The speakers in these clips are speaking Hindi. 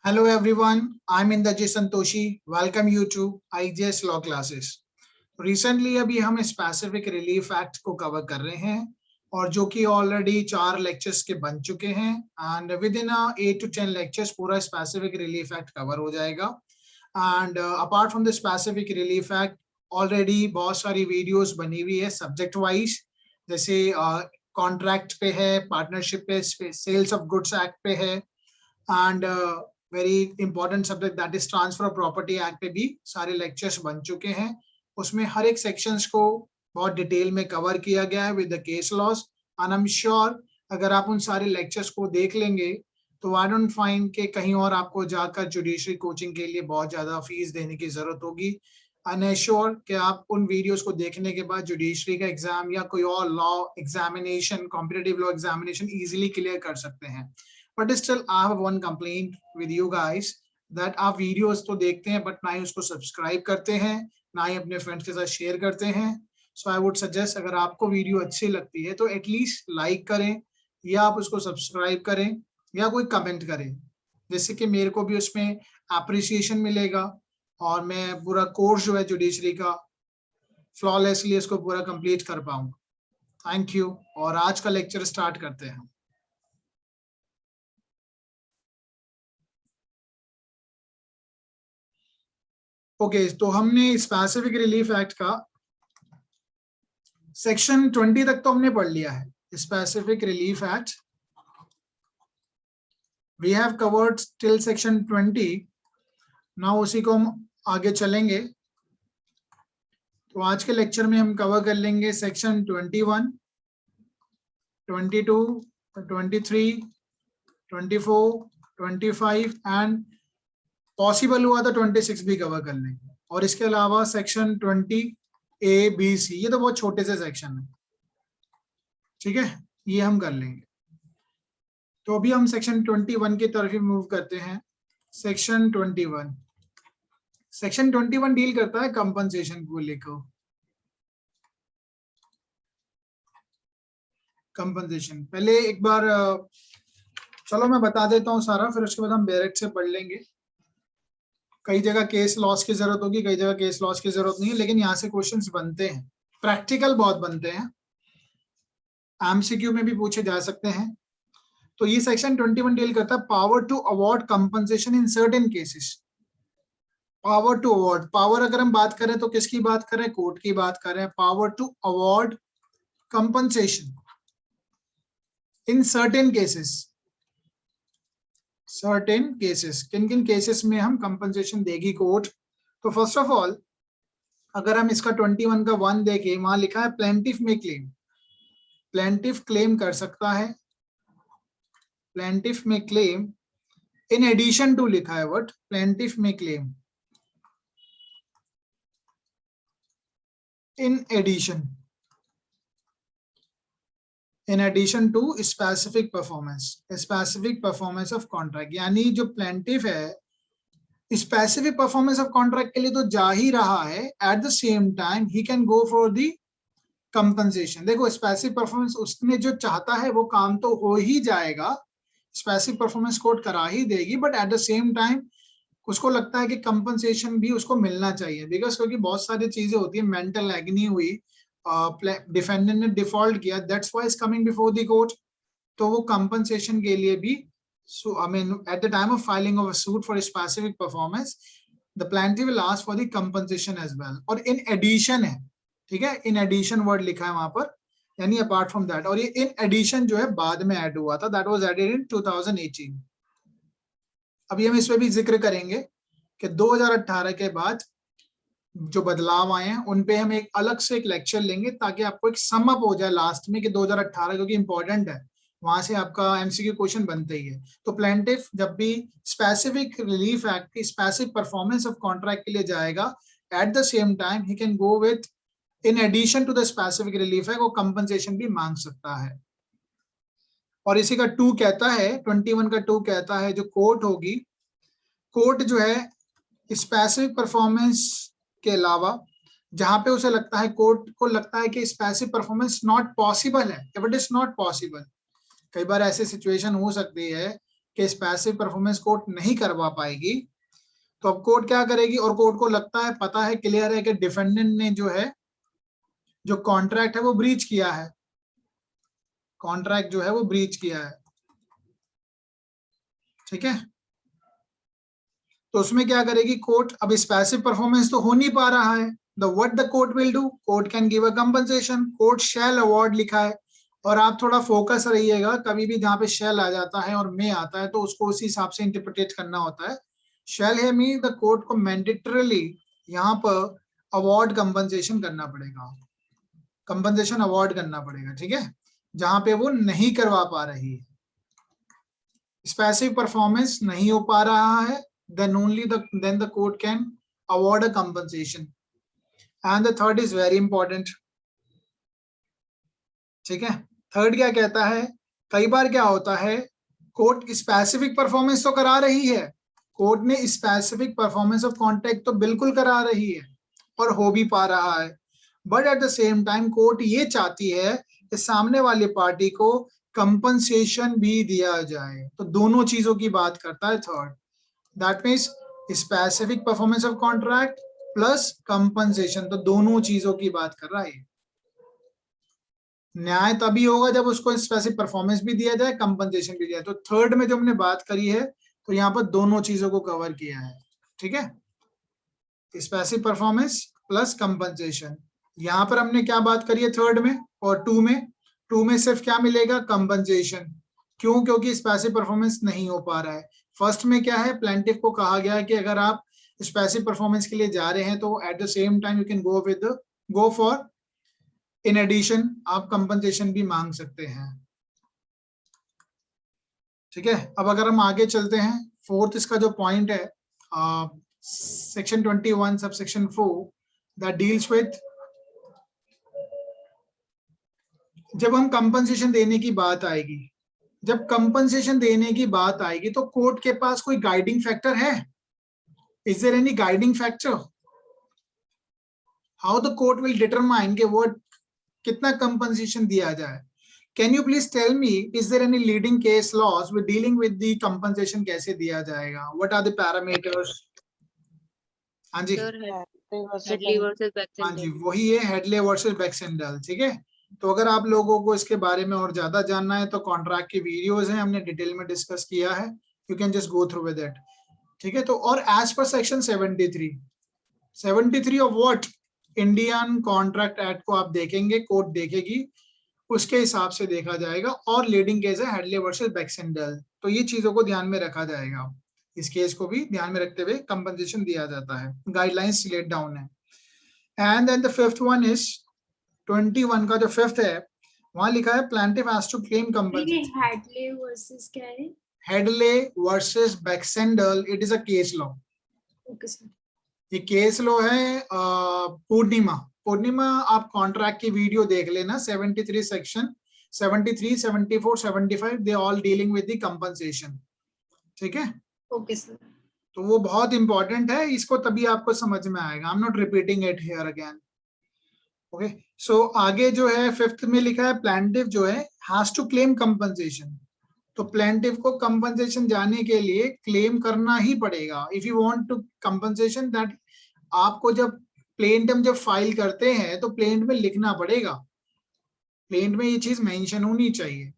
Hello everyone, I'm Indrajit Santoshi. Welcome you to IJS Law Classes. Recently अभी हम स्पेसिफिक रिलीफ एक्ट को कवर कर रहे हैं और जो कि ऑलरेडी 4 लेक्चर्स के बन चुके हैं and with in 8 to 10 lectures पूरा स्पेसिफिक रिलीफ एक्ट कवर हो जाएगा. And apart from the specific relief act already बहुत सारी वीडियोस बनी हुई है सब्जेक्ट वाइज, जैसे कॉन्ट्रैक्ट पे है, पार्टनरशिप पे, सेल्स ऑफ गुड्स एक्ट पे है and very important subject that is transfer of property act पे भी सारे लेक्चर्स बन चुके हैं. उसमें हर एक सेक्शंस को बहुत डिटेल में कवर किया गया है with the case laws and I am sure अगर आप उन सारे लेक्चर्स को देख लेंगे तो आई डोंट फाइंड कि कहीं और आपको जाकर जुडिशरी कोचिंग के लिए बहुत ज्यादा फीस देने की जरूरत होगी. एंड आई श्योर कि आप उन वीडियोस को देखने के बाद जुडिशरी का एग्जाम या कोई और law examination, competitive law examination easily clear कर सकते हैं. But still, I have one complaint with you guys that आप वीडियोस तो देखते हैं बट ना ही उसको सब्सक्राइब करते हैं, ना ही अपने फ्रेंड्स के साथ शेयर करते हैं. सो आई वुड सजेस्ट अगर आपको वीडियो अच्छी लगती है तो एटलीस्ट लाइक करें या आप उसको सब्सक्राइब करें या कोई कमेंट करें, जिससे कि मेरे को भी उसमें अप्रिसिएशन मिलेगा और मैं पूरा कोर्स जो है जुडिशरी का फ्लॉलेसली इसको पूरा कंप्लीट कर पाऊंगा. थैंक यू और आज का लेक्चर स्टार्ट करते हैं. ओके तो हमने स्पेसिफिक रिलीफ एक्ट का सेक्शन 20 तक तो हमने पढ़ लिया है. Specific relief act we have covered till section 20. Now उसी को हम आगे चलेंगे. तो आज के लेक्चर में हम कवर कर लेंगे सेक्शन 21, 22, 23, 24, 25 एंड पॉसिबल हुआ तो 26 भी कवर कर लेंगे. और इसके अलावा सेक्शन 20A, B, C, ये तो बहुत छोटे से सेक्शन है, ठीक है, ये हम कर लेंगे. तो अभी हम सेक्शन 21 की तरफ ही मूव करते हैं. सेक्शन 21 डील करता है कंपनसेशन को लेकर. कंपनसेशन पहले एक बार चलो मैं बता देता हूँ सारा, फिर उसके बाद हम डायरेक्ट से पढ़ लेंगे. कई जगह केस लॉस की जरूरत होगी, कई जगह केस लॉस की जरूरत नहीं है, लेकिन यहाँ से क्वेश्चंस बनते हैं, प्रैक्टिकल बहुत बनते हैं, एमसीक्यू में भी पूछे जा सकते हैं. तो ये सेक्शन 21 डील करता है power to award compensation in certain cases. Power to award, power अगर हम बात करें तो किसकी बात करें, कोर्ट की बात करें. Power to award compensation in certain cases. Certain cases, किन किन केसेस में हम कंपनसेशन देगी कोर्ट. तो फर्स्ट ऑफ ऑल अगर हम इसका 21 का 1 देखें, वहां लिखा है plaintiff may claim. Plaintiff claim कर सकता है, plaintiff may claim in addition to लिखा है what, plaintiff may claim in addition to specific performance of contract. यानी जो प्लेंटिफ है स्पेसिफिक परफॉर्मेंस ऑफ कॉन्ट्रैक्ट के लिए तो जा ही रहा है, at the same time he can go for the compensation. देखो स्पेसिफिक परफॉर्मेंस उसमें जो चाहता है वो काम तो हो ही जाएगा, स्पेसिफिक परफॉर्मेंस कोर्ट करा ही देगी, but at the same time उसको लगता है कि कंपनसेशन भी उसको मिलना चाहिए. बिकॉज क्योंकि बहुत सारी चीजें होती है, मेंटल एग्नी हुई, डिफेंडेंट ने डिफॉल्ट किया, that's why is coming before the court. तो वो कंपनसेशन के लिए भी I mean at the time of filing of a suit for specific performance the plaintiff will ask for the compensation as well. और इन एडिशन है, ठीक है, इन एडिशन वर्ड लिखा है वहां पर, यानी अपार्ट फ्रॉम दैट. और ये इन एडिशन जो है बाद में ऐड हुआ था, दैट वाज एडेड इन 2018. अभी हम इसमें भी जिक्र करेंगे कि 2018 के बाद जो बदलाव आए हैं उन पे हम एक अलग से एक लेक्चर लेंगे ताकि आपको एक सम अप हो जाए लास्ट में कि 2018 क्योंकि इंपॉर्टेंट है, वहां से आपका एमसीक्यू क्वेश्चन बनते ही है. तो प्लेंटिफ जब भी स्पेसिफिक रिलीफ एक्ट की स्पेसिफिक परफॉर्मेंस ऑफ कॉन्ट्रैक्ट के लिए जाएगा, at the same time he can go with in addition to the specific relief act, वो कंपनसेशन भी मांग सकता है. और इसी का 2 कहता है, 21 का 2 कहता है जो कोर्ट होगी, कोर्ट जो है स्पेसिफिक परफॉर्मेंस के अलावा जहां पे उसे लगता है, कोर्ट को लगता है कि स्पेसिफिक परफॉर्मेंस नॉट पॉसिबल है, if it is not possible. कई बार ऐसी सिचुएशन हो सकती है कि स्पेसिफिक परफॉर्मेंस कोर्ट नहीं करवा पाएगी, तो अब कोर्ट क्या करेगी, और कोर्ट को लगता है, पता है, क्लियर है कि डिफेंडेंट ने जो है, जो कॉन्ट्रैक्ट है वो ब्रीच किया है, कॉन्ट्रैक्ट जो है वो ब्रीच किया है, ठीक है। तो उसमें क्या करेगी कोर्ट, अब स्पेसिफिक परफॉर्मेंस तो हो नहीं पा रहा है, what the court will do, court can give a compensation, court shell award लिखा है, और आप थोड़ा फोकस रहिएगा, कभी भी जहाँ पे शैल आ जाता है और मे आता है तो उसको उसी हिसाब से इंटरप्रिटेट करना होता है। शैल है मीन द कोर्ट को मैंडेटरली यहाँ पर अवार्ड कंपनसेशन करना पड़ेगा, कंपनसेशन अवार्ड करना पड़ेगा, ठीक है, जहां पे वो नहीं करवा पा रही है, स्पेसिफिक परफॉर्मेंस नहीं हो पा रहा है, then only then the court can award a compensation. And the third is very important, ठीक है। थर्ड क्या कहता है, कई बार क्या होता है, कोर्ट स्पेसिफिक परफॉर्मेंस तो करा रही है, कोर्ट ने स्पेसिफिक परफॉर्मेंस ऑफ कॉन्ट्रैक्ट तो बिल्कुल करा रही है और हो भी पा रहा है, but at the same time court ये चाहती है कि सामने वाली पार्टी को कंपनसेशन भी दिया जाए, तो दोनों चीजों की बात करता है third, that means specific performance of contract plus compensation, तो दोनों चीजों की बात कर रहा है। न्याय तभी होगा जब उसको स्पेसिफिक परफॉर्मेंस भी दिया जाए, कंपनसेशन भी दिया जाए, तो थर्ड में जो हमने बात करी है, तो यहाँ पर दोनों चीजों को कवर किया है, ठीक है, स्पेसिफिक परफॉर्मेंस प्लस कंपनसेशन। यहाँ पर हमने क्या बात करी है थर्ड में, और टू में सिर्फ क्या मिलेगा, कंपनसेशन, क्यों, क्योंकि स्पेसिफिक परफॉर्मेंस नहीं हो पा रहा है। फर्स्ट में क्या है, प्लेंटिफ को कहा गया है कि अगर आप स्पेसिफिक परफॉर्मेंस के लिए जा रहे हैं तो at the same time you can go for in addition, आप कंपनसेशन भी मांग सकते हैं, ठीक है। अब अगर हम आगे चलते हैं, फोर्थ इसका जो पॉइंट है, section 21 sub section 4 that deals with, जब हम कंपनसेशन देने की बात आएगी, जब कंपनसेशन देने की बात आएगी तो कोर्ट के पास कोई गाइडिंग फैक्टर है, is there any guiding factor, how the court will determine कि वो कितना कंपनसेशन दिया जाए। Can you please tell me, is there any leading case laws with dealing with the compensation, कैसे दिया जाएगा, व्हाट आर द पैरामीटर्स। हाँ जी, हेडली वर्सेस बैक्सेंडल, हाँ जी, वही है हेडले वर्सेस बैक्सेंडल, ठीक है। तो अगर आप लोगों को इसके बारे में और ज्यादा जानना है तो कॉन्ट्रैक्ट की वीडियोस हैं, हमने डिटेल में डिस्कस किया है, you can just go through with it, ठीक है। तो और as per section 73 of what, Indian contract act को आप देखेंगे, कोर्ट देखेगी, उसके हिसाब से देखा जाएगा, और लीडिंग केस है हेडले वर्सेस बैक्सेंडल, तो ये चीजों को ध्यान में रखा जाएगा, इस केस को भी ध्यान में रखते हुए कंपनसेशन दिया जाता है, गाइडलाइंस लेट डाउन है। And then the fifth one is 21 का जो फिफ्थ है, वहां लिखा है plaintiff has to claim compensation. Hadley versus क्या है, Hadley versus Baxendale, it is a case law, okay sir, ये केस लॉ है। पूर्णिमा आप कॉन्ट्रैक्ट की वीडियो देख लेना, 73 section 73, 74, 75 they all dealing with the compensation, ठीक है। ओके सर, तो वो बहुत इंपॉर्टेंट है, इसको तभी आपको समझ में आएगा, I am not repeating it here again, okay. So आगे जो है फिफ्थ में लिखा है प्लेंटिफ जो है हैज टू क्लेम कंपनसेशन, तो प्लेंटिफ को कंपनसेशन जाने के लिए क्लेम करना ही पड़ेगा, if you want to compensation that, आपको जब प्लेंट जब फाइल करते हैं तो प्लेंट में लिखना पड़ेगा, प्लेंट में ये चीज मेंशन होनी चाहिए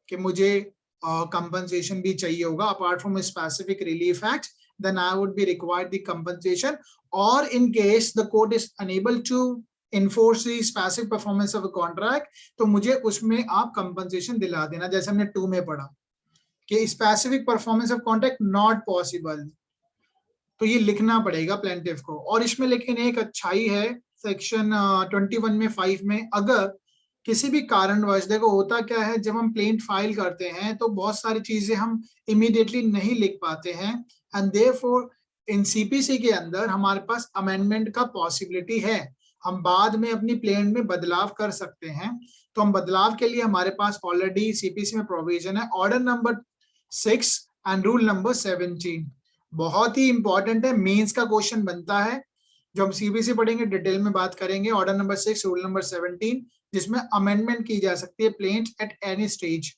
कि मुझे कंपनसेशन भी चाहिए होगा, apart from specific relief act, then I would be required the compensation, or in case the court is unable to enforce the specific performance of a contract, तो मुझे उसमें आप compensation दिला देना, जैसे हमने 2 में पढ़ा कि specific performance of contract not possible, तो ये लिखना पड़ेगा प्लेंटिफ को। और इसमें लेकिन एक अच्छाई है, सेक्शन 21 में 5 में, अगर किसी भी कारणवश, देखो होता क्या है, जब हम प्लेंट फाइल करते हैं तो बहुत सारी चीजें हम इमीडिएटली नहीं लिख पाते हैं, एंड देयरफॉर इन सीपीसी के अंदर हमारे पास अमेंडमेंट का पॉसिबिलिटी है, हम बाद में अपनी प्लेंट में बदलाव कर सकते हैं, तो हम बदलाव के लिए हमारे पास ऑलरेडी सीपीसी में प्रोविजन है, order number 6 and rule number 17, बहुत ही इंपॉर्टेंट है, मेंस का क्वेश्चन बनता है, जो हम सीबीसी पढ़ेंगे डिटेल में बात करेंगे, ऑर्डर नंबर 6 रूल नंबर 17, जिसमें अमेंडमेंट की जा सकती है प्लेंट एट एनी स्टेज,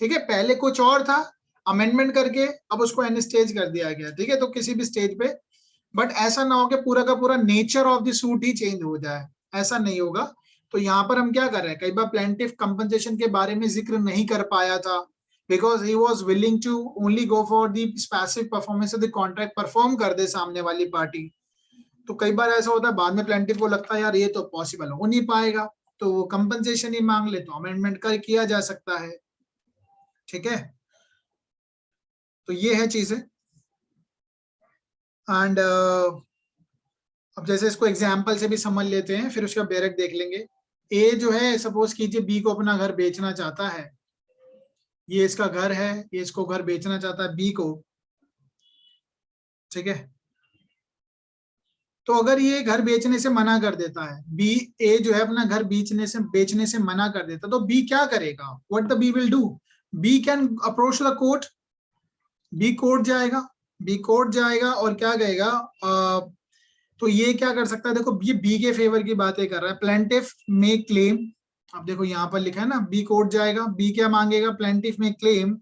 ठीक है। पहले कुछ और था, अमेंडमेंट करके अब उसको एन स्टेज कर दिया गया, ठीक है। तो किसी भी स्टेज पे, बट ऐसा ना हो कि पूरा का पूरा nature of the suit he change हो जाए, ऐसा नहीं होगा। तो यहाँ पर हम क्या कर रहे हैं, कई बार प्लेंटिफ कंपनसेशन के बारे में जिक्र नहीं कर पाया था because he was willing to only go for the passive performance of the contract, perform कर दे सामने वाली पार्टी। तो कई बार ऐसा होता है बाद में प्लेंटिफ को लगता है यार ये तो पॉसिबल हो नहीं पाएगा, तो वो कंपनसेशन ही मांग ले, तो अमेंडमेंट कर किया जा सकता है, ठीक है। तो ये है चीजें। एंड अब जैसे इसको एग्जाम्पल से भी समझ लेते हैं, फिर उसका बैरक देख लेंगे। ए जो है, सपोज कीजिए बी को अपना घर बेचना चाहता है, ये इसका घर है, ये इसको घर बेचना चाहता है बी को, ठीक है। तो अगर ये घर बेचने से मना कर देता है, बी, ए जो है अपना घर बेचने से मना कर देता, तो बी क्या करेगा, what the B will do, B can approach the court, B court जाएगा, बी कोर्ट जाएगा और क्या कहेगा, तो ये क्या कर सकता है, देखो ये बी के फेवर की बातें कर रहा है, प्लेंटिफ मे क्लेम, अब देखो यहाँ पर लिखा है ना, बी कोर्ट जाएगा, बी क्या मांगेगा, plaintiff may claim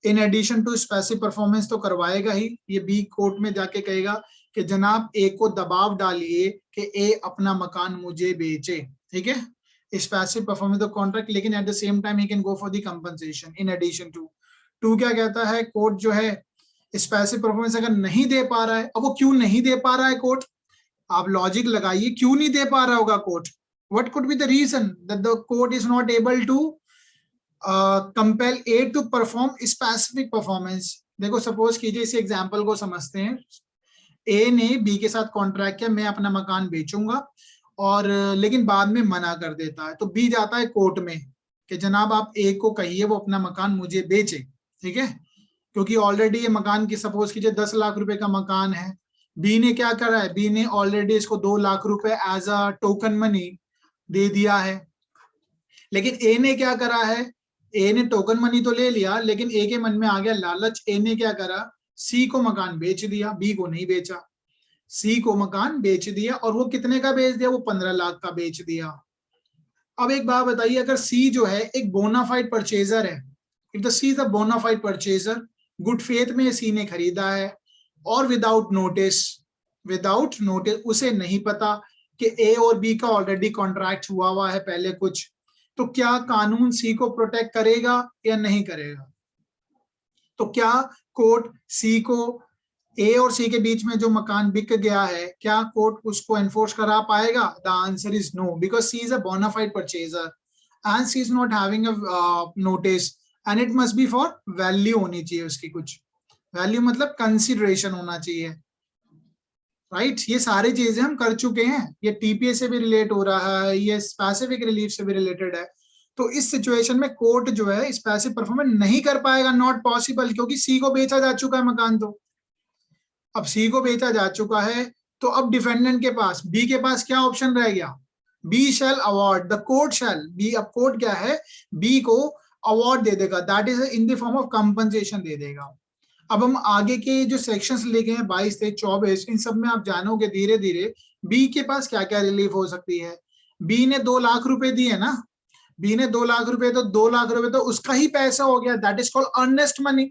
in addition to specific performance, तो करवाएगा ही, ये बी कोर्ट में जाके कहेगा कि जनाब ए को दबाव डालिए कि ए अपना मकान मुझे बेचे, ठीक है, स्पेसिफिक परफॉर्मेंस ऑफ कॉन्ट्रैक्ट, लेकिन at the same time he can go for the compensation in addition to. टू क्या कहता है, कोर्ट जो है स्पेसिफिक परफॉर्मेंस अगर नहीं दे पा रहा है, अब वो क्यों नहीं दे पा रहा है कोर्ट, आप लॉजिक लगाइए, क्यों नहीं दे पा रहा होगा court, what could be the reason that the court is not able to compel A to perform specific performance. देखो सपोज कीजिए, इस एग्जांपल को समझते हैं, ए ने बी के साथ कॉन्ट्रैक्ट किया, मैं अपना मकान बेचूंगा, और लेकिन बाद में मना कर देता है, तो बी जाता है कोर्ट में कि जनाब आप ए को कहिए वो अपना मकान मुझे बेचे, ठीक है, क्योंकि ऑलरेडी ये मकान की सपोज कीजिए 10 लाख रुपए का मकान है, बी ने क्या करा है, बी ने ऑलरेडी इसको 2 लाख रुपए एज अ टोकन मनी दे दिया है, लेकिन ए ने क्या करा है, ए ने टोकन मनी तो ले लिया, लेकिन ए के मन में आ गया लालच, ए ने क्या करा, सी को मकान बेच दिया, बी को नहीं बेचा, सी को मकान बेच दिया, और वो कितने का बेच दिया, वो 15 लाख का बेच दिया। अब एक बात बताइए, अगर सी जो है एक बोनाफाइड परचेजर है, if the C is a bona fide purchaser, good faith में सी ने खरीदा है, और विदाउट नोटिस उसे नहीं पता कि ए और बी का ऑलरेडी कॉन्ट्रैक्ट हुआ है पहले कुछ, तो क्या कानून सी को प्रोटेक्ट करेगा या नहीं करेगा, तो क्या कोर्ट सी को, ए और सी के बीच में जो मकान बिक गया है, क्या कोर्ट उसको एनफोर्स करा पाएगा, the answer is no, because C is a bona fide purchaser and C is not having a notice, and it must be for value होनी चाहिए उसकी, कुछ वैल्यू मतलब कंसिडरेशन होना चाहिए, राइट। ये सारी चीजें हम कर चुके हैं, ये टीपीए से भी रिलेट हो रहा है, ये स्पेसिफिक रिलीफ से भी रिलेटेड है। तो इस सिचुएशन में कोर्ट जो है स्पेसिफिक परफॉर्मेंस नहीं कर पाएगा, नॉट पॉसिबल, क्योंकि सी को बेचा जा चुका है मकान, तो अब सी को बेचा जा चुका है, तो अब डिफेंडेंट के पास, बी के पास क्या ऑप्शन रह गया, B shall award, the court shall, B, अब कोर्ट क्या है, बी को अवार्ड दे देगा, that is in the form of compensation दे देगा। अब हम आगे के जो सेक्शंस लिखे हैं 22 से 24, इन सब में आप जानोगे धीरे धीरे बी के पास क्या क्या रिलीफ हो सकती है। बी ने 2 लाख रुपए दिए ना, बी ने 2 लाख रुपए, तो 2 लाख रुपए तो उसका ही पैसा हो गया, that is called Ernest money,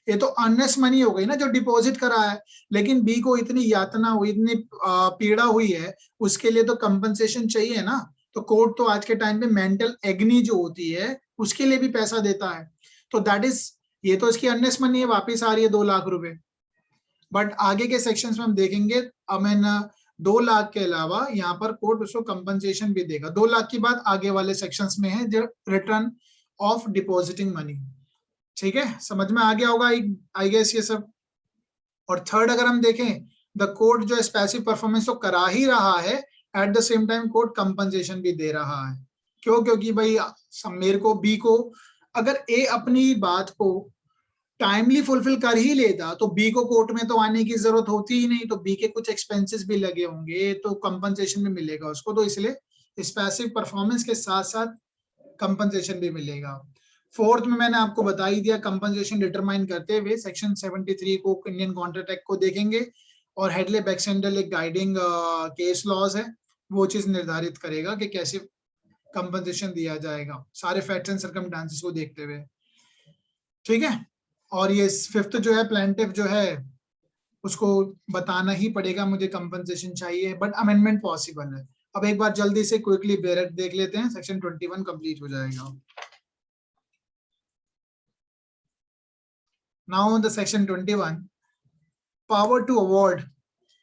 ये तो अर्नेस्ट मनी हो गई ना जो डिपॉजिट करा है, लेकिन बी को इतनी यातना हुई, इतनी पीड़ा हुई है, उसके लिए तो कंपनसेशन चाहिए ना, तो कोर्ट तो आज के टाइम पे मेंटल एग्नी जो होती है उसके लिए भी पैसा देता है, तो दैट इज, ये तो इसकी अर्नेस्ट मनी है, वापिस आ रही है 2 लाख रुपए, बट आगे के सेक्शंस में हम देखेंगे, आई मीन 2 लाख के अलावा यहाँ पर कोर्ट उसको कंपनसेशन भी देगा, 2 लाख की बात आगे वाले सेक्शंस में है, जो रिटर्न ऑफ डिपॉजिटिंग मनी, ठीक है, समझ में आ गया होगा आई गेस ये सब। और थर्ड अगर हम देखें, द कोर्ट जो स्पेसिफिक परफॉर्मेंस तो करा ही रहा है, at the same time court compensation भी दे रहा है, क्यों, क्योंकि भाई मेरे को बी को, अगर ए अपनी बात को टाइमली फुलफिल कर ही लेता तो बी को कोर्ट में तो आने की जरूरत होती ही नहीं, तो बी के कुछ एक्सपेंसेस भी लगे होंगे, तो कंपनसेशन भी मिलेगा उसको, तो इसलिए स्पेसिफिक परफॉर्मेंस के साथ साथ कंपनसेशन भी मिलेगा। फोर्थ में मैंने आपको बता ही दिया, कंपनसेशन डिटरमाइन करते हुए सेक्शन 73 को, इंडियन कॉन्ट्रैक्ट एक्ट को देखेंगे, और हेडले बैक्सेंडल एक गाइडिंग केस लॉज है, वो चीज निर्धारित करेगा कि कैसे कंपनसेशन दिया जाएगा, सारे फैक्ट्स एंड सर्कमस्टेंसेस को देखते हुए, ठीक है। और ये फिफ्थ जो है प्लेंटिफ जो है उसको बताना ही पड़ेगा मुझे कंपनसेशन चाहिए, बट अमेंडमेंट पॉसिबल है। अब एक बार जल्दी से क्विकली देख लेते हैं, सेक्शन 21 कंप्लीट हो जाएगा। Now the section 21, power to award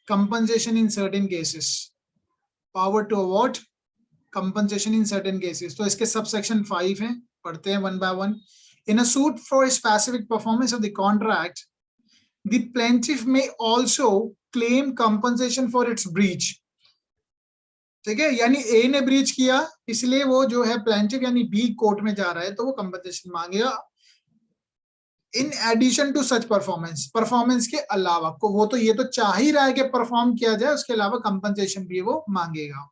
compensation in certain cases, power to award compensation in certain cases। तो इसके सबसेक्शन 5 हैं, पढ़ते हैं one by one. In a suit for a specific performance of the contract, the plaintiff may also claim compensation for its breach। ठीक है, यानी ए ने ब्रीच किया, इसलिए वो जो है प्लेंटिफ यानी बी कोर्ट में जा रहा है, तो वो कंपनसेशन मांगेगा in addition to such performance के अलावा को। वो तो ये तो चाह ही रहा है कि परफॉर्म किया जाए, उसके अलावा कंपनसेशन भी वो मांगेगा।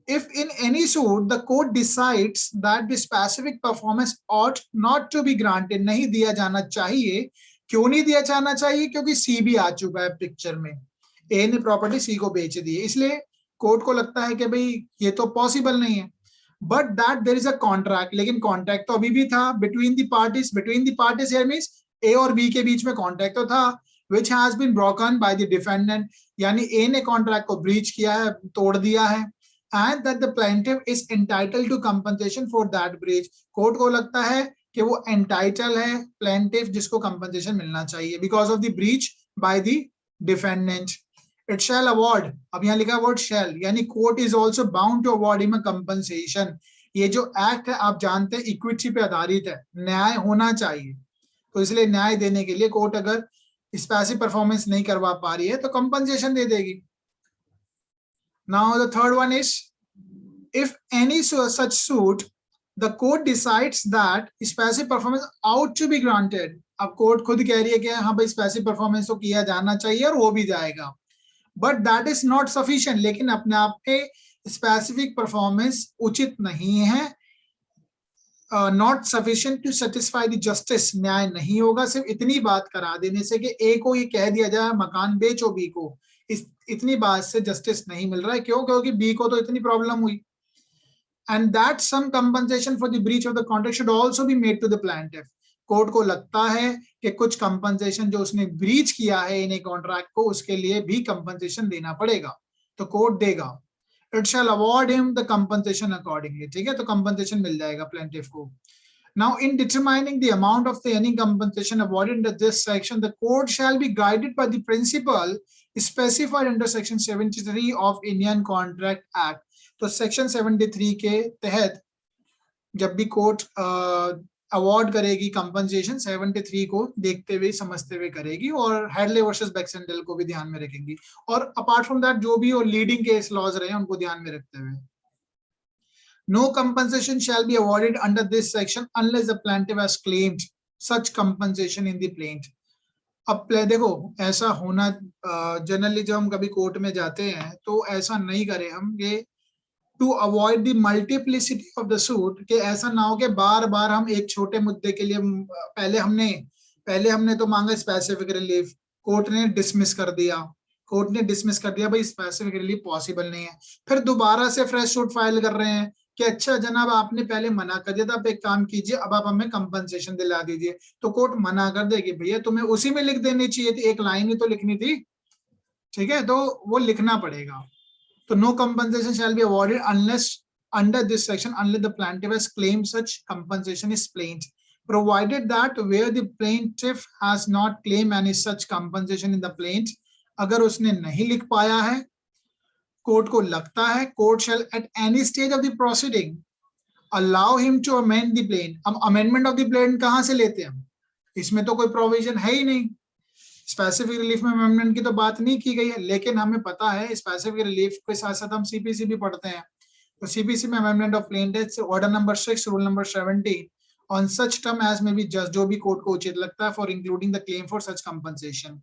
If in any suit the court decides that the specific performance ought not to be granted, नहीं दिया जाना चाहिए। क्यों नहीं दिया जाना चाहिए? क्योंकि सी भी आ चुका है पिक्चर में, ए ने प्रॉपर्टी सी को बेच दी है, इसलिए कोर्ट को लगता है कि भाई ये तो पॉसिबल नहीं है। But that there is a contract, लेकिन कॉन्ट्रैक्ट तो अभी भी था between the parties here means A और बी के बीच में कॉन्ट्रैक्ट तो था, which has been broken by the defendant, यानी ए ने कॉन्ट्रैक्ट को ब्रीच किया है, तोड़ दिया है, and that the plaintiff is entitled to compensation for that breach। Court को लगता है कि वो entitled है plaintiff, जिसको compensation मिलना चाहिए because of the breach by the defendant। It shall award, अब यहाँ लिखा word shall, यानी court is also bound to award him a compensation। ये जो एक्ट है आप जानते हैं इक्विटी पे आधारित है, न्याय होना चाहिए, तो इसलिए न्याय देने के लिए कोर्ट अगर स्पेसिफिक परफॉर्मेंस नहीं करवा पा रही है तो कंपनसेशन दे देगी। Now the third one is, if any such suit the court decides that specific performance ought to be granted, अब कोर्ट खुद कह रही है कि हाँ भाई स्पेसिफिक परफॉर्मेंस तो किया जाना चाहिए और वो भी जाएगा, but that is not sufficient, लेकिन अपने आप में स्पेसिफिक परफॉर्मेंस उचित नहीं है, not sufficient to satisfy the justice, न्याय नहीं होगा सिर्फ इतनी बात करा देने से कि ए को ये कह दिया जाए मकान बेचो बी को, इतनी बात से जस्टिस नहीं मिल रहा है। क्यों? क्योंकि बी को तो इतनी प्रॉब्लम हुई। And that some compensation for the breach of the contract should also be made to the plaintiff. Court को लगता है कि कुछ कंपनसेशन जो उसने ब्रीच किया है इन कॉन्ट्रैक्ट को, उसके लिए भी कंपनसेशन देना पड़ेगा, तो कोर्ट देगा। It shall award him the compensation accordingly। ठीक है, तो कंपनसेशन मिल जाएगा प्लेंटिफ को। Now, in determining the amount of any compensation awarded under this section, the court shall be guided by the principle specified under section 73 of Indian Contract Act। तो सेक्शन 73 के तहत जब भी कोर्ट अवार्ड करेगी कंपनसेशन 73 को देखते हुए समझते हुए करेगी, और हेडले वर्सेस बैक्सेंडल को भी ध्यान में रखेंगी, और अपार्ट फ्रॉम दैट जो भी और लीडिंग केस लॉज रहे हैं उनको ध्यान में रखते हुए। No compensation shall be awarded under this section unless the plaintiff has claimed such compensation in the plaint। अब देखो ऐसा होना जनरली जब हम कभी कोर्ट में जाते हैं तो ऐसा नहीं करें हम, ये to avoid the multiplicity of the suit, कि ऐसा ना हो कि बार बार हम एक छोटे मुद्दे के लिए पहले हमने तो मांगा स्पेसिफिक रिलीफ, कोर्ट ने डिसमिस कर दिया, भाई स्पेसिफिक रिलीफ पॉसिबल नहीं है, फिर दोबारा से फ्रेश सूट फाइल कर रहे हैं कि अच्छा जनाब आपने पहले मना कर दिया था, आप एक काम कीजिए अब आप हमें कंपनसेशन दिला दीजिए, तो कोर्ट मना कर देगी, भैया तुम्हें उसी में लिख देनी चाहिए थी, एक लाइन ही तो लिखनी थी। ठीक है, तो वो लिखना पड़ेगा। तो no compensation shall be awarded unless under this section unless the plaintiff has claimed such compensation is plaint, provided that where the plaintiff has not claimed any such compensation in the plaint, अगर उसने नहीं लिख पाया है, कोर्ट को लगता है court shall at any stage of the proceeding allow him to amend the plaint। अब amendment of the plaint कहाँ से लेते हैं? इसमें तो कोई प्रोविजन है ही नहीं, स्पेसिफिक रिलीफ में अमेंडमेंट की तो बात नहीं की गई है, लेकिन हमें पता है स्पेसिफिक रिलीफ के साथ साथ हम सीपीसी भी पढ़ते हैं, तो सीपीसी में amendment of plaintiff order number 6 rule number 70 on such term as may be just, जो भी कोर्ट को उचित लगता है, for including the claim for such compensation.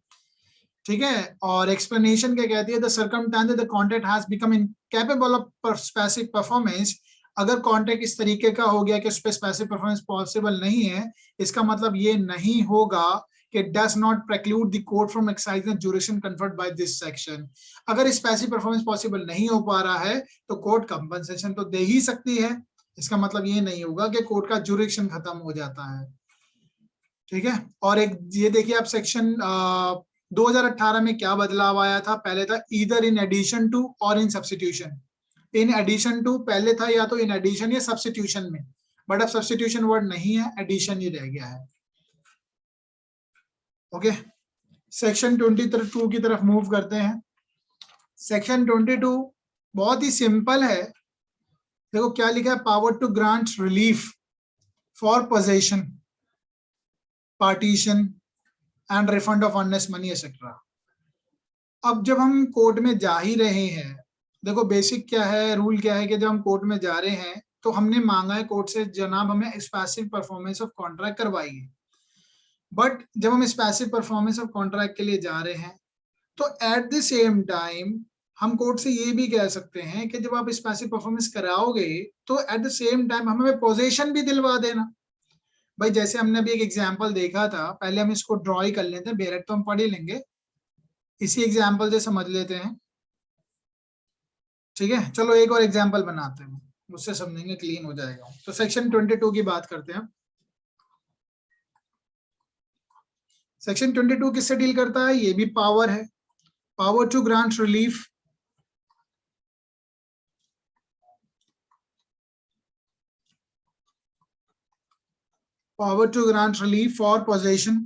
ठीक है, और एक्सप्लेनेशन क्या कहती है, the circumstance that the contract has become incapable of specific performance, अगर कॉन्ट्रैक्ट इस तरीके का हो गया कि उस पर स्पेसिफिक परफॉर्मेंस पॉसिबल नहीं है, इसका मतलब ये नहीं होगा कि does not preclude the court from exercising the jurisdiction conferred by this section। अगर स्पेसिफिक परफॉर्मेंस पॉसिबल नहीं हो पा रहा है तो कोर्ट कंपनसेशन तो दे ही सकती है, इसका मतलब ये नहीं होगा कि कोर्ट का जुरिडिक्शन खत्म हो जाता है। ठीक है। और एक ये देखिए आप सेक्शन 2018 में क्या बदलाव आया था, पहले था ईदर इन एडिशन टू और इन सब्स्टिट्यूशन। इन एडिशन टू पहले था या तो इन एडिशन या सब्स्टिट्यूशन में, बट अब सब्स्टिट्यूशन वर्ड नहीं है, एडिशन ही रह गया है। ओके, सेक्शन 22 की तरफ मूव करते हैं। सेक्शन 22 बहुत ही सिंपल है। देखो क्या लिखा है, power to grant relief for possession, partition and refund of earnest money etcetera. अब जब हम कोर्ट में जा ही रहे हैं, देखो बेसिक क्या है, रूल क्या है कि जब हम कोर्ट में जा रहे हैं तो हमने मांगा है कोर्ट से, जनाब हमें स्पेसिफिक परफॉर्मेंस ऑफ कॉन्ट्रैक्ट करवाइए। बट जब हम स्पेसिफिक परफॉर्मेंस ऑफ कॉन्ट्रैक्ट के लिए जा रहे हैं तो एट द सेम टाइम हम कोर्ट से ये भी कह सकते हैं कि जब आप स्पेसिफिक परफॉर्मेंस कराओगे तो एट द सेम टाइम हमें पोजीशन भी दिलवा देना। भाई जैसे हमने अभी एक एग्जांपल देखा था, पहले हम इसको ड्रॉ ही कर लेते हैं, बेरेट तो हम पढ़ ही लेंगे, इसी एग्जांपल से समझ लेते हैं। ठीक है, चलो एक और एग्जांपल बनाते हैं, उससे समझेंगे, क्लीन हो जाएगा। तो सेक्शन 22 की बात करते हैं। सेक्शन 22 किससे डील करता है, ये भी पावर है, power to grant relief for possession.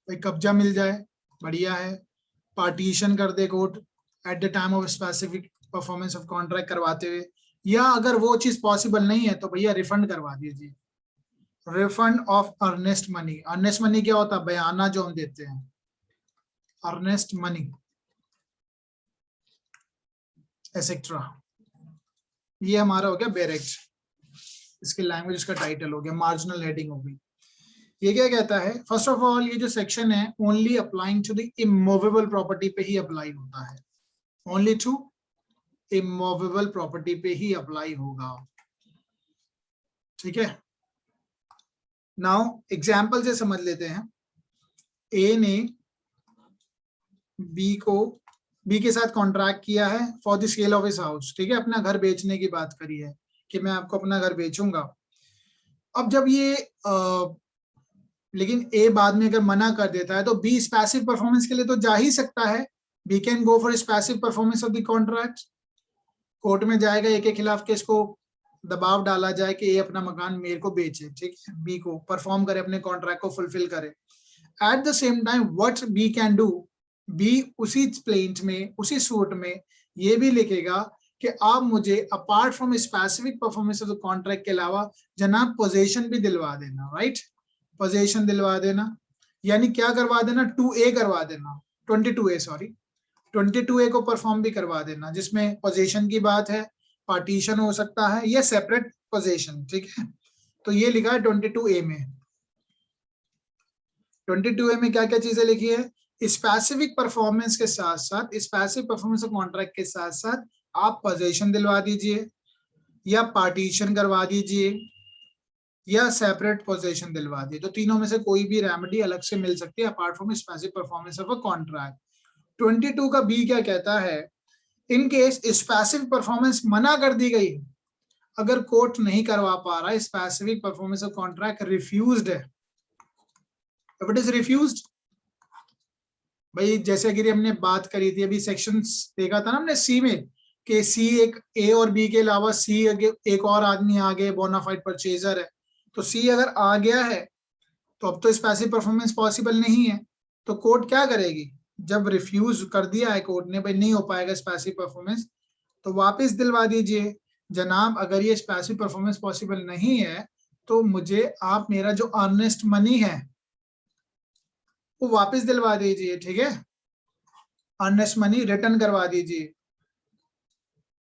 भाई कब्जा मिल जाए, बढ़िया है। पार्टीशन कर दे court at the time of specific performance of contract करवाते हुए, या अगर वो चीज पॉसिबल नहीं है तो भैया रिफंड करवा दीजिए, refund of earnest money. Earnest money क्या होता है, बयाना जो हम देते हैं, अर्नेस्ट मनी एसेट्रा। ये हमारा हो गया बेरेक्ट, इसकी लैंग्वेज का टाइटल हो गया, मार्जिनल हेडिंग हो गई। ये क्या कहता है, फर्स्ट ऑफ ऑल ये जो सेक्शन है only applying to the immovable property पे ही अप्लाई होता है, ओनली टू इमूवेबल प्रॉपर्टी पे ही अप्लाई होगा। ठीक है, नाउ एग्जांपल से समझ लेते हैं। ए ने बी के साथ कॉन्ट्रैक्ट किया है for the sale of his house. ठीक है, अपना घर बेचने की बात करी है कि मैं आपको अपना घर बेचूंगा। अब जब ये लेकिन ए बाद में अगर मना कर देता है तो बी पैसिव परफॉर्मेंस के लिए तो जा ही सकता है, B can go for passive performance of the contract. Court में जाएगा, ए के खिलाफ केस को दबाव डाला जाए कि ए अपना मकान मेरे को बेचे, ठीक है, बी को परफॉर्म करे, अपने कॉन्ट्रैक्ट को फुलफिल करे। At the same time what B can do, B उसी प्लेंट में, उसी सूट में ये भी लिखेगा कि आप मुझे apart from specific performance of the contract के अलावा जनाब पोजीशन भी दिलवा देना, राइट, पोजीशन दिलवा देना, यानी क्या करवा देना, 2A करवा देना, 22A सॉरी, 22A को परफॉर्म भी करवा देना, जिसमें पोजीशन की बात है, पार्टीशन हो सकता है या सेपरेट पोजीशन। ठीक है, तो ये लिखा है 22A में। 22A में क्या क्या चीजें लिखी है, स्पेसिफिक परफॉर्मेंस के साथ साथ, स्पेसिफिक परफॉर्मेंस ऑफ कॉन्ट्रैक्ट के साथ साथ आप पोजीशन दिलवा दीजिए या पार्टीशन करवा दीजिए या सेपरेट पोजीशन दिलवा दिए, तो तीनों में से कोई भी रेमेडी अलग से मिल सकती है apart from specific performance of a contract. 22 का बी क्या कहता है, इन केस स्पेसिफिक परफॉर्मेंस मना कर दी गई, अगर कोर्ट नहीं करवा पा रहा है, specific performance of contract refused है, इफ इट इज रिफ्यूज्ड, भाई जैसे कि हमने बात करी थी अभी, सेक्शंस देखा था ना हमने सी में कि सी एक ए और बी के अलावा सी एक और आदमी आगे बोनाफाइड परचेजर है, तो सी अगर आ गया है तो अब तो स्पेसिफिक परफॉर्मेंस पॉसिबल नहीं है, तो कोर्ट क्या करेगी, जब रिफ्यूज कर दिया है कोर्ट ने भाई नहीं हो पाएगा स्पेसिफिक परफॉर्मेंस, तो वापस दिलवा दीजिए, जनाब अगर ये स्पेसिफिक परफॉर्मेंस पॉसिबल नहीं है तो मुझे आप मेरा जो अर्नेस्ट मनी है वो वापस दिलवा दीजिए। ठीक है, अर्नेस्ट मनी रिटर्न करवा दीजिए,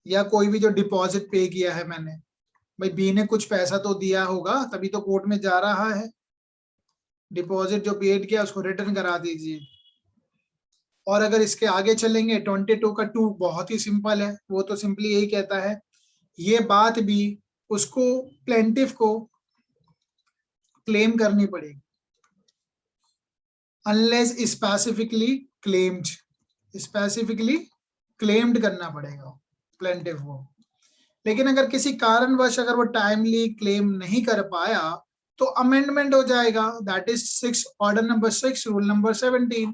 या कोई भी जो डिपॉजिट पे किया है मैंने, भाई बी ने कुछ पैसा तो दिया होगा तभी तो कोर्ट में जा रहा है, डिपॉजिट जो पेड किया उसको रिटर्न करा दीजिए। और अगर इसके आगे चलेंगे 22 का 2 बहुत ही सिंपल है, वो तो सिंपली यही कहता है, ये बात भी उसको प्लेंटिफ को क्लेम करनी पड़ेगी unless specifically claimed, specifically claimed करना पड़ेगा प्लेंटिफ को। लेकिन अगर किसी कारणवश अगर वो टाइमली क्लेम नहीं कर पाया तो अमेंडमेंट हो जाएगा, that is 6 order number 6 rule number 17।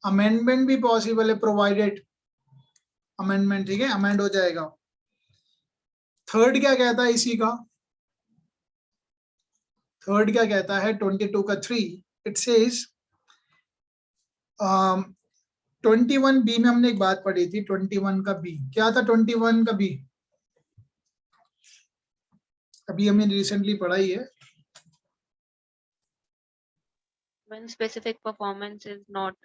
Amendment भी पॉसिबल है प्रोवाइडेड अमेंडमेंट, ठीक है, अमेंड हो जाएगा। थर्ड क्या कहता है इसी का, थर्ड क्या कहता है 22 का 3, इट सेज 21 बी में हमने एक बात पढ़ी थी, 21 का बी क्या था, 21 का बी अभी हमने रिसेंटली पढ़ाई है। When specific performance is not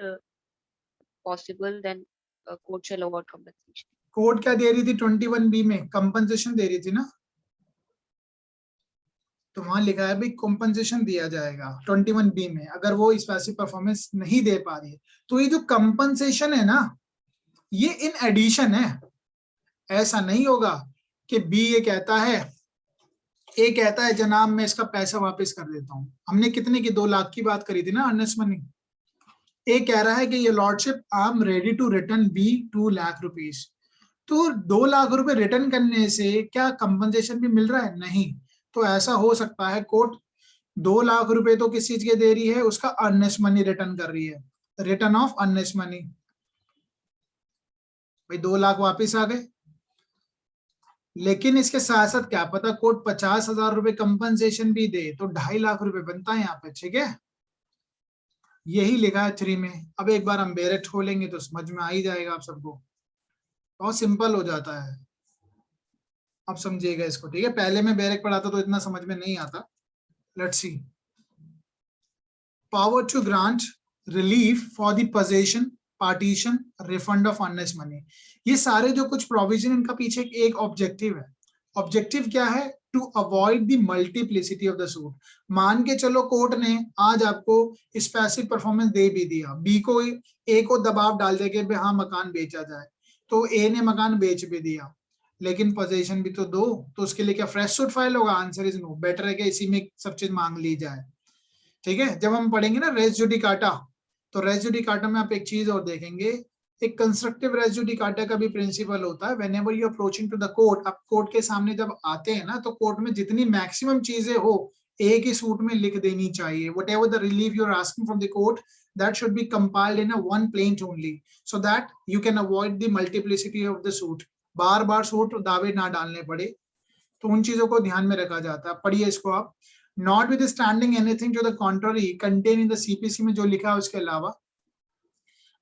possible, then court shall award compensation. Court क्या दे रही थी 21 बी में, कंपनसेशन दे रही थी ना, तो वहां लिखा है भाई कंपनसेशन दिया जाएगा 21 बी में अगर वो स्पेसिफिक परफॉर्मेंस नहीं दे पा रही है। तो ये जो कंपनसेशन है ना, ये इन एडिशन है, ऐसा नहीं होगा कि बी ये कहता है, ए कहता है जनाब मैं इसका पैसा वापस कर देता हूं। हमने कितने की 2 लाख की बात करी थी ना अर्नेस्ट मनी। ए कह रहा है कि ये lordship I am ready to return B 2 lakh rupees. तो 2 लाख रुपए रिटर्न करने से क्या कंपनसेशन भी मिल रहा है? नहीं। तो ऐसा हो सकता है कोर्ट 2 लाख रुपए तो किस चीज के दे रही है, उसका अर्नेस्ट मनी रिटर्न कर रही है, रिटर्न ऑफ अर्नेस्ट मनी। भाई 2 लाख वापिस आ गए, लेकिन इसके साथ साथ क्या पता कोर्ट 50,000 रुपए कंपनसेशन भी दे तो 2.5 लाख रुपए बनता है यहाँ पे, ठीक है। यही लिखा है 3 में। अब एक बार हम बेरेक्ट खोलेंगे तो समझ में आ ही जाएगा आप सबको, बहुत सिंपल हो जाता है। अब समझिएगा इसको, ठीक है। पहले मैं बेरेक्ट पढ़ाता तो इतना समझ में नहीं आता। Let's see, power to grant relief for the possession partition refund of earnest money. ये सारे जो कुछ प्रोविजन, इनका पीछे एक ऑब्जेक्टिव है। ऑब्जेक्टिव क्या है? To avoid the multiplicity of the suit. मान के चलो कोर्ट ने आज आपको स्पेसिफिक परफॉर्मेंस दे भी दिया, बी को ए को दबाव डाल दे के हाँ मकान बेचा जाए, तो ए ने मकान बेच भी दिया, लेकिन पोजीशन भी तो दो, तो उसके लिए क्या फ्रेश सूट फाइल होगा? Answer is no. बेटर है कि इसी में सब चीज मांग ली जाए, ठीक है। जब हम पढ़ेंगे ना रेस जुडिकाटा, तो रेस जुडिकाटा में आप एक चीज और देखेंगे, एक कंस्ट्रक्टिव रेस जुडिकाटा का भी प्रिंसिपल होता है। Whenever you approaching to the court, आप कोर्ट के सामने जब आते हैं ना, तो कोर्ट में जितनी मैक्सिमम चीजें हो एक ही सूट में लिख देनी चाहिए। Whatever the relief you are asking from the court, that should be compiled in a one plaint only, so that you can avoid the multiplicity of the suit। Bar bar suit दावे ना डालने पड़े, तो उन चीजों को ध्यान में रखा जाता है। पढ़िए इसको आप। Notwithstanding anything to the contrary contained in the CPC में जो लिखा है उसके अलावा,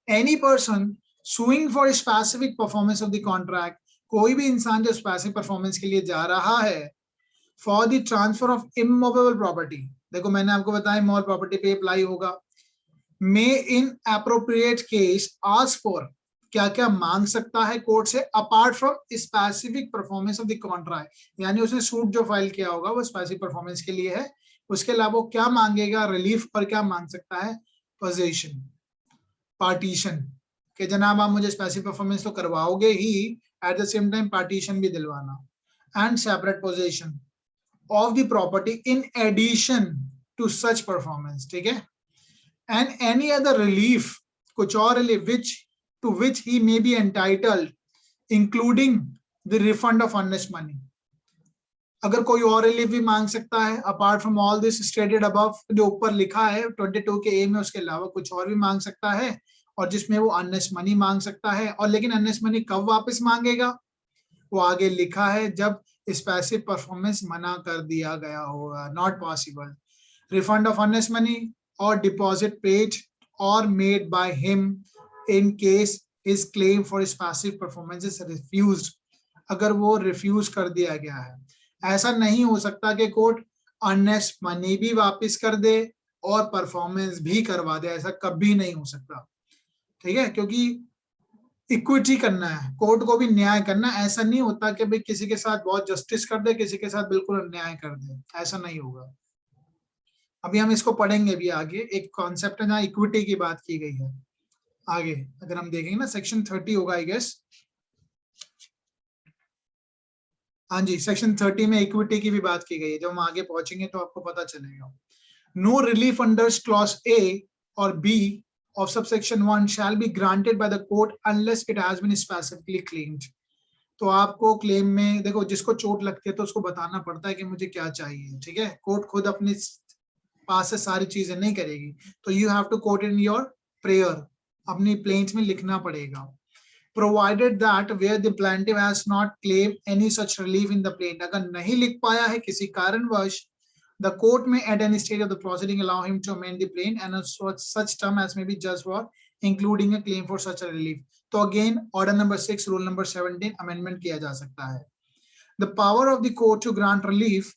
any person suing for specific performance of the contract, कोई भी इंसान जो specific performance के लिए जा रहा है for the transfer of immovable property, देखो मैंने आपको बताया immovable property पे अप्लाई होगा, may in appropriate case ask for, क्या क्या मांग सकता है कोर्ट से apart from specific performance of the contract, यानी उसने सूट जो फाइल किया होगा वो स्पेसिफिक परफॉर्मेंस के लिए है, उसके अलावा वो क्या मांगेगा? रिलीफ। और क्या मांग सकता है? पोजीशन पार्टीशन, कि जनाब आप मुझे स्पेसिफिक परफॉर्मेंस तो करवाओगे ही, at the same time partition भी दिलवाना, and separate possession of the property in addition to such performance, ठीक है। एंड एनी अदर रिलीफ, कुछ और relief which to which he may be entitled, including the refund of earnest money। अगर कोई और रिलीफ भी मांग सकता है apart from all this stated above, जो ऊपर लिखा है 22 के ए में, उसके अलावा कुछ और भी मांग सकता है, और जिसमें वो अर्नेस्ट मनी मांग सकता है। और लेकिन अर्नेस्ट मनी कब वापस मांगेगा? वो आगे लिखा है, जब स्पेसिफिक परफॉर्मेंस मना कर दिया गया होगा, not possible. Refund of earnest money और डिपॉजिट पेड और made by him in case his claim for specific performance is refused, अगर वो रिफ्यूज कर दिया गया है। ऐसा नहीं हो सकता कि कोर्ट अर्नेस्ट मनी भी वापस कर दे और परफॉर्मेंस भी करवा दे, ऐसा कभी नहीं हो सकता, ठीक है। क्योंकि इक्विटी करना है, कोर्ट को भी न्याय करना, ऐसा नहीं होता कि भाई किसी के साथ बहुत जस्टिस कर दे, किसी के साथ बिल्कुल अन्याय कर दे, ऐसा नहीं होगा। अभी हम इसको पढ़ेंगे भी आगे, एक कॉन्सेप्ट है जहाँ इक्विटी की बात की गई है। आगे अगर हम देखेंगे ना, सेक्शन 30 होगा आई गेस, हाँ जी, सेक्शन 30 में इक्विटी की भी बात की गई है। जब हम आगे पहुंचेंगे तो आपको पता चलेगा। No relief under clause A और B of subsection 1 shall be granted by the court unless it has been specifically claimed। तो आपको क्लेम में देखो, जिसको चोट लगती है तो उसको बताना पड़ता है कि मुझे क्या चाहिए, ठीक है। कोर्ट खुद अपने पास से सारी चीजें नहीं करेगी, तो you have to quote in your prayer, अपनी प्लेन्स में लिखना पड़ेगा। Provided that where the plaintiff has not claimed any such relief in the plaint, अगर नहीं लिख पाया है किसी कारणवश, the court may at any stage of the proceeding allow him to amend the plaint and such term as may be just for including a claim for such a relief. तो again order number 6 rule number 17 amendment किया जा सकता है. The power of the court to grant relief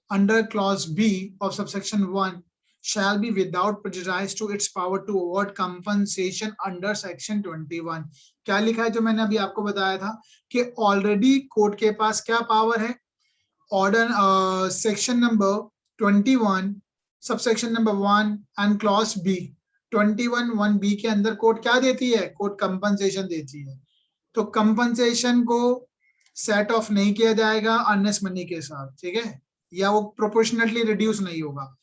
under clause B of subsection 1 shall be without prejudice to its power to award compensation under section 21. क्या लिखा है जो मैंने अभी आपको बताया था कि ऑलरेडी कोर्ट के पास क्या पावर है, order section number 21 subsection number 1 and clause B 21(1)(b) के अंदर कोर्ट क्या देती है, कोर्ट कंपनसेशन देती है। तो कंपनसेशन को सेट ऑफ नहीं किया जाएगा अर्नेस्ट मनी के साथ, ठीक है, या वो प्रोपोर्शनली रिड्यूस नहीं होगा।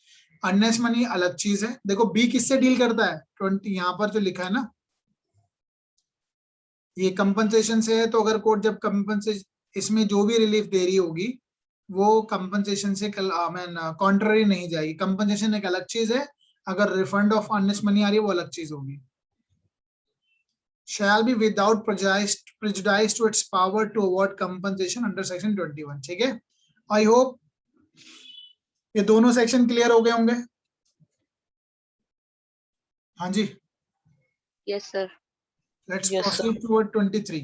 अर्नेस्ट मनी अलग चीज है। देखो बी किससे डील करता है, 20 यहाँ पर जो लिखा है ना, ये कंपनसेशन से है। तो अगर कोर्ट जब कंपनसेशन इसमें जो भी रिलीफ दे रही होगी वो कंपनसेशन से कॉन्ट्ररी नहीं जाएगी। कंपनसेशन एक अलग चीज है, अगर रिफंड ऑफ अर्नेस्ट मनी आ रही है वो अलग चीज होगी। shall be without prejudice to its power to award compensation under section 21, ठीक है। आई होप ये दोनों सेक्शन क्लियर हो गए होंगे। हाँ जी, Yes, sir. Let's Yes, proceed toward 23।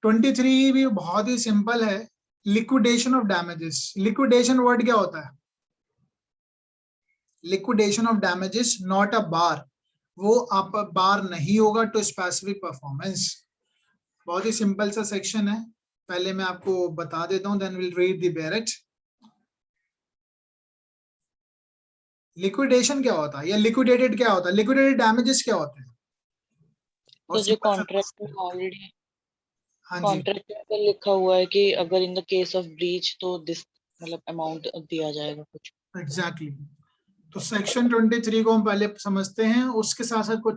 23 भी बहुत ही सिंपल है, liquidation of damages. Liquidation word क्या होता है, liquidation of damages not a bar, वो आप बार नहीं होगा टू स्पेसिफिक परफॉर्मेंस। बहुत ही सिंपल सा सेक्शन है, पहले मैं आपको बता देता हूं, then will read the bare act. Liquidation क्या होता है या लिक्विडेटेड क्या होता है, लिक्विडेटेड डैमेजेस क्या होते हैं। तो जो कॉन्ट्रैक्ट में ऑलरेडी हाँ जी, कॉन्ट्रैक्ट में लिखा हुआ है कि अगर इन द केस ऑफ ब्रीच तो दिस मतलब अमाउंट दिया जाएगा कुछ। एग्जैक्टली। तो सेक्शन 23 को हम पहले समझते हैं, उसके साथ साथ कुछ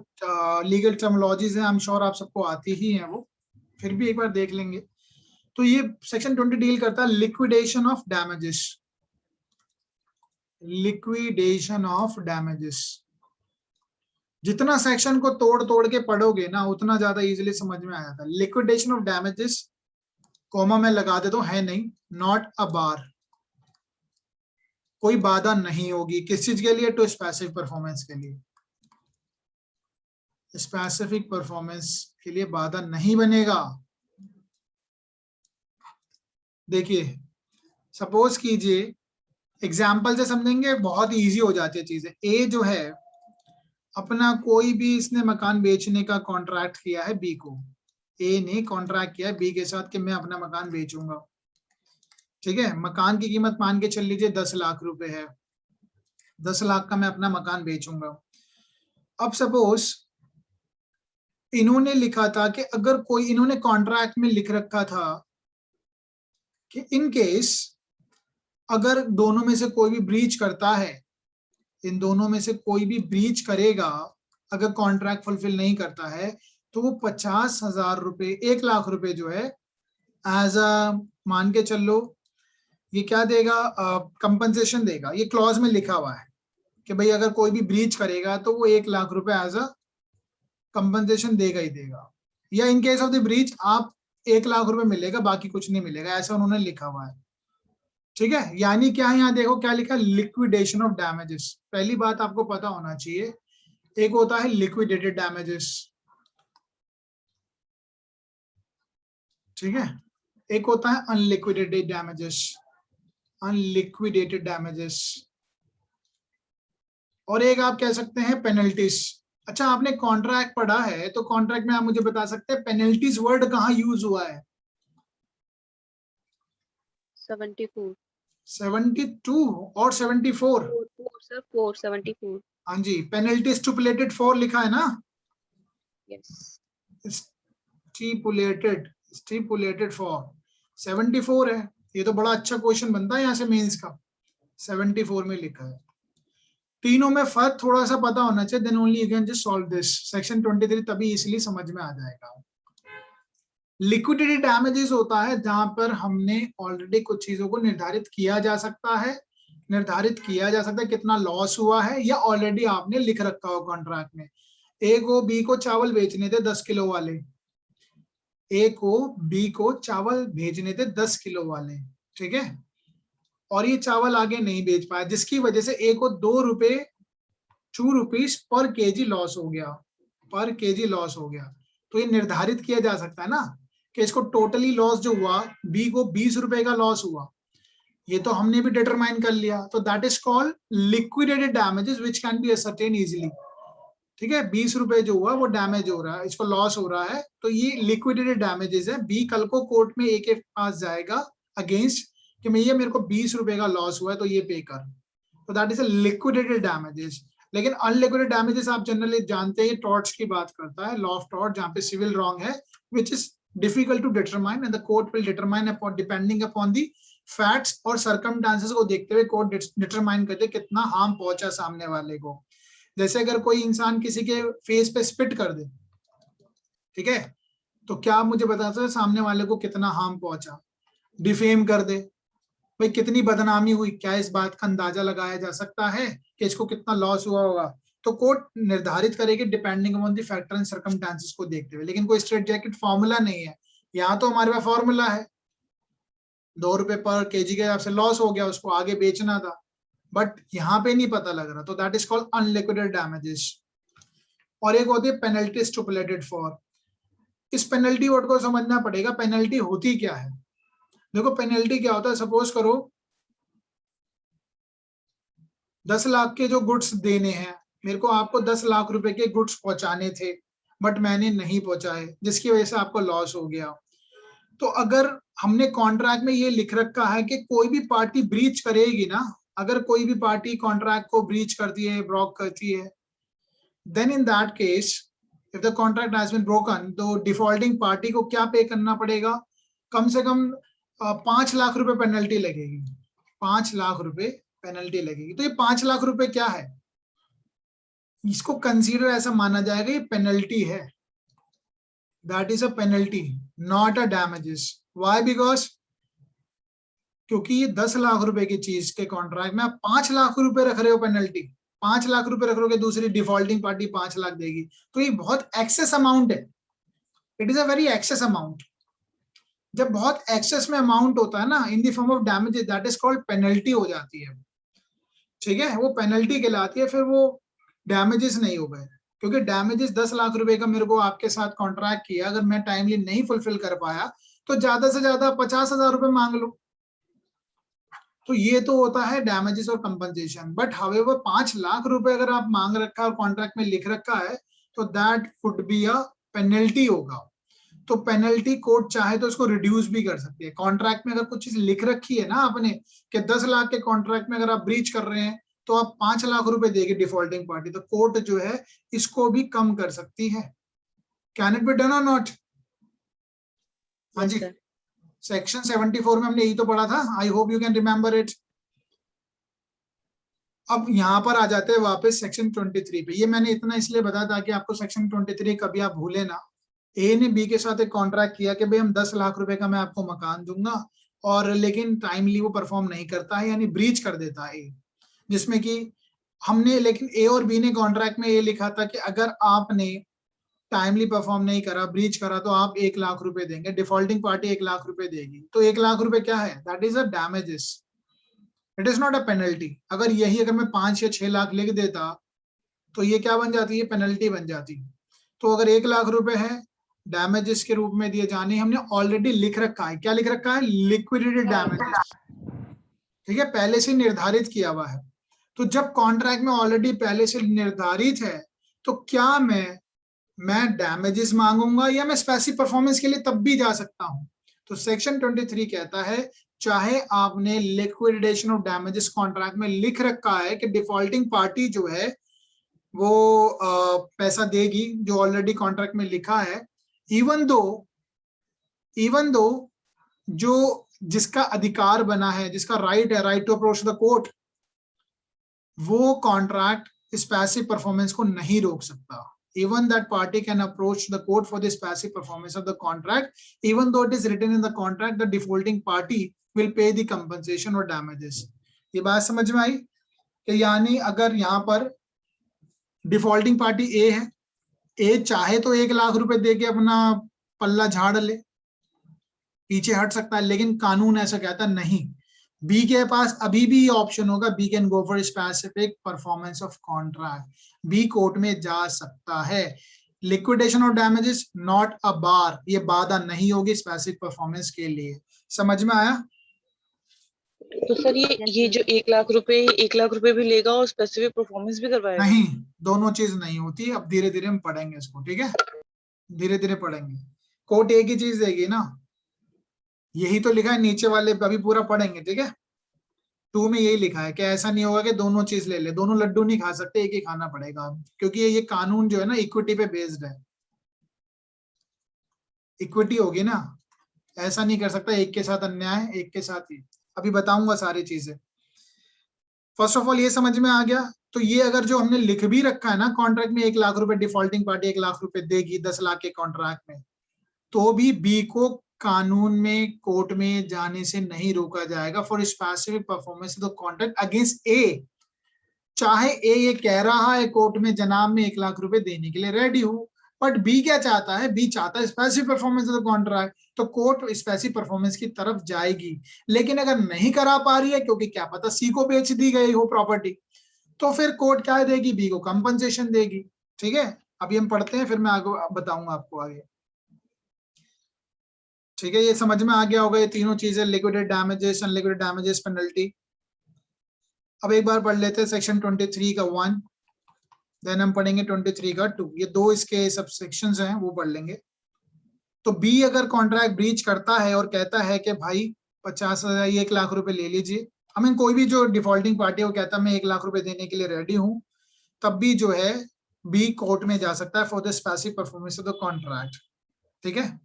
लीगल टर्मिनोलॉजीज हैं, आई एम श्योर आप सबको आती ही हैं, वो फिर भी एक बार देख लेंगे। तो ये सेक्शन 20 डील करता है liquidation of damages. Liquidation of damages, जितना सेक्शन को तोड़ तोड़ के पढ़ोगे ना उतना ज्यादा इजीली समझ में आ जाता है। लिक्विडेशन ऑफ डैमेजेस, कॉमा में लगा देता हूं, है नहीं, नॉट अ बार, कोई बाधा नहीं होगी। किस चीज के लिए, टू स्पेसिफिक परफॉर्मेंस के लिए। स्पेसिफिक परफॉर्मेंस के लिए बाधा नहीं बनेगा। देखिए सपोज कीजिए, एग्जाम्पल से समझेंगे, बहुत इजी हो जाती है चीजें। ए जो है अपना कोई भी इसने मकान बेचने का कॉन्ट्रैक्ट किया है बी को, ए ने कॉन्ट्रैक्ट किया है बी के साथ कि मैं अपना मकान बेचूंगा, ठीक है। मकान की कीमत मान के चल लीजिए 10 लाख रुपए है, 10 लाख का मैं अपना मकान बेचूंगा। अब सपोज इन्होंने लिखा था कि अगर कोई, इन्होंने कॉन्ट्रैक्ट में लिख रखा था कि इन केस अगर दोनों में से कोई भी ब्रीच करता है, इन दोनों में से कोई भी ब्रीच करेगा, अगर कॉन्ट्रैक्ट फुलफिल नहीं करता है, तो वो 50,000 रुपए, 1 लाख रुपए जो है एज अ, मान के चल लो, ये क्या देगा, कंपनसेशन देगा। ये क्लॉज में लिखा हुआ है कि भाई अगर कोई भी ब्रीच करेगा तो वो 1 लाख रुपए एज अ कंपनसेशन देगा ही देगा, या इन केस ऑफ द ब्रीच आप 1 लाख रुपए मिलेगा, बाकी कुछ नहीं मिलेगा, ऐसा उन्होंने लिखा हुआ है, ठीक है। यानी क्या है, यहाँ देखो क्या लिखा है, लिक्विडेशन ऑफ डैमेजेस। पहली बात आपको पता होना चाहिए, एक होता है लिक्विडेटेड डैमेजेस, ठीक है, एक होता है अनलिक्विडेटेड डैमेजेस, अनलिक्विडेटेड डैमेजेस, और एक आप कह सकते हैं पेनल्टीज। अच्छा आपने कॉन्ट्रैक्ट पढ़ा है, तो कॉन्ट्रैक्ट में आप मुझे बता सकते हैं पेनल्टीज वर्ड कहाँ यूज हुआ है। 74. 72 और 74, 4, sir. 4, 74. हाँ जी, पेनल्टी स्टिपुलेटेड फॉर लिखा है ना, Yes. स्टिपुलेटेड फॉर 74 है। ये तो बड़ा अच्छा क्वेश्चन बनता है यहाँ से मेंस का, 74 में लिखा है। तीनों में फर्क थोड़ा सा पता होना चाहिए, then only you can just solve this section 23, तभी इसलिए समझ में आ जाएगा। लिक्विडिटी डैमेजेस होता है जहां पर हमने ऑलरेडी कुछ चीजों को निर्धारित किया जा सकता है, कितना लॉस हुआ है, या ऑलरेडी आपने लिख रखा हो कॉन्ट्रैक्ट में। ए को बी को चावल बेचने थे 10 किलो वाले, ए को बी को चावल भेजने थे 10 किलो वाले, ठीक है, और ये चावल आगे नहीं बेच पाया, जिसकी वजह से ए को 2 रुपीज पर केजी लॉस हो गया, तो ये निर्धारित किया जा सकता है ना कि इसको टोटली लॉस जो हुआ, बी को 20 रुपए का लॉस हुआ, ये तो हमने भी डिटरमाइन कर लिया, तो that is called liquidated damages which can be ascertain easily, ठीक है। 20 रुपए जो हुआ वो डैमेज हो रहा है, इसको लॉस हो रहा है, तो ये लिक्विडेटेड डैमेजेस है। बी कल को कोर्ट में ए के पास जाएगा अगेंस्ट कि मैं ये मेरे को 20 रुपए का लॉस हुआ है तो ये पे कर, तो that is a liquidated damages. लेकिन अनलिक्विडेटेड डैमेजेस आप जनरली जानते हैं, टॉर्ट्स की बात करता है, लॉ ऑफ टॉर्ट, जहां पे सिविल रॉन्ग है which is difficult to determine and the court will determine upon depending upon the facts और सर्कमस्टांसेस को देखते हुए कोर्ट डिटरमाइन करते कितना हार्म पहुंचा सामने वाले को। जैसे अगर कोई इंसान किसी के फेस पे स्पिट कर दे, ठीक है, तो क्या आप मुझे बता सकते हैं सामने वाले को कितना हार्म पहुंचा। डिफेम कर दे, भाई कितनी बदनामी हुई, क्या इस बात का अंदाजा लगाया जा सकता है कि इसको कितना लॉस हुआ होगा, तो कोर्ट निर्धारित करेगी depending on the factor and circumstances को देखते हुए। लेकिन कोई स्ट्रेट जैकेट फॉर्मूला नहीं है, यहाँ तो हमारे पास फॉर्मूला है, 2 रुपए पर केजी के हिसाब से लॉस हो गया, उसको आगे बेचना था, बट यहाँ पे नहीं पता लग रहा, तो that is called unliquidated damages. और एक होती है पेनल्टी स्टिपुलेटेड फॉर। इस पेनल्टी वर्ड को समझना पड़ेगा, पेनल्टी होती क्या है। देखो पेनल्टी क्या होता है, सपोज करो 10 लाख के जो गुड्स देने हैं, मेरे को आपको 10 लाख रुपए के गुड्स पहुंचाने थे, बट मैंने नहीं पहुंचाए, जिसकी वजह से आपको लॉस हो गया। तो अगर हमने कॉन्ट्रैक्ट में ये लिख रखा है कि कोई भी पार्टी ब्रीच करेगी ना, अगर कोई भी पार्टी कॉन्ट्रैक्ट को ब्रीच करती है, ब्रोक करती है, then in that case if the contract has been broken, तो डिफॉल्टिंग पार्टी को क्या पे करना पड़ेगा, कम से कम 5 लाख रुपए पेनल्टी लगेगी, 5 लाख रुपए पेनल्टी लगेगी। तो ये 5 लाख रुपए क्या है, इसको कंसीडर ऐसा माना जाएगा ये पेनल्टी है, that is a penalty not a damages. Why? Because क्योंकि ये 10 लाख रुपए की चीज के कॉन्ट्रैक्ट में आप 5 लाख रुपए रख रहे हो पेनल्टी, 5 लाख रुपए रख रहे हो, दूसरी डिफॉल्टिंग पार्टी 5 लाख देगी, तो ये बहुत एक्सेस अमाउंट है, it is a very excess amount. जब बहुत एक्सेस में अमाउंट होता है ना इन the form of damages, that is called penalty हो जाती है, ठीक है, वो पेनल्टी कहलाती है, फिर वो डैमेजेस नहीं हो गए। क्योंकि डैमेजेस 10 लाख रुपए का मेरे को आपके साथ कॉन्ट्रैक्ट किया, अगर मैं टाइमली नहीं फुलफिल कर पाया तो ज्यादा से ज्यादा 50,000 रुपए मांग लो, तो ये तो होता है डैमेजेस और कंपनसेशन। बट हाउएवर 5 लाख रुपए अगर आप मांग रखा है और कॉन्ट्रैक्ट में लिख रखा है, तो that would be a penalty होगा। तो पेनल्टी कोर्ट चाहे तो उसको रिड्यूस भी कर सकती है। कॉन्ट्रैक्ट में अगर कुछ चीज लिख रखी है ना आपने कि 10 लाख के कॉन्ट्रैक्ट में अगर आप ब्रीच कर रहे हैं तो आप 5 लाख रुपए देगी डिफॉल्टिंग पार्टी, तो कोर्ट जो है इसको भी कम कर सकती है। कैन इट बी डन और नॉट? हाँ जी, सेक्शन 74 में हमने यही तो पढ़ा था, I hope you can remember it. अब यहाँ पर आ जाते हैं वापस सेक्शन 23 पे। ये मैंने इतना इसलिए बताया ताकि आपको सेक्शन 23 कभी आप भूले ना। ए ने बी के साथ एक कॉन्ट्रैक्ट किया कि भाई हम 10 लाख रुपए का मैं आपको मकान दूंगा, और लेकिन टाइमली वो परफॉर्म नहीं करता है, यानी ब्रीच कर देता है, जिसमें कि हमने, लेकिन ए और बी ने कॉन्ट्रैक्ट में ये लिखा था कि अगर आपने टाइमली परफॉर्म नहीं करा, ब्रीच करा, तो आप 1 लाख रुपए देंगे, डिफॉल्टिंग पार्टी 1 लाख रुपए देगी। तो 1 लाख रुपए क्या है, that is a damages, it is not a penalty. अगर यही अगर मैं 5 या 6 लाख लिख देता तो ये क्या बन जाती है, पेनल्टी बन जाती। तो अगर 1 लाख रुपए है डैमेजेस के रूप में दिए जाने, हमने ऑलरेडी लिख रखा है, क्या लिख रखा है, लिक्विडेटेड डैमेजेस, ठीक है, पहले से निर्धारित किया हुआ है। तो जब कॉन्ट्रैक्ट में ऑलरेडी पहले से निर्धारित है, तो क्या मैं डैमेजेस मांगूंगा या मैं स्पेसिफिक परफॉर्मेंस के लिए तब भी जा सकता हूं। तो सेक्शन 23 कहता है चाहे आपने लिक्विडेशन ऑफ डैमेजेस कॉन्ट्रैक्ट में लिख रखा है कि डिफॉल्टिंग पार्टी जो है वो पैसा देगी, जो ऑलरेडी कॉन्ट्रैक्ट में लिखा है, इवन दो जो जिसका अधिकार बना है, जिसका राइट है, right to approach the court, वो कॉन्ट्रैक्ट स्पेसिफिक परफॉर्मेंस को नहीं रोक सकता। even that party can approach the court for this passive performance of the contract. Even though it is written in the contract, the defaulting party will pay the compensation or damages. ये बात समझ में आई कि यानी अगर यहाँ पर डिफॉल्टिंग पार्टी ए है, ए चाहे तो 1 लाख रुपए दे के अपना पल्ला झाड़ ले, पीछे हट सकता है, लेकिन कानून ऐसा कहता नहीं. बी के पास अभी भी ऑप्शन होगा, B can go for specific performance of contract. B court में जा सकता है. Liquidation of damages not a bar, ये बाधा नहीं होगी स्पेसिफिक परफॉर्मेंस के लिए. समझ में आया? तो सर ये जो 1 लाख रुपए भी लेगा और स्पेसिफिक परफॉर्मेंस भी करवाएगा? नहीं, दोनों चीज नहीं होती. अब धीरे धीरे हम पढ़ेंगे इसको, ठीक है, धीरे धीरे पढ़ेंगे. कोर्ट एक ही चीज देगी ना, यही तो लिखा है नीचे वाले, अभी पूरा पढ़ेंगे, ठीक है. 2 में यही लिखा है कि ऐसा नहीं होगा कि दोनों चीज ले ले, दोनों लड्डू नहीं खा सकते, एक ही खाना पड़ेगा. क्योंकि ये कानून जो है ना इक्विटी पे बेस्ड है, इक्विटी होगी ना, ऐसा नहीं कर सकता एक के साथ अन्याय, एक के साथ ही. अभी बताऊंगा सारी चीजें. फर्स्ट ऑफ ऑल ये समझ में आ गया. तो ये अगर जो हमने लिख भी रखा है ना कॉन्ट्रैक्ट में 1 लाख रुपए डिफॉल्टिंग पार्टी 1 लाख रुपए देगी 10 लाख के कॉन्ट्रैक्ट में, तो भी बी को कानून में कोर्ट में जाने से नहीं रोका जाएगा for specific performance of the contract against A. चाहे ए ये कह रहा है कोर्ट में जनाब मैं 1 लाख रुपए देने के लिए रेडी हूं, बट बी क्या चाहता है? बी चाहता है specific performance of the contract. तो कोर्ट स्पेसिफिक परफॉर्मेंस की तरफ जाएगी. लेकिन अगर नहीं करा पा रही है, क्योंकि क्या पता सी को बेच दी गई हो प्रॉपर्टी, तो फिर कोर्ट क्या देगी? बी को कंपनसेशन देगी. ठीक है, अभी हम पढ़ते हैं, फिर मैं आगे बताऊंगा आपको आगे. ठीक है, ये समझ में आ गया होगा ये तीनों चीजें, liquidated damages, unliquidated damages, penalty. अब एक बार पढ़ लेते हैं सेक्शन 23 का 1, देन हम पढ़ेंगे 23 का 2. ये 2 इसके सब सेक्शंस हैं, वो पढ़ लेंगे. तो बी अगर कॉन्ट्रैक्ट ब्रीच करता है और कहता है कि भाई 50,000 1 लाख रुपए ले लीजिए, हमें कोई भी जो डिफॉल्टिंग पार्टी है वो कहता है मैं 1 लाख रुपए देने के लिए रेडी हूं, तब भी जो है बी कोर्ट में जा सकता है for the specific performance of the contract. ठीक है,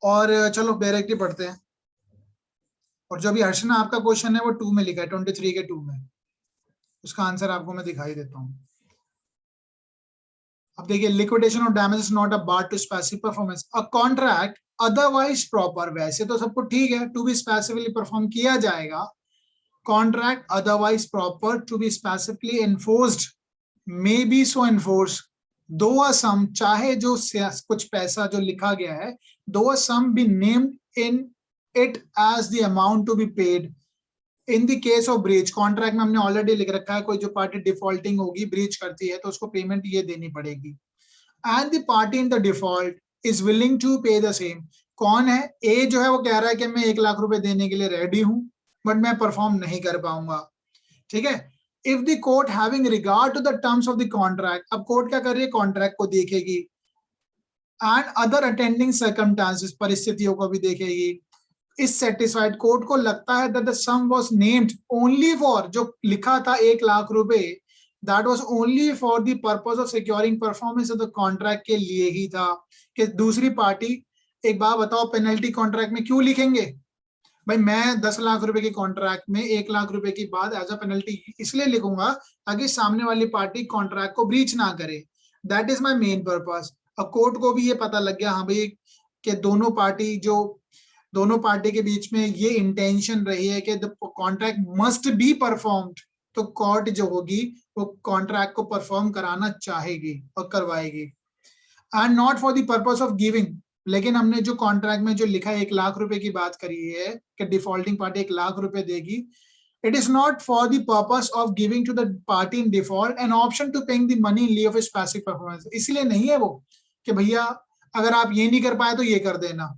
और चलो डायरेक्टली पढ़ते हैं. और जो भी हर्षना आपका क्वेश्चन है वो 2 में लिखा है, 23 के 2 में, उसका आंसर आपको मैं दिखाई देता हूं. अब देखिए, liquidation of damage not a bar to specific performance a contract otherwise proper. वैसे तो सबको ठीक है, टू बी स्पेसिफिकली परफॉर्म किया जाएगा. Contract otherwise proper to be specifically enforced may be so enforce though a सम, चाहे जो कुछ पैसा जो लिखा गया है, though a sum be named in it as the amount to be paid in the case of breach. Contract में हमने ऑलरेडी लिख रखा है कोई जो पार्टी डिफॉल्टिंग होगी, ब्रीच करती है, तो उसको पेमेंट ये देनी पड़ेगी. And the party in the default is willing to pay the same. कौन है? ए जो है वो कह रहा है कि मैं 1 लाख रुपए देने के लिए रेडी हूं, बट मैं परफॉर्म नहीं कर पाऊंगा. ठीक है, if the court having regard to the terms of the contract, अब कोर्ट क्या कर रही है? कॉन्ट्रैक्ट को देखेगी एंड अदर अटेंडिंग सर्कमस्टांसेस, परिस्थितियों को भी देखेगी. इस सेटिस्फाइड, कोर्ट को लगता है that the sum was named only for, जो लिखा था 1 लाख रुपए, that was only for the purpose of securing performance of the contract के लिए ही था. कि दूसरी पार्टी, एक बात बताओ, पेनल्टी कॉन्ट्रैक्ट में क्यों लिखेंगे? भाई मैं 10 लाख रुपए के कॉन्ट्रैक्ट में 1 लाख रुपए की बात एज अ पेनल्टी इसलिए लिखूंगा ताकि सामने वाली पार्टी कॉन्ट्रैक्ट को ब्रीच ना करे. That is my main purpose. अब कोर्ट को भी ये पता लग गया, हाँ भाई, कि दोनों पार्टी के बीच में ये इंटेंशन रही है कि the contract must be performed. तो कोर्ट जो होगी वो कॉन्ट्रैक्ट को परफॉर्म कराना चाहेगी और करवाएगी. And not for the purpose of giving. लेकिन हमने जो कॉन्ट्रैक्ट में जो लिखा है 1 लाख रुपए की बात करी है कि डिफॉल्टिंग पार्टी 1 लाख रुपए देगी, it is not for the purpose of giving to the party in default an option to paying the money in lieu of specific performance. इसलिए नहीं है वो कि भैया अगर आप ये नहीं कर पाए तो ये कर देना.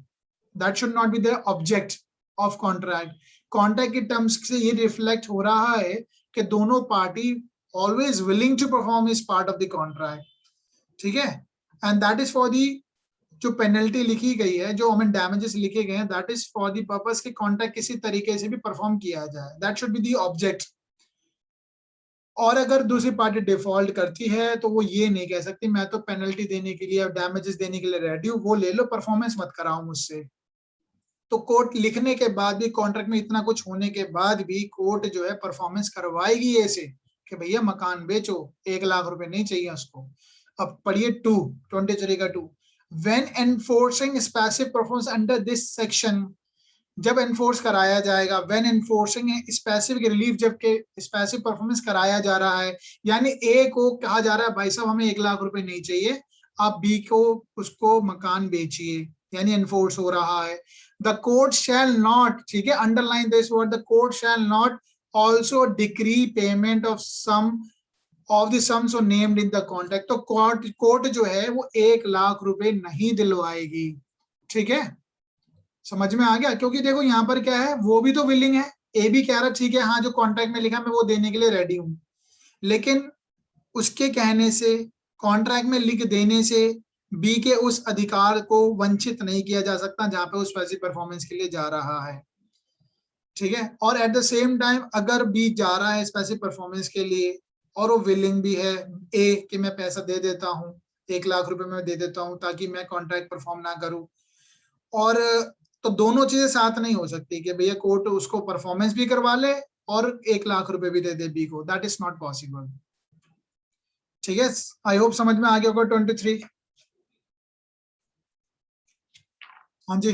That should not be the object of contract. Contract के terms से ये reflect हो रहा है कि दोनों party always willing to perform is part of the contract. ठीक है, and that is for the जो penalty लिखी गई है, जो हमें damages लिखे गए हैं, that is for the purpose कि contract किसी तरीके से भी perform किया जाए. That should be the object. और अगर दूसरी पार्टी डिफॉल्ट करती है तो वो ये नहीं कह सकती मैं तो पेनल्टी देने के लिए, डैमेजेस देने के लिए रेडी हूँ, वो ले लो, परफॉर्मेंस मत कराओ मुझसे. तो कोर्ट लिखने के बाद भी, कॉन्ट्रैक्ट में इतना कुछ होने के बाद भी, कोर्ट जो है परफॉर्मेंस करवाएगी ऐसे कि भैया मकान बेचो, 1 लाख रुपए नहीं चाहिए उसको। अब पढ़िए 23 का 2, when enforcing specific performance under this section, जब एनफोर्स कराया जाएगा, व्हेन एनफोर्सिंग स्पेसिफिक रिलीफ, जबकि स्पेसिफिक परफॉर्मेंस कराया जा रहा है, यानी ए को कहा जा रहा है भाई साहब हमें 1 लाख रुपए नहीं चाहिए, आप बी को उसको मकान बेचिए, यानी एनफोर्स हो रहा है। द कोर्ट शैल नॉट, ठीक है, underline this word, the court shall not also decree payment of sum of the sums named in the contract. तो कोर्ट जो है वो 1 लाख रुपए नहीं दिलवाएगी, ठीक है, समझ में आ गया। क्योंकि देखो यहाँ पर क्या है, वो भी तो विलिंग है, ए भी कह रहा ठीक है हाँ जो कॉन्ट्रैक्ट में लिखा मैं वो देने के लिए रेडी हूं, लेकिन उसके कहने से, कॉन्ट्रैक्ट में लिख देने से बी के उस अधिकार को वंचित नहीं किया जा सकता जहां पे उस स्पेसिफिक परफॉर्मेंस के लिए जा रहा है, ठीक है। और एट द सेम टाइम अगर बी जा रहा है स्पेसिफिक परफॉर्मेंस के लिए और वो विलिंग भी है ए कि मैं पैसा दे देता हूँ, 1 लाख रुपए मैं दे देता हूँ ताकि मैं कॉन्ट्रैक्ट परफॉर्म ना करूं, और तो दोनों चीजें साथ नहीं हो सकती कि भैया कोर्ट उसको परफॉर्मेंस भी करवा ले और 1 लाख रुपए भी दे दे बी को, दैट इज नॉट पॉसिबल, ठीक है। आई होप समझ में आ गया होगा 23। हाँ जी,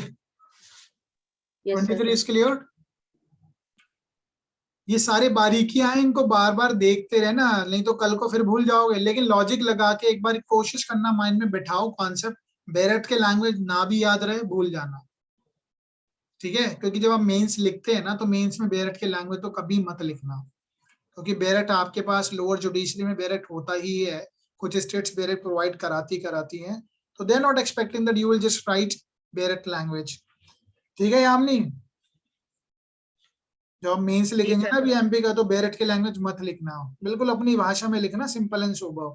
Yes, sir. 23 is clear. ये सारी बारीकियां हैं, इनको बार बार देखते रहना, नहीं तो कल को फिर भूल जाओगे। लेकिन लॉजिक लगा के एक बार कोशिश करना, माइंड में बिठाओ कॉन्सेप्ट, बेरेट के लैंग्वेज ना भी याद रहे भूल जाना, ठीक है। क्योंकि जब आप मेंस लिखते हैं ना तो मेंस में बेरेट के लैंग्वेज तो कभी मत लिखना, क्योंकि बेरेट आपके पास लोअर जुडिशरी में बेरेट होता ही है, कुछ स्टेट्स बेरेट प्रोवाइड कराती हैं, तो they are not expecting that you will just write bare act language, ठीक है यामिनी। जब हम मेंस लिखेंगे ना अभी एमपी का, तो बेरेट के लैंग्वेज मत लिखना, बिल्कुल अपनी भाषा में लिखना, सिंपल एंड सोबर।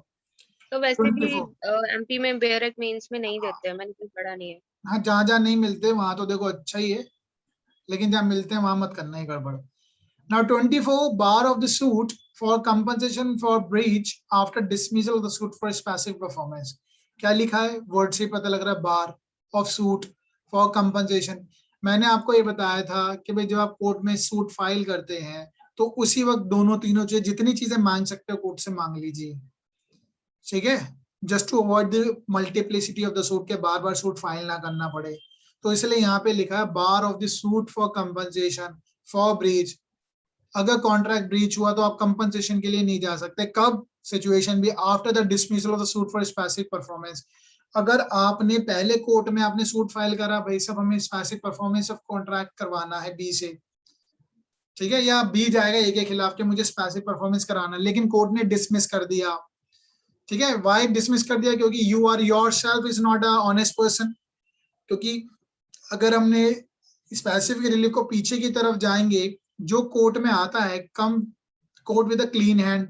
तो वैसे भी 24, एमपी में बेरेट मीन्स में नहीं देते हैं, मैंने कुछ पढ़ा नहीं है। हाँ जहाँ जहाँ नहीं मिलते वहां तो देखो अच्छा ही है, लेकिन जहाँ मिलते हैं वहां मत करना ही गड़बड़। Now 24 bar of the suit for compensation for breach after dismissal of the suit for specific performance। क्या लिखा है, वर्ड से पता लग रहा है, bar of suit for compensation. मैंने आपको ये बताया था कि भाई जब आप कोर्ट में सूट फाइल करते हैं तो उसी वक्त दोनों तीनों चीज, जितनी चीजें मांग सकते हो कोर्ट से मांग लीजिए, ठीक है, just to avoid the multiplicity of the suit, के बार बार सूट फाइल ना करना पड़े। तो इसलिए यहाँ पे लिखा है bar of the suit for compensation for breach. अगर कॉन्ट्रैक्ट ब्रीच हुआ तो आप कंपनसेशन के लिए नहीं जा सकते। कब, सिचुएशन भी after the dismissal of the suit for specific performance. अगर आपने पहले कोर्ट में आपने सूट फाइल करा, भाई सब हमें स्पेसिफिक परफॉर्मेंस ऑफ कॉन्ट्रैक्ट करवाना है बी से, ठीक है, या बी जाएगा ए के खिलाफ कि मुझे स्पेसिफिक परफॉर्मेंस कराना, लेकिन कोर्ट ने डिसमिस कर दिया, ठीक है। वाई डिसमिस कर दिया, क्योंकि you are yourself is not a honest person. क्योंकि अगर हमने स्पेसिफिक रिलीफ को पीछे की तरफ जाएंगे, जो कोर्ट में आता है, come court with a clean hand,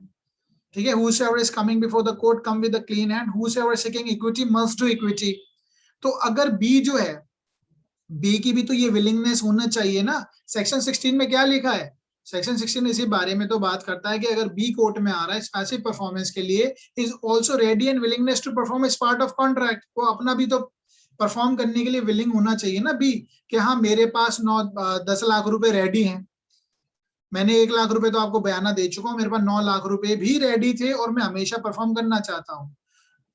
ठीक है, whosoever is coming before the court come with a clean hand, whosoever is seeking equity must do equity। तो अगर बी जो है, बी की भी तो ये विलिंगनेस होना चाहिए ना। सेक्शन 16 में क्या लिखा है, सेक्शन 16 इसी बारे में तो बात करता है कि अगर बी कोर्ट में आ रहा है स्पेसिफिक परफॉर्मेंस के लिए, is also ready and willingness to perform as part of contract. वो अपना भी तो परफॉर्म करने के लिए विलिंग होना चाहिए ना बी, कि हाँ मेरे पास 10 लाख रुपए रेडी हैं, मैंने 1 लाख रुपए तो आपको बयाना दे चुका हूँ, मेरे पास 9 लाख रुपए भी रेडी थे और मैं हमेशा परफॉर्म करना चाहता हूँ।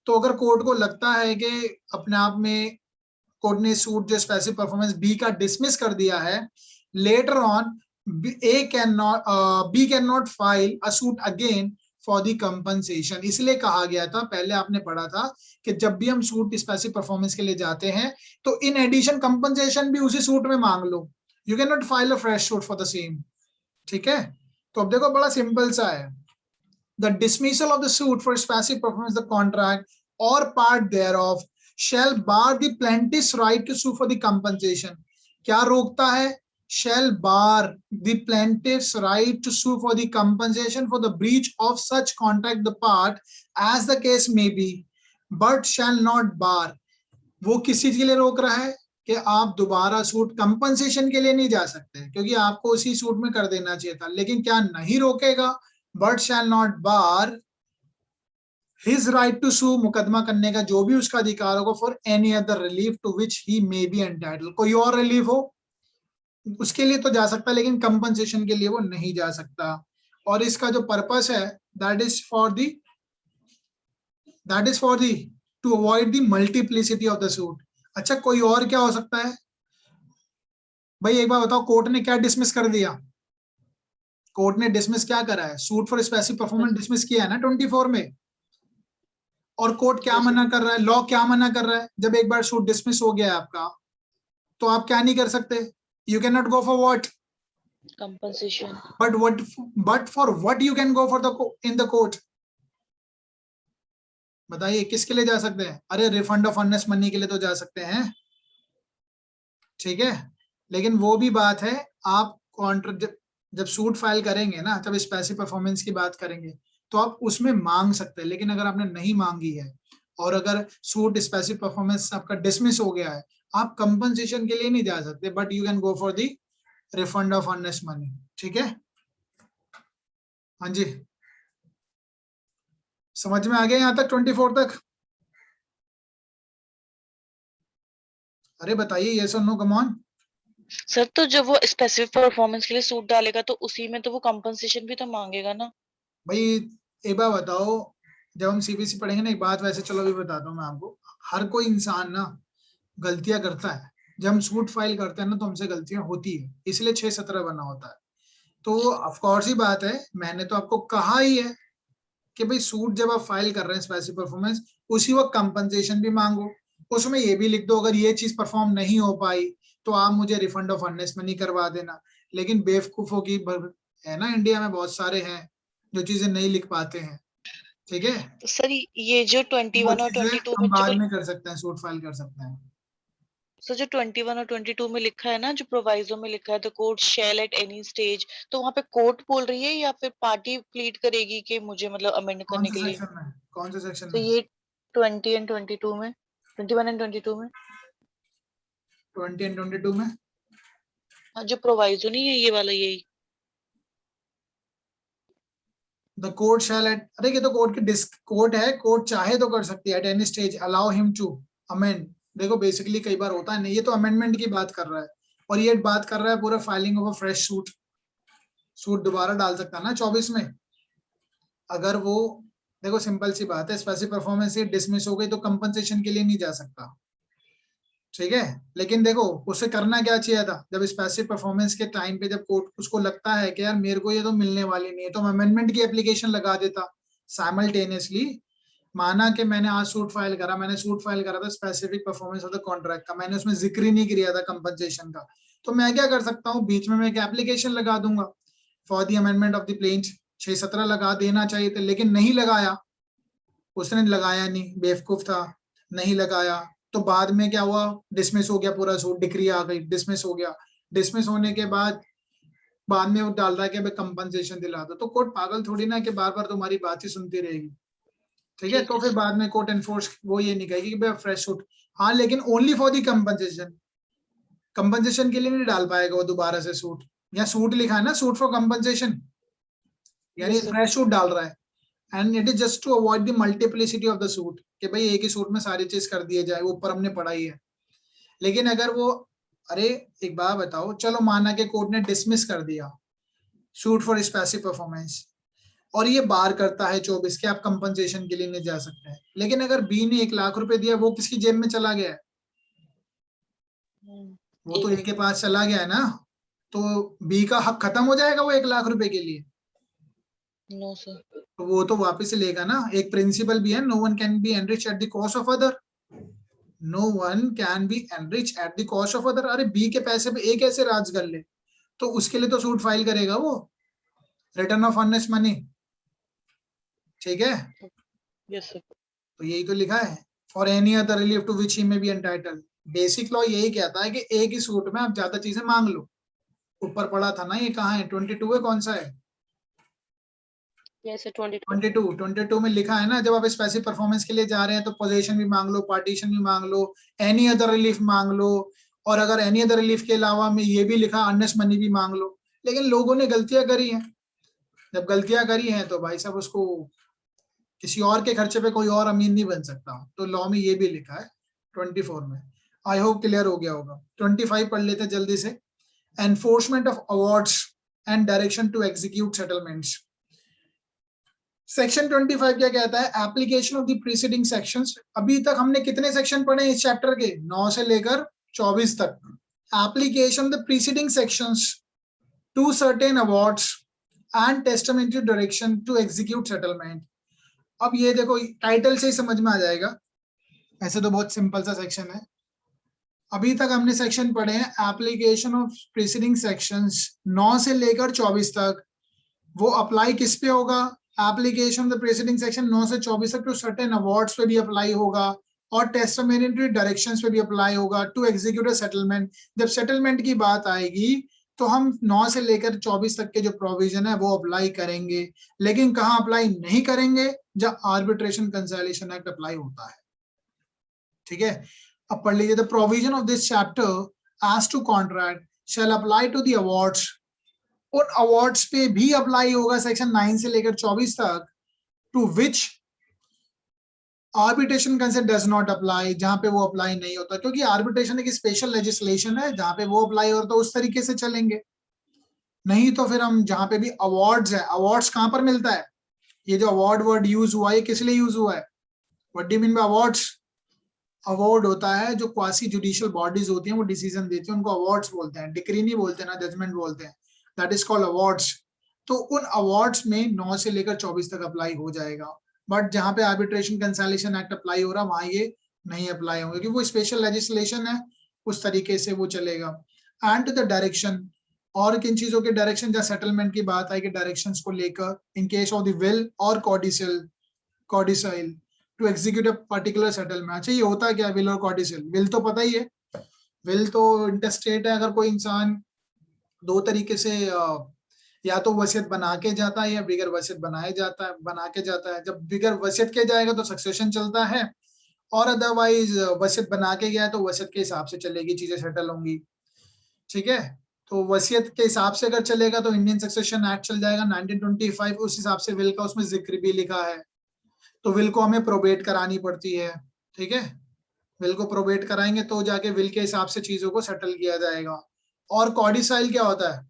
तो अगर कोर्ट को लगता है कि अपने आप में कोर्ट ने सूट जो स्पेसिफिक परफॉर्मेंस बी का डिसमिस कर दिया है, later on B can not file a suit again for the compensation. इसलिए कहा गया था, पहले आपने पढ़ा था कि जब भी हम सूट स्पेसिफिक परफॉर्मेंस के लिए जाते हैं तो इन एडिशन कंपनसेशन भी उसी सूट में मांग लो, you can not file a fresh suit for the same, ठीक है। तो अब देखो बड़ा सिंपल सा है, the dismissal of the suit for specific performance the contract और part thereof shall bar the plaintiff's right to sue for the compensation। क्या रोकता है, shall bar the plaintiff's right to sue for the compensation for the breach of such contract the part as the case may be, but shall not bar। वो किस चीज के लिए रोक रहा है कि आप दोबारा सूट कंपनसेशन के लिए नहीं जा सकते, क्योंकि आपको उसी सूट में कर देना चाहिए था। लेकिन क्या नहीं रोकेगा, but shall not bar his right to sue, मुकदमा करने का जो भी उसका अधिकार होगा, for any other relief to which he may be entitled. कोई और रिलीफ हो उसके लिए तो जा सकता है, लेकिन कंपनसेशन के लिए वो नहीं जा सकता। और इसका जो पर्पस है that is for the to avoid the multiplicity of the suit. अच्छा, कोई और क्या हो सकता है भाई, एक बार बताओ, कोर्ट ने क्या डिसमिस कर दिया? कोर्ट ने डिसमिस क्या करा है? Suit for specific performance dismiss किया है ना 24 में। और कोर्ट क्या मना कर रहा है, लॉ क्या मना कर रहा है? जब एक बार सूट डिसमिस हो गया है आपका, तो आप क्या नहीं कर सकते? You can not go for what? Compensation. But for what you can go for the in the court? बताइए, किसके लिए जा सकते हैं? अरे रिफंड ऑफ अर्नेस्ट मनी के लिए तो जा सकते हैं, ठीक है। लेकिन वो भी बात है, आप जब सूट फाइल करेंगे ना, जब स्पेसिफिक परफॉर्मेंस की बात करेंगे, तो आप उसमें मांग सकते हैं। लेकिन अगर आपने नहीं मांगी है और अगर सूट स्पेसिफिक परफॉर्मेंस आपका डिसमिस हो गया है, आप कंपनसेशन के लिए नहीं जा सकते, but you can go for the refund of earnest money, ठीक है। हाँ जी, समझ में आ गया यहाँ तक 24 तक? अरे बताइए, यस और नो, कम ऑन। सर तो जब वो स्पेसिफिक परफॉर्मेंस के लिए सूट डालेगा तो उसी में तो वो कंपनसेशन भी तो मांगेगा ना। भाई एक बार बताओ, जब हम सीबीसी पढ़ेंगे ना, एक बात वैसे चलो अभी बताता हूँ मैं आपको, हर कोई इंसान ना गलतियां करता है। जब हम सूट फाइल करते हैं ना, तो हमसे गलतियां होती है, इसलिए 6-17 बना होता है। तो ऑफ कोर्स ही बात है, मैंने तो आपको कहा ही है कि भाई सूट जब आप फाइल कर रहे हैं स्पेसिफिक परफॉर्मेंस, उसी वक्त कंपनसेशन भी मांगो। उसमें ये भी लिख दो, अगर ये चीज परफॉर्म नहीं हो पाई तो आप मुझे रिफंड ऑफ अर्नेस्ट मनी करवा देना। लेकिन बेवकूफों की है ना, इंडिया में बहुत सारे हैं जो चीजें नहीं लिख पाते हैं, ठीक है। तो सर ये जो 21 और 22 हम में बाद जो में कर सकते हैं, सूट फाइल कर सकते हैं। सर जो 21 और 22 में लिखा है ना, जो प्रोवाइजो में लिखा है the court shell eight any stage, तो वहां पे कोर्ट बोल रही है या फिर पार्टी प्लीड करेगी कि मुझे मतलब अमेंड कौन करने से के लिए? सेक्शन में, कौन से सेक्शन तो में? ये 20 एंड 22 में, 21 एंड 22 में। 20 एंड 22 में हाँ, जो प्रोवाइजो नहीं है ये वाला, यही। द कोर्ट शैल एट, अरे ये तो कोर्ट की कोर्ट है, कोर्ट चाहे तो कर सकती है, at any stage allow him to amend. देखो बेसिकली कई बार होता है नहीं, ये तो अमेंडमेंट की बात कर रहा है, और ये बात कर रहा है पूरा filing of a fresh suit. Suit दोबारा डाल सकता है ना 24 में, अगर वो, देखो सिंपल सी बात है, स्पेसिफिक परफॉर्मेंस से डिसमिस हो गई तो कंपनसेशन के लिए नहीं जा सकता, ठीक है। लेकिन देखो उसे करना क्या चाहिए था, जब स्पेसिफिक परफॉर्मेंस के टाइम पे जब कोर्ट उसको लगता है कि यार मेरे को ये तो मिलने वाली नहीं है, तो अमेंडमेंट की एप्लीकेशन लगा देता साइमल्टेनियसली। माना कि मैंने आज सूट फाइल करा, मैंने सूट फाइल करा था specific performance of the contract का, मैंने उसमें जिक्र ही नहीं किया था कंपनसेशन का, तो मैं क्या कर सकता हूँ, बीच में मैं एक एप्लीकेशन लगा दूंगा for the amendment of the plaint. 6-17 लगा देना चाहिए था, लेकिन नहीं लगाया, उसने लगाया नहीं, बेवकूफ था, नहीं लगाया। तो बाद में क्या हुआ, डिसमिस हो गया पूरा सूट, डिक्री आ गई, डिसमिस हो गया। डिसमिस होने के बाद में वो डाल रहा है कि भाई कंपनसेशन दिला दो, तो कोर्ट पागल थोड़ी ना कि बार बार तुम्हारी बात ही सुनती रहेगी, ठीक है। तो फिर बाद में कोर्ट एनफोर्स वो ये नहीं कहेगी कि भाई फ्रेश सूट, हाँ, लेकिन only for the compensation, compensation के लिए नहीं डाल पाएगा वो दोबारा से सूट। या सूट लिखा है ना, सूट फॉर कंपनसेशन, यानी फ्रेश सूट डाल रहा है। And it is just to avoid the multiplicity of the suit, कि भाई एक ही सूट में सारी चीज कर दिए जाए, ऊपर हमने पढ़ाई है। लेकिन अगर वो, अरे एक बात बताओ, चलो माना कि कोर्ट ने डिसमिस कर दिया सूट फॉर स्पेसिफिक परफॉर्मेंस, और ये बार करता है 24 के, आप कंपनसेशन के लिए नहीं जा सकते हैं। लेकिन अगर बी ने 1 लाख रुपए दिया, वो किसकी जेब में चला गया है? वो तो ए के पास चला गया है ना, तो बी का हक खत्म हो जाएगा वो 1 लाख रुपए के लिए? No sir. तो वो तो वापस लेगा ना। एक प्रिंसिपल भी है, no one can be enrich at the cost of other, no one can be enrich at the cost of other. अरे बी के पैसे पे एक ऐसे राज कर ले, तो उसके लिए तो सूट फाइल करेगा वो, रिटर्न ऑफ अर्नेस्ट मनी, ठीक है। Yes sir. तो यही तो लिखा है, for any other relief to which he may be entitled. Basic law यही कहता है कि एक ही सूट में आप ज्यादा चीजें मांग लो। ऊपर पढ़ा था ना, ये कहाँ है, 22 है, कौन सा है? Yes, sir, 22. 22 में लिखा है ना, जब आप स्पेसिफिक परफॉर्मेंस के लिए जा रहे हैं तो पोजीशन भी मांग लो, पार्टीशन भी मांग लो, एनी अदर रिलीफ मांग लो, और अगर एनी अदर रिलीफ के अलावा में ये भी लिखा अर्नेस्ट मनी भी मांग लो। लेकिन लोगों ने गलतियां करी हैं, जब गलतियां करी हैं तो भाई साहब उसको किसी और के खर्चे पे कोई और अमीर नहीं बन सकता, तो लॉ में ये भी लिखा है 24 में। आई होप क्लियर हो गया होगा। 25 पढ़ लेते जल्दी से। Enforcement of awards and direction to execute settlements. Section 25 क्या कहता है? Application of the preceding sections. अभी तक हमने कितने सेक्शन पढ़े इस चैप्टर के? 9 से लेकर 24 तक। Application the preceding sections to certain awards and testamentary direction to execute settlement. अब ये देखो टाइटल से ही समझ में आ जाएगा, ऐसे तो बहुत सिंपल सा सेक्शन है। अभी तक हमने सेक्शन पढ़े हैं एप्लीकेशन ऑफ प्रीसीडिंग सेक्शंस 9 से लेकर 24 तक। वो अप्लाई किस पे होगा? एप्लीकेशन द प्रीसीडिंग सेक्शन 9 से 24 तक टू सर्टेन अवार्ड्स पे भी अप्लाई होगा और टेस्टामेंटरी डायरेक्शंस पे भी अप्लाई होगा टू एग्जीक्यूट अ सेटलमेंट। जब सेटलमेंट की बात आएगी तो हम 9 से लेकर 24 तक के जो प्रोविजन है वो अप्लाई करेंगे, लेकिन कहाँ अप्लाई नहीं करेंगे? जब आर्बिट्रेशन कंसोलिडेशन एक्ट अप्लाई होता है। ठीक है, अब पढ़ लीजिए। The provision of this chapter as to contract shall apply to the awards. उन अवार्ड्स पे भी अप्लाई होगा सेक्शन 9 से लेकर 24 तक, to which arbitration consent does not apply, जहां पे वो अप्लाई नहीं होता, क्योंकि आर्बिट्रेशन एक स्पेशल लेजिस्लेशन है, जहां पे वो अप्लाई होता है उस तरीके से चलेंगे। नहीं तो फिर हम जहां पे भी अवार्ड्स है, अवार्ड्स कहां पर मिलता है? ये जो अवार्ड वर्ड यूज हुआ है किस लिए यूज हुआ है? What do you mean by awards? Award होता है जो क्वासी जुडिशियल बॉडीज होती हैं वो डिसीजन देती हैं, उनको अवार्ड्स बोलते हैं, डिक्री नहीं बोलते ना, जजमेंट बोलते हैं। That is called awards. तो उन अवार्ड्स में 9 से लेकर 24 तक अप्लाई हो जाएगा, बट जहां पे आर्बिट्रेशन कंसोलिडेशन एक्ट अप्लाई हो रहा वहां ये नहीं अप्लाई होंगे, क्योंकि वो स्पेशल लेजिस्लेशन है, उस तरीके से वो चलेगा। एंड द डायरेक्शन, और किन चीजों के डायरेक्शन? जहाँ सेटलमेंट की बात आई कि डायरेक्शंस को लेकर in case of the will और codicil to execute a particular settlement. अच्छा, ये होता है क्या विल और कॉडिसल? विल तो पता ही है, विल तो इंटरस्टेट है। अगर कोई इंसान दो तरीके से या तो वसीयत बना के जाता है या बिगर वसीयत बना के जाता है। जब बिगर वसीयत के जाएगा तो सक्सेशन चलता है, और अदरवाइज वसीयत बना के गया तो वसीयत के हिसाब से चलेगी, चीजें सेटल होंगी। ठीक है, तो वसीयत के हिसाब से अगर चलेगा तो इंडियन सक्सेशन एक्ट चल जाएगा 1925, उस हिसाब से विल का उसमें जिक्र भी लिखा है। तो विल को हमें प्रोबेट करानी पड़ती है। ठीक है, विल को प्रोबेट कराएंगे तो जाके विल के हिसाब से चीजों को सेटल किया जाएगा। और कॉडिसाइल क्या होता है?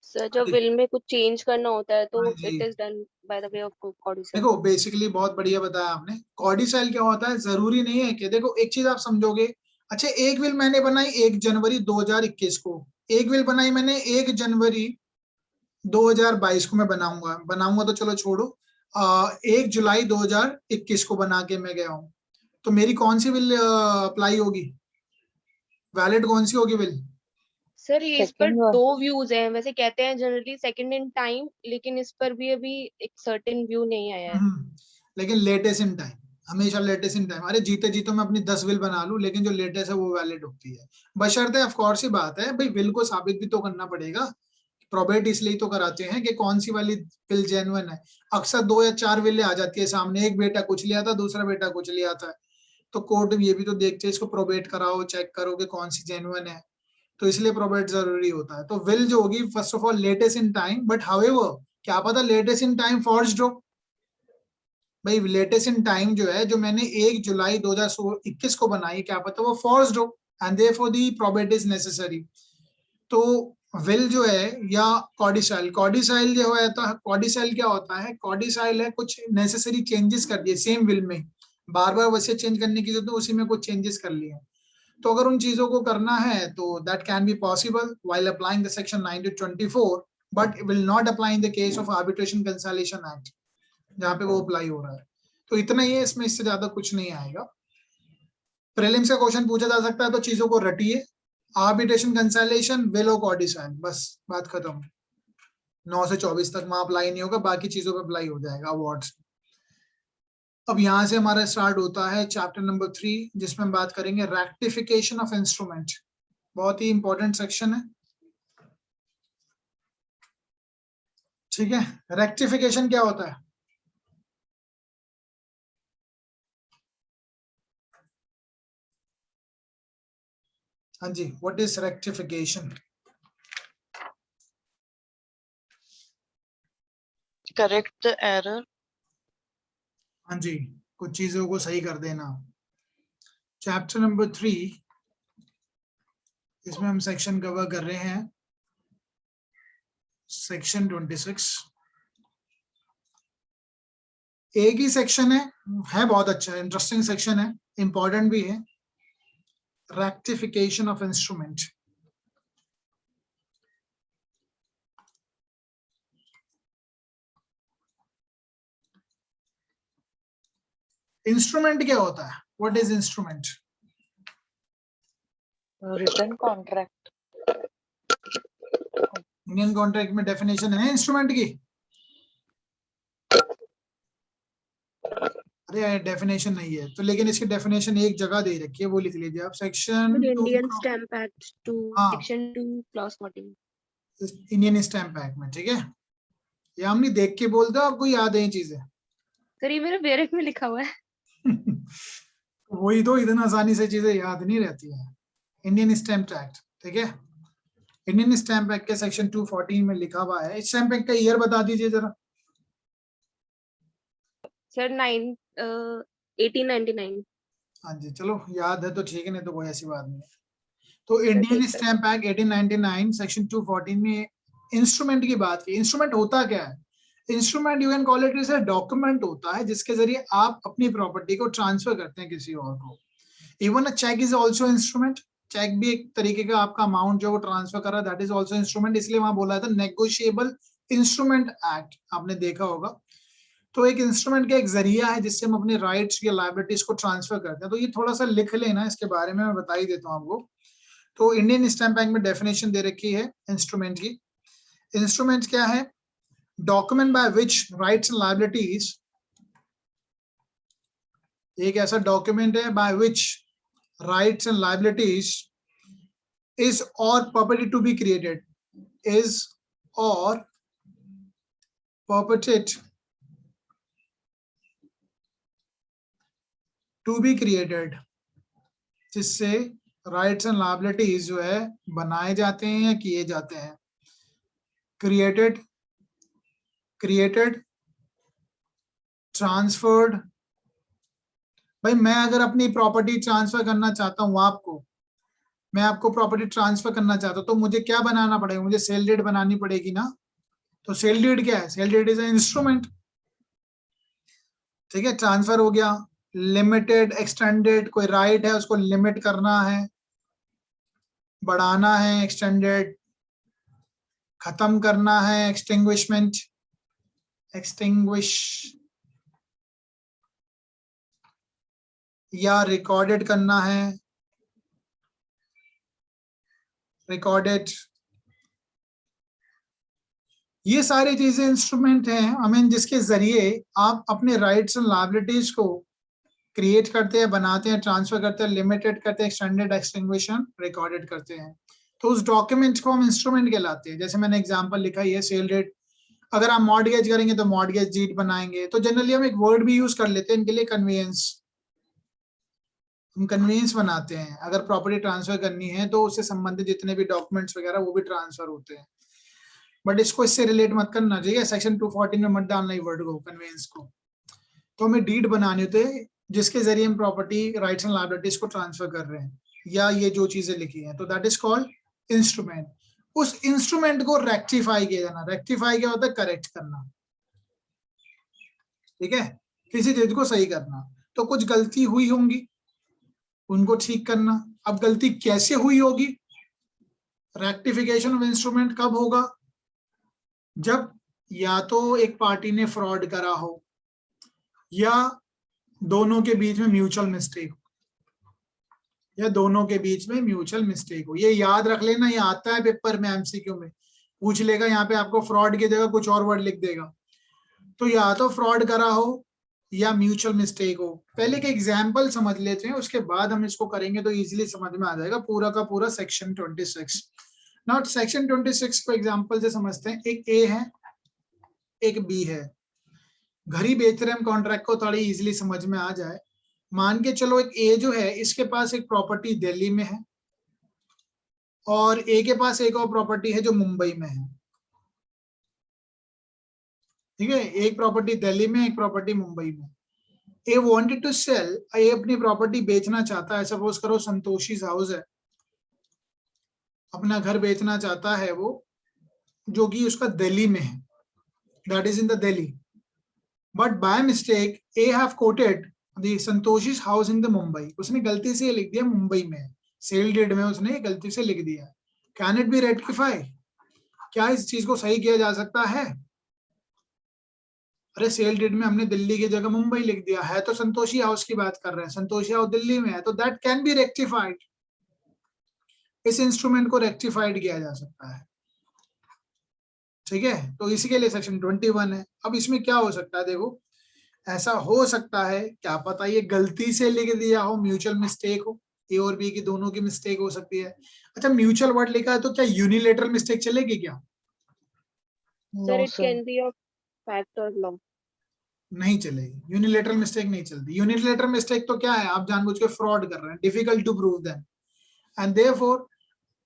सर जब विल में कुछ चेंज करना होता है तो हाँ इट जी, is done by the way of codicil. देखो बेसिकली बहुत बढ़िया बताया आपने। कॉडिसाइल क्या होता है? जरूरी नहीं है कि, देखो एक चीज आप समझोगे। अच्छा, एक विल मैंने बनाई 1 जनवरी 2021 को, एक विल बनाई मैंने 1 जनवरी 2022 को मैं बनाऊंगा बनाऊंगा तो चलो छोड़ो, 1 जुलाई 2021 को बना के मैं गया हूँ, तो मेरी कौन सी विल अप्लाई होगी? वैलिड कौन सी होगी विल? सर ये इस पर सेकंड दो व्यूज हैं, वैसे कहते हैं जनरली सेकंड इन टाइम, लेकिन इस पर भी अभी एक सर्टेन व्यू नहीं आया है। लेकिन लेटेस्ट इन टाइम, हमेशा लेटेस्ट इन टाइम। अरे जीते जीते मैं अपनी 10 विल बना लूं, लेकिन जो लेटेस्ट है वो वैलिड होती है, बशर्ते ऑफ कोर्स ही बात है भाई, विल को साबित भी तो करना पड़ेगा। प्रोबेट इसलिए तो कराते हैं कि कौन सी वाली विल जेन्युइन है। अक्सर 2 या 4 विलें आ जाती है सामने, एक बेटा कुछ लिया था, दूसरा बेटा कुछ लिया था, तो कोर्ट ये भी तो देखते हैं, इसको प्रोबेट कराओ, चेक करो कि कौन सी जेन्युइन है, तो इसलिए प्रोबेट जरूरी होता है। तो विल जो होगी first of all latest in time, but however क्या पता लेटेस्ट इन टाइम फॉर्ज्ड हो। भाई लेटेस्ट इन टाइम जो है, जो मैंने 1 जुलाई 2021 को बनाई, क्या पता वो फॉर्ज्ड हो, and therefore the probate is necessary. तो विल जो है या कॉडिसाइल जो है, तो कॉडिसाइल क्या होता है? कॉडिसाइल है कुछ नेसेसरी चेंजेस कर दिए सेम विल में, बार बार वैसे चेंज करने की जरूरत है, उसी में कुछ चेंजेस कर लिए। तो अगर उन चीजों को करना है तो that can be possible while applying the section 9 to 24, but will not apply in the case of arbitration consolidation act, जहाँ पे वो अप्लाई हो रहा है। तो इतना ही है इसमें, इससे ज्यादा कुछ नहीं आएगा। प्रीलिम्स का क्वेश्चन पूछा जा सकता है, तो चीजों को रटिए। आर्बिट्रेशन कंसोलिडेशन, विल और कॉडिसाइल, बस बात खत्म। 9 से 24 तक वहां अप्लाई नहीं होगा, बाकी चीजों पे अप्लाई हो जाएगा अवार्ड्स। अब यहाँ से हमारा स्टार्ट होता है चैप्टर नंबर 3, जिसमें हम बात करेंगे रेक्टिफिकेशन ऑफ इंस्ट्रूमेंट। बहुत ही इंपॉर्टेंट सेक्शन है। ठीक है, रेक्टिफिकेशन क्या होता है? हाँ जी, what is rectification? Correct the error. हाँ जी, कुछ चीजों को सही कर देना। चैप्टर नंबर 3, इसमें हम सेक्शन कवर कर रहे हैं सेक्शन 26। एक ही सेक्शन है बहुत अच्छा, इंटरेस्टिंग सेक्शन है, इंपॉर्टेंट भी है, रेक्टिफिकेशन ऑफ इंस्ट्रूमेंट। इंस्ट्रूमेंट क्या होता है? What is instrument? Written contract. Indian contract में डेफिनेशन है इंस्ट्रूमेंट की? अरे डेफिनेशन नहीं है तो, लेकिन इसकी डेफिनेशन एक जगह दे रखी है, वो लिख लीजिए आप, सेक्शन इंडियन स्टैम्प एक्ट 2 हाँ। Section 2 clause 14 Indian stamp act में, ठीक है? ये हमने देख के बोलते हो, आपको याद है ये चीजें? सर ये मेरे बैरक में लिखा हुआ है। वही तो, इतना आसानी से चीजें याद नहीं रहती है। इंडियन स्टैम्प एक्ट, ठीक है? इंडियन स्टैम्प एक्ट के सेक्शन 214 में लिखा हुआ है। स्टैम्प एक्ट का ईयर बता दीजिए जरा। सर 1899। हाँ जी, चलो याद है तो ठीक है, नहीं तो कोई ऐसी बात नहीं है। तो सर इंडियन ठीक है। स्टैम्प एक्ट 1899 सेक्शन 214 में इंस्ट्रूमेंट की बात की। इंस्ट्रूमेंट होता क्या है? Instrument you can call it is a document होता है जिसके जरिए आप अपनी प्रॉपर्टी को ट्रांसफर करते हैं किसी और को। Even a cheque is also instrument. Cheque भी एक तरीके का आपका अमाउंट जो वो ट्रांसफर कर रहा है, दैट इज ऑल्सो इंस्ट्रूमेंट। इसलिए वहां बोला था नेगोशिएबल इंस्ट्रूमेंट एक्ट, आपने देखा होगा। तो एक इंस्ट्रूमेंट का एक जरिया है जिससे हम अपने राइट्स या लायबिलिटीज को ट्रांसफर करते हैं। तो ये थोड़ा सा लिख लेना, इसके बारे में मैं बता ही देता हूँ आपको। तो इंडियन स्टैम्प एक्ट में डेफिनेशन दे रखी है इंस्ट्रूमेंट की। इंस्ट्रूमेंट क्या है? Document by which rights and liabilities, एक ऐसा डॉक्यूमेंट है by which rights and liabilities is or property to be created, is or perpetuate to be created, जिससे राइट्स एंड लायबिलिटीज जो है बनाए जाते हैं या किए जाते हैं। Created, transferred. भाई मैं अगर अपनी प्रॉपर्टी ट्रांसफर करना चाहता हूँ आपको, मैं आपको प्रॉपर्टी ट्रांसफर करना चाहता हूँ, तो मुझे क्या बनाना पड़ेगा? मुझे सेल डीड बनानी पड़ेगी ना। तो सेल डीड क्या है? Sale deed is an instrument, ठीक है? ट्रांसफर हो गया। लिमिटेड, एक्सटेंडेड, कोई राइट है उसको लिमिट करना है, बढ़ाना है, एक्सटेंडेड, खत्म करना है, एक्सटिंग्विशमेंट, एक्सटिंग्विश, या रिकॉर्डेड करना है, रिकॉर्डेड। ये सारी चीजें इंस्ट्रूमेंट हैं, आई मीन जिसके जरिए आप अपने राइट्स एंड लायबिलिटीज को क्रिएट करते हैं, बनाते हैं, ट्रांसफर करते हैं, लिमिटेड करते हैं, एक्सटेंडेड, एक्सटिंग्विशन, रिकॉर्डेड करते हैं। तो उस डॉक्यूमेंट को हम इंस्ट्रूमेंट कहलाते हैं। जैसे मैंने एग्जांपल लिखा है सेल डीड। अगर आप मॉर्गेज करेंगे तो मॉर्गेज डीड बनाएंगे। तो जनरली हम एक वर्ड भी यूज कर लेते हैं इनके लिए, कन्वीनियंस। हम कन्वीनियंस बनाते हैं। अगर प्रॉपर्टी ट्रांसफर करनी है तो उससे संबंधित जितने भी डॉक्यूमेंट्स वगैरह वो भी ट्रांसफर होते हैं। बट इसको इससे रिलेट मत करना चाहिए, सेक्शन 214 में मत डालना वर्ड को, कन्वेंस को। तो हमें डीड बनाने होते हैं जिसके जरिए हम प्रॉपर्टी राइट्स एंड लायबिलिटीज को ट्रांसफर कर रहे हैं, या ये जो चीजें लिखी हैं, तो दैट इज कॉल्ड इंस्ट्रूमेंट। उस इंस्ट्रूमेंट को रेक्टिफाई किया जाना। रेक्टिफाई क्या होता है? करेक्ट करना, ठीक है? किसी चीज को सही करना। तो कुछ गलती हुई होंगी, उनको ठीक करना। अब गलती कैसे हुई होगी? रेक्टिफिकेशन ऑफ इंस्ट्रूमेंट कब होगा? जब या तो एक पार्टी ने फ्रॉड करा हो, या दोनों के बीच में म्यूचुअल मिस्टेक हो, या दोनों के बीच में म्यूचुअल मिस्टेक हो। ये याद रख लेना, ये आता है पेपर में, एमसीक्यू में पूछ लेगा। यहाँ पे आपको फ्रॉड की जगह कुछ और वर्ड लिख देगा। तो या तो फ्रॉड करा हो या म्यूचुअल मिस्टेक हो। पहले के एग्जाम्पल समझ लेते हैं, उसके बाद हम इसको करेंगे तो इजीली समझ में आ जाएगा पूरा का पूरा सेक्शन 26। नॉट सेक्शन 26 को एग्जाम्पल से समझते हैं। एक ए है, एक बी है। घर ही बेच रहे हैं हम, कॉन्ट्रैक्ट को थोड़ी इजीली समझ में आ जाए। मान के चलो एक ए जो है, इसके पास एक प्रॉपर्टी दिल्ली में है, और ए के पास एक और प्रॉपर्टी है जो मुंबई में है, ठीक है? एक प्रॉपर्टी दिल्ली में, एक प्रॉपर्टी मुंबई में। ए वांटेड टू सेल, ए अपनी प्रॉपर्टी बेचना चाहता है। सपोज करो संतोषीज हाउस है, अपना घर बेचना चाहता है वो, जो कि उसका दिल्ली में है, that is in the Delhi. But by mistake A have quoted the Santoshi's house in the Mumbai, उसने गलती से लिख दिया मुंबई में, सेल डेट में उसने गलती से लिख दिया। कैन इट बी रेक्टिफाई, क्या इस चीज को सही किया जा सकता है? अरे सेल डेट में हमने दिल्ली की जगह मुंबई लिख दिया है, तो संतोषी हाउस की बात कर रहे हैं, संतोषी हाउस दिल्ली में है, तो दैट कैन बी रेक्टिफाइड, इस इंस्ट्रूमेंट को रेक्टिफाइड किया जा सकता है। ठीक है, तो इसी के लिए सेक्शन 21 है। अब इसमें क्या हो सकता है, देखो ऐसा हो सकता है, क्या पता ये गलती से लिख दिया हो, म्यूचुअल मिस्टेक हो, ए और बी की दोनों की मिस्टेक हो सकती है। अच्छा म्यूचुअल वर्ड लिखा है तो क्या यूनिलेटरल मिस्टेक चलेगी क्या? Sir, no it sir. can be a fact or law. नहीं चलेगी, यूनिलेटरल मिस्टेक नहीं चलती। यूनिलेटरल मिस्टेक तो क्या है, आप जानबूझ के फ्रॉड कर रहे हैं, difficult to prove that, and therefore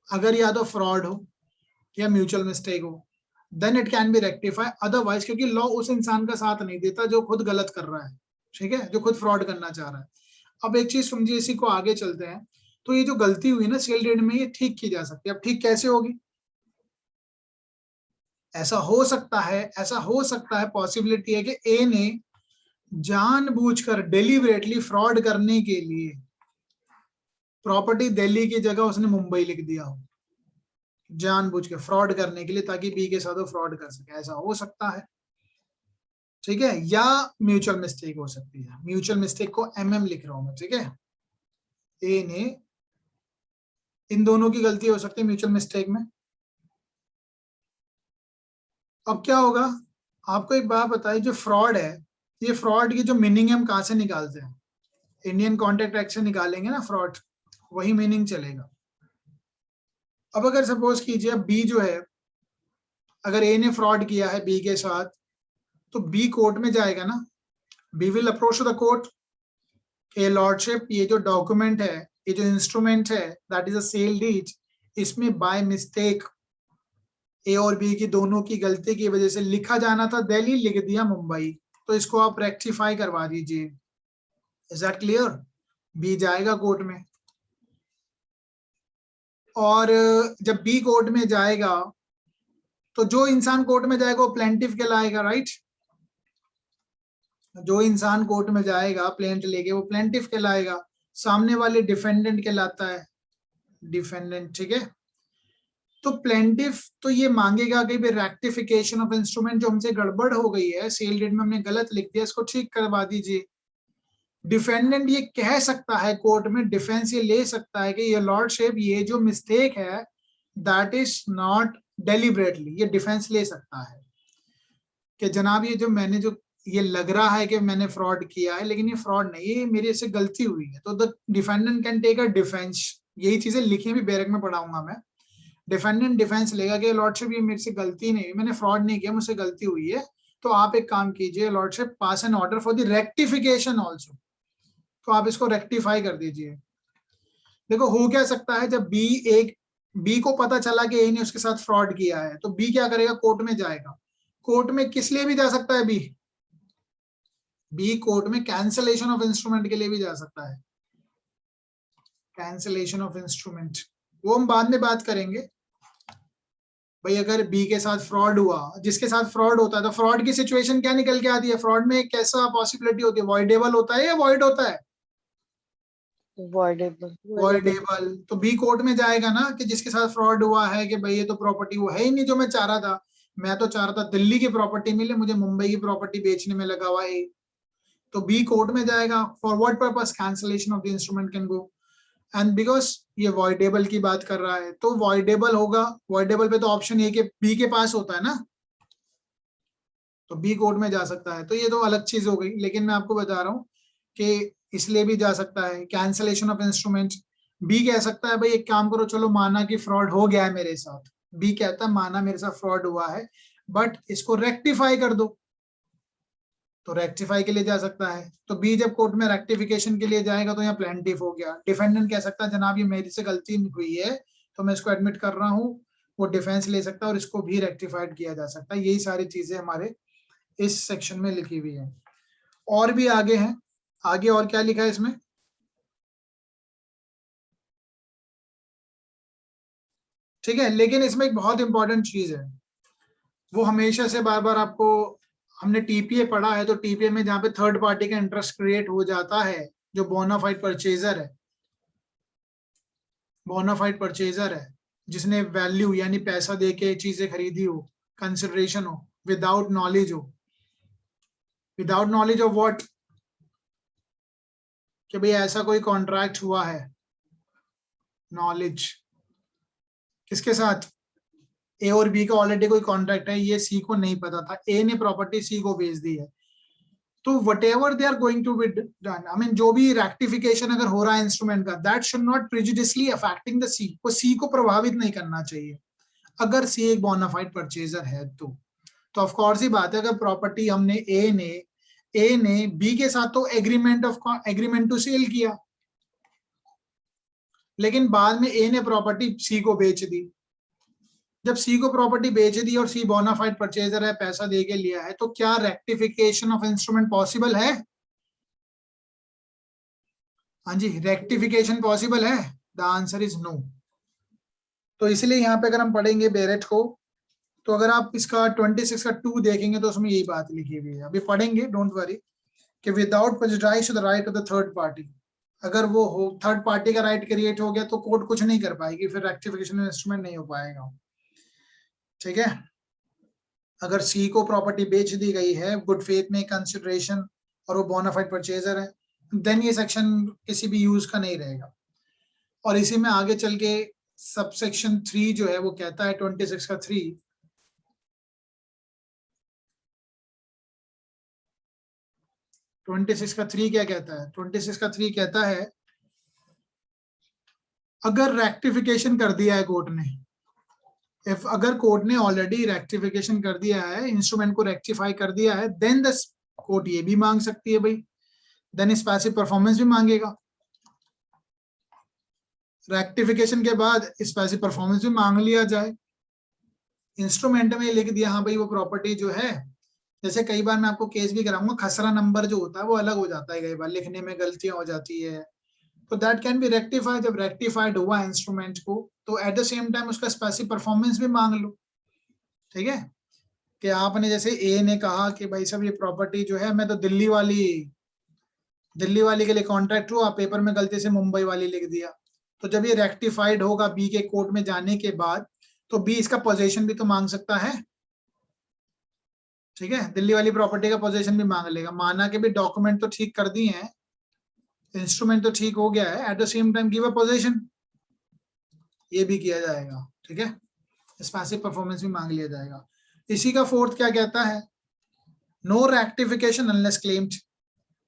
अगर या तो फ्रॉड हो या म्यूचुअल मिस्टेक हो, then it can be rectify, otherwise क्योंकि लॉ उस इंसान का साथ नहीं देता जो खुद गलत कर रहा है, ठीक है, जो खुद फ्रॉड करना चाह रहा है। अब एक चीज समझिए, इसी को आगे चलते हैं। तो ये जो गलती हुई ना सेल डेट में, ये ठीक की जा सकती है। अब ठीक कैसे होगी? ऐसा हो सकता है, ऐसा हो सकता है, पॉसिबिलिटी है कि ए ने जानबूझकर डेलिबरेटली फ्रॉड करने के लिए प्रॉपर्टी दिल्ली की जगह उसने मुंबई लिख दिया हो, जानबूझ के फ्रॉड करने के लिए, ताकि बी के साथ वो फ्रॉड कर सके, ऐसा हो सकता है। ठीक है, या म्यूचुअल मिस्टेक हो सकती है, म्यूचुअल मिस्टेक को एमएम लिख रहा हूं मैं, ठीक है, ए ने, इन दोनों की गलती हो सकती है म्यूचुअल मिस्टेक में। अब क्या होगा, आपको एक बात बताइए, जो फ्रॉड है, ये फ्रॉड की जो मीनिंग है हम कहां से निकालते हैं? इंडियन कॉन्ट्रैक्ट एक्ट से निकालेंगे ना फ्रॉड, वही मीनिंग चलेगा। अब अगर सपोज कीजिए बी जो है, अगर ए ने फ्रॉड किया है बी के साथ, तो बी कोर्ट में जाएगा ना, B will approach the court, ए लॉर्डशिप, ये जो डॉक्यूमेंट है, ये जो इंस्ट्रूमेंट है, that is a sale deed, इसमें बाय मिस्टेक ए और बी की दोनों की गलती की वजह से लिखा जाना था दिल्ली, लिख दिया मुंबई, तो इसको आप रेक्टिफाई करवा दीजिए। Is that clear? बी जाएगा कोर्ट में, और जब बी कोर्ट में जाएगा तो जो इंसान कोर्ट में जाएगा वो प्लेंटिफ कहलाएगा, राइट? जो इंसान कोर्ट में जाएगा प्लेंट लेके, वो प्लेंटिफ कहलाएगा, सामने वाले डिफेंडेंट कहलाता है, डिफेंडेंट, ठीक है। तो प्लेंटिफ तो ये मांगेगा कि भाई रेक्टिफिकेशन ऑफ इंस्ट्रूमेंट, जो हमसे गड़बड़ हो गई है, सेल डेट में हमने गलत लिख दिया, इसको ठीक करवा दीजिए। डिफेंडेंट ये कह सकता है कोर्ट में, डिफेंस ये ले सकता है कि ये लॉर्डशिप, ये जो मिस्टेक है दैट इज नॉट डेलिबरेटली, ये डिफेंस ले सकता है कि जनाब ये जो मैंने जो ये लग रहा है कि मैंने फ्रॉड किया है, लेकिन ये फ्रॉड नहीं, ये मेरे से गलती हुई है। तो the defendant can take a defence, यही चीजें लिखी भी बैरक में पढ़ाऊंगा मैं। डिफेंडेंट डिफेंस लेगा कि लॉर्डशिप ये मेरे से गलती नहीं, मैंने फ्रॉड नहीं किया, मुझसे गलती हुई है, तो आप एक काम कीजिए lordship, pass an order for the rectification also, तो आप इसको रेक्टिफाई कर दीजिए। देखो हो क्या सकता है, जब बी को पता चला कि ए ने उसके साथ फ्रॉड किया है, तो बी क्या करेगा, कोर्ट में जाएगा। कोर्ट में किस लिए भी जा सकता है बी कोर्ट में कैंसलेशन ऑफ इंस्ट्रूमेंट के लिए भी जा सकता है, कैंसलेशन ऑफ इंस्ट्रूमेंट, वो हम बाद में बात करेंगे। भाई अगर बी के साथ फ्रॉड हुआ, जिसके साथ फ्रॉड होता है, तो फ्रॉड की सिचुएशन क्या निकल के आती है, फ्रॉड में एक कैसा पॉसिबिलिटी होती है, वॉइडेबल होता है या वॉइड होता है? वॉइडेबल। वॉइडेबल। तो बी कोर्ट में जाएगा ना कि जिसके साथ फ्रॉड हुआ है कि भाई ये तो प्रॉपर्टी वो है ही नहीं जो मैं चाह रहा था, मैं तो चाह रहा था दिल्ली की प्रॉपर्टी मिले, मुझे मुंबई की प्रॉपर्टी बेचने में लगा हुआ है। तो बी कोर्ट में जाएगा, for what purpose, cancellation of the instrument can go, and because ये वॉइडेबल की बात कर रहा है, तो वॉइडेबल होगा, वॉइडेबल पे तो ऑप्शन ए के बी के पास होता है ना, तो बी कोर्ट में जा सकता है। तो ये तो अलग चीज हो गई, लेकिन मैं आपको बता रहा हूँ कि इसलिए भी जा सकता है, कैंसलेशन ऑफ इंस्ट्रूमेंट। बी कह सकता है भाई एक काम करो, चलो माना कि फ्रॉड हो गया है मेरे साथ, बी कहता है माना मेरे साथ फ्रॉड हुआ है, बट इसको रेक्टिफाई कर दो, तो रेक्टिफाई के लिए जा सकता है। तो बी जब कोर्ट में रेक्टिफिकेशन के लिए जाएगा तो यहाँ प्लेंटिफ हो गया। डिफेंडेंट कह सकता है जनाब ये मेरी से गलती हुई है, तो मैं इसको एडमिट कर रहा हूँ, वो डिफेंस ले सकता है और इसको भी रेक्टिफाइड किया जा सकता है। यही सारी चीजें हमारे इस सेक्शन में लिखी हुई है। और भी आगे हैं, आगे और क्या लिखा है इसमें, ठीक है, लेकिन इसमें एक बहुत इंपॉर्टेंट चीज है, वो हमेशा से बार बार आपको हमने टीपीए पढ़ा है, तो टीपीए में जहां पे थर्ड पार्टी का इंटरेस्ट क्रिएट हो जाता है, जो बोनाफाइड परचेजर है, बोनाफाइड परचेजर है जिसने वैल्यू यानी पैसा देके चीजें खरीदी हो, कंसिडरेशन हो, विदाउट नॉलेज हो, विदाउट नॉलेज ऑफ व्हाट, कि भाई ऐसा कोई कॉन्ट्रैक्ट हुआ है, नॉलेज किसके साथ, ए और बी का ऑलरेडी कोई कॉन्ट्रैक्ट है, ये सी को नहीं पता था, ए ने प्रॉपर्टी सी को बेच दी है, तो whatever they are going to be done, I mean जो भी रेक्टिफिकेशन अगर हो रहा है इंस्ट्रूमेंट का, that should not prejudicially affecting the C, वो सी को प्रभावित नहीं करना चाहिए अगर सी एक बोनाफाइड परचेजर है तो ऑफ कोर्स ही बात है, अगर प्रॉपर्टी हमने ए ने बी के साथ तो एग्रीमेंट टू सेल किया, लेकिन बाद में ए ने प्रॉपर्टी सी को बेच दी, जब सी को प्रॉपर्टी बेच दी और सी बोनाफाइड परचेजर है, पैसा दे के लिया है, तो क्या रेक्टिफिकेशन ऑफ इंस्ट्रूमेंट पॉसिबल है? हाँ जी, रेक्टिफिकेशन पॉसिबल है? The answer is no. तो इसलिए यहाँ पे अगर हम पढ़ेंगे बेरेट को, तो अगर आप इसका 26 का 2 देखेंगे तो उसमें यही बात लिखी हुई है, अभी पढ़ेंगे, डोंट वरी, कि without prejudice to the right of the third party, अगर वो हो थर्ड पार्टी का राइट क्रिएट हो गया तो कोर्ट कुछ नहीं कर पाएगी, फिर रेक्टिफिकेशन इंस्ट्रूमेंट नहीं हो पाएगा, ठीक है। अगर सी को प्रॉपर्टी बेच दी गई है गुड फेथ में कंसिडरेशन और वो बोनाफाइड परचेजर है, देन ये सेक्शन किसी भी यूज का नहीं रहेगा। और इसी में आगे चल के सबसेक्शन 3 जो है वो कहता है 26 का 3, क्या कहता है? 26 का 3 कहता है अगर रेक्टिफिकेशन कर दिया है कोर्ट ने, अगर कोर्ट ने ऑलरेडी रेक्टिफिकेशन कर दिया है, इंस्ट्रूमेंट को रेक्टिफाई कर दिया है, देन द कोर्ट ये भी मांग सकती है भाई, देन इस पैसिव परफॉर्मेंस भी मांगेगा, रेक्टिफिकेशन के बाद इस पैसिव परफॉर्मेंस भी मांग लिया जाए, इंस्ट्रूमेंट में लिख दिया हाँ भाई वो प्रॉपर्टी जो है, जैसे कई बार मैं आपको केस भी कराऊंगा, खसरा नंबर जो होता है वो अलग हो जाता है, कई बार लिखने में गलतियां हो जाती है, तो दैट कैन बी रेक्टिफाइड, जब रेक्टिफाइड हुआ इंस्ट्रूमेंट को तो एट द सेम टाइम उसका स्पेसिफिक परफॉर्मेंस भी मांग लो, ठीक है। कि आपने जैसे ए ने कहा कि भाई साहब ये प्रॉपर्टी जो है, मैं तो दिल्ली वाली के लिए कॉन्ट्रैक्ट हुआ, पेपर में गलती से मुंबई वाली लिख दिया, तो जब ये रेक्टिफाइड होगा बी के कोर्ट में जाने के बाद, तो बी इसका पोजीशन भी तो मांग सकता है, ठीक है, दिल्ली वाली प्रॉपर्टी का पोजीशन भी मांग लेगा, माना कि भी डॉक्यूमेंट तो ठीक कर दिए हैं, इंस्ट्रूमेंट तो ठीक हो गया है, at the same time give a position, ये भी किया जाएगा, ठीक है, पैसिव परफॉर्मेंस भी मांग लिया जाएगा। इसी का 4th क्या कहता है, नो रेक्टिफिकेशन अनलेस क्लेम्ड,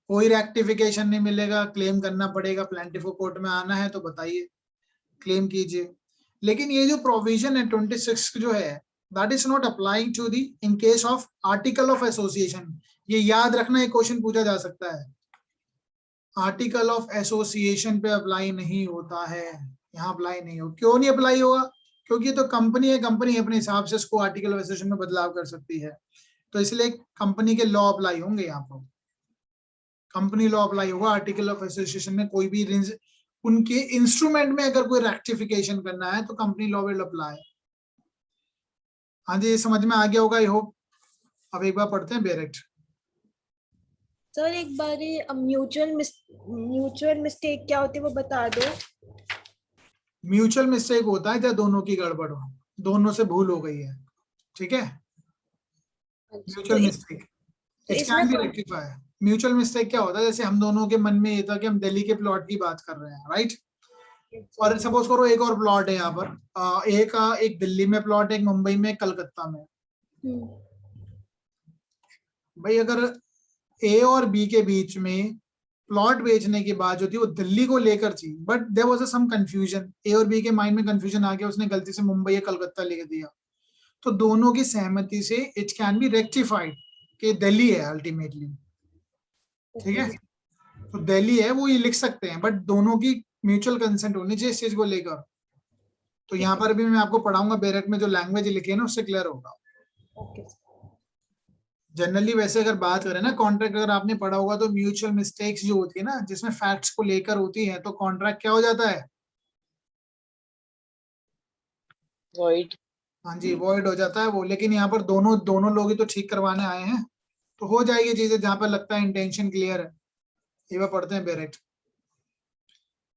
कोई रेक्टिफिकेशन नहीं मिलेगा, क्लेम करना पड़ेगा, प्लेंटिफ को कोर्ट में आना है तो बताइए, क्लेम कीजिए। लेकिन ये जो प्रोविजन है 26 जो है, that is not applying to the in case of article of association, ये याद रखना, एक क्वेश्चन पूछा जा सकता है, आर्टिकल ऑफ एसोसिएशन पे अप्लाई नहीं होता है, यहाँ अप्लाई नहीं हो, क्यों नहीं अप्लाई होगा? क्योंकि तो कंपनी है, कंपनी अपने हिसाब से इसको आर्टिकल ऑफ एसोसिएशन में बदलाव कर सकती है, तो इसलिए कंपनी के लॉ अप्लाई होंगे, यहाँ पर कंपनी लॉ अप्लाई होगा, आर्टिकल ऑफ एसोसिएशन में कोई भी उनके इंस्ट्रूमेंट में अगर कोई रेक्टिफिकेशन करना है तो कंपनी लॉ विल अप्लाई। हाँ जी, समझ में आ गया होगा, आई होप। अब एक बार पढ़ते हैं बेरेट। सर एक बार म्यूचुअल मिस्टेक क्या होती है वो बता दो। म्यूचुअल मिस्टेक होता है जब दोनों की गड़बड़ हो, दोनों से भूल हो गई है, ठीक है, mutual mistake, it can be rectify. Mutual mistake क्या होता है, जैसे हम दोनों के मन में ये था कि हम दिल्ली के प्लॉट की बात कर रहे हैं, राइट, और सपोज करो एक और प्लॉट है यहाँ पर, एक दिल्ली में प्लॉट है, एक मुंबई में, कलकत्ता में। भाई अगर ए और बी के बीच में प्लॉट बेचने की बात जो थी वो दिल्ली को लेकर थी, but there was some confusion, A और बी के माइंड में कंफ्यूजन आ गया, उसने गलती से मुंबई या कलकत्ता लिख दिया, तो दोनों की सहमति से इट कैन बी रेक्टिफाइड कि दिल्ली है अल्टीमेटली, ठीक है, तो दिल्ली है वो ये लिख सकते हैं, बट दोनों की म्यूचुअल कंसेंट होनी चाहिए इस चीज को लेकर। तो यहाँ पर भी मैं आपको पढ़ाऊंगा, बेरेट में जो लैंग्वेज लिखी है ना उससे क्लियर होगा। जनरली वैसे अगर बात करें ना कॉन्ट्रैक्ट, अगर आपने पढ़ा होगा तो म्यूचुअल मिस्टेक्स जो होती है ना, जिसमें फैक्ट्स को लेकर होती है, तो कॉन्ट्रैक्ट क्या हो जाता है? वॉइड। हाँ जी, वॉइड हो जाता है वो, लेकिन यहाँ पर दोनों लोग ही तो ठीक करवाने आए हैं, तो हो जाएगी चीजें जहां पर लगता है इंटेंशन क्लियर है। ये बार पढ़ते हैं direct.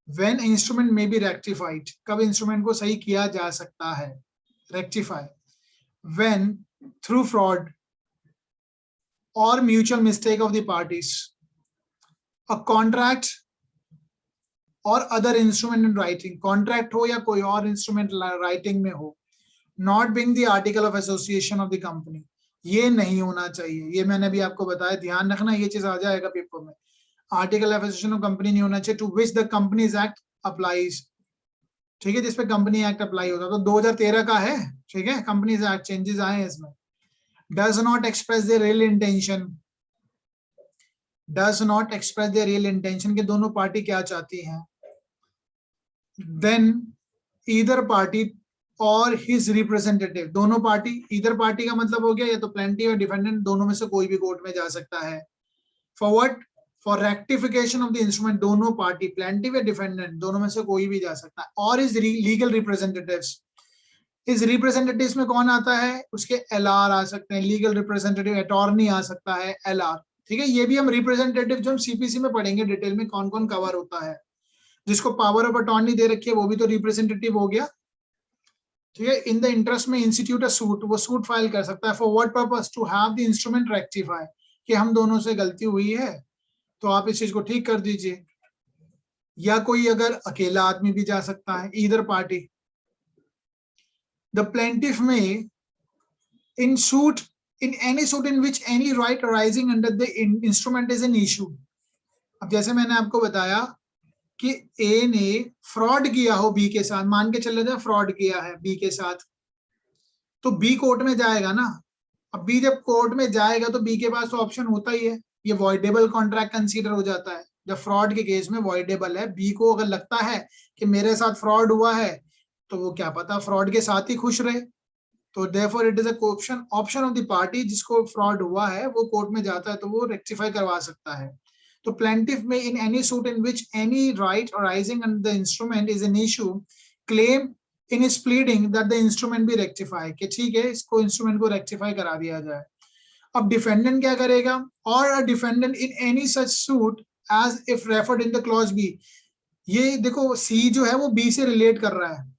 When instrument may be rectified, कब इंस्ट्रूमेंट को सही किया जा सकता है, rectify. When through fraud or mutual mistake of the parties, a contract or other instrument in writing, contract हो या कोई और इंस्ट्रूमेंट राइटिंग में हो, not being the article of association of the company, ये नहीं होना चाहिए। ये मैंने भी आपको बताया, ध्यान रखना, ये चीज आ जाएगा पेपर में। Article of association of company नहीं होना चाहिए, to which the companies act applies, ठीक है, जिसपे कंपनी एक्ट अप्लाई होता है। तो 2013 का है, ठीक है, कंपनीज एक्ट चेंजेस आए हैं इसमें। Does not express the real intention, does not express the real intention के दोनों पार्टी क्या चाहती हैं, देन ईदर पार्टी और हिज रिप्रेजेंटेटिव, दोनों पार्टी, ईदर पार्टी का मतलब हो गया या तो प्लेंटिफ या डिफेंडेंट, दोनों में से कोई भी कोर्ट में जा सकता है। For what, for rectification of the instrument, दोनों पार्टी, प्लेंटिफ या डिफेंडेंट, दोनों में से कोई भी जा सकता है। और इज लीगल रिप्रेजेंटेटिव्स, इस रिप्रेजेंटेटिव्स में कौन आता है, उसके एलआर आ सकते हैं, लीगल रिप्रेजेंटेटिव अटॉर्नी आ सकता है, एलआर, ठीक है। ये भी हम रिप्रेजेंटेटिव जो हम सीपीसी में पढ़ेंगे डिटेल में कौन कौन कवर होता है। जिसको पावर ऑफ अटॉर्नी दे रखी है वो भी तो रिप्रेजेंटेटिव हो गया, ठीक है। इन द इंटरेस्ट में इंस्टीट्यूट अ सूट, वो सूट फाइल कर सकता है। For what purpose, to have the instrument rectify, कि हम दोनों से गलती हुई है तो आप इस चीज को ठीक कर दीजिए। या कोई अगर अकेला आदमी भी जा सकता है, ईदर पार्टी। द प्लेंटिफ में इन suit, in any suit in which any right arising under the instrument is an issue। अब जैसे मैंने आपको बताया कि ए ने फ्रॉड किया हो बी के साथ, मान के चल रहे थे फ्रॉड किया है बी के साथ, तो बी कोर्ट में जाएगा ना। अब बी जब कोर्ट में जाएगा तो बी के पास तो ऑप्शन होता ही है, ये वॉइडेबल कॉन्ट्रैक्ट कंसीडर हो जाता है। जब फ्रॉड के केस में वॉइडेबल है, बी को अगर लगता है कि मेरे साथ फ्रॉड हुआ है तो वो क्या पता फ्रॉड के साथ ही खुश रहे, तो therefore it is a option of the party, जिसको फ्रॉड हुआ है वो कोर्ट में जाता है तो वो रेक्टिफाई करवा सकता है। तो प्लेंटिफ में in any suit in which any right arising under the instrument is an issue, claim in is pleading that the instrument be rectify, कि ठीक है इसको इंस्ट्रूमेंट को रेक्टिफाई करा दिया जाए। अब डिफेंडेंट क्या करेगा, और a defendant in any such suit as if referred in the clause B. ये देखो सी जो है वो बी से रिलेट कर रहा है,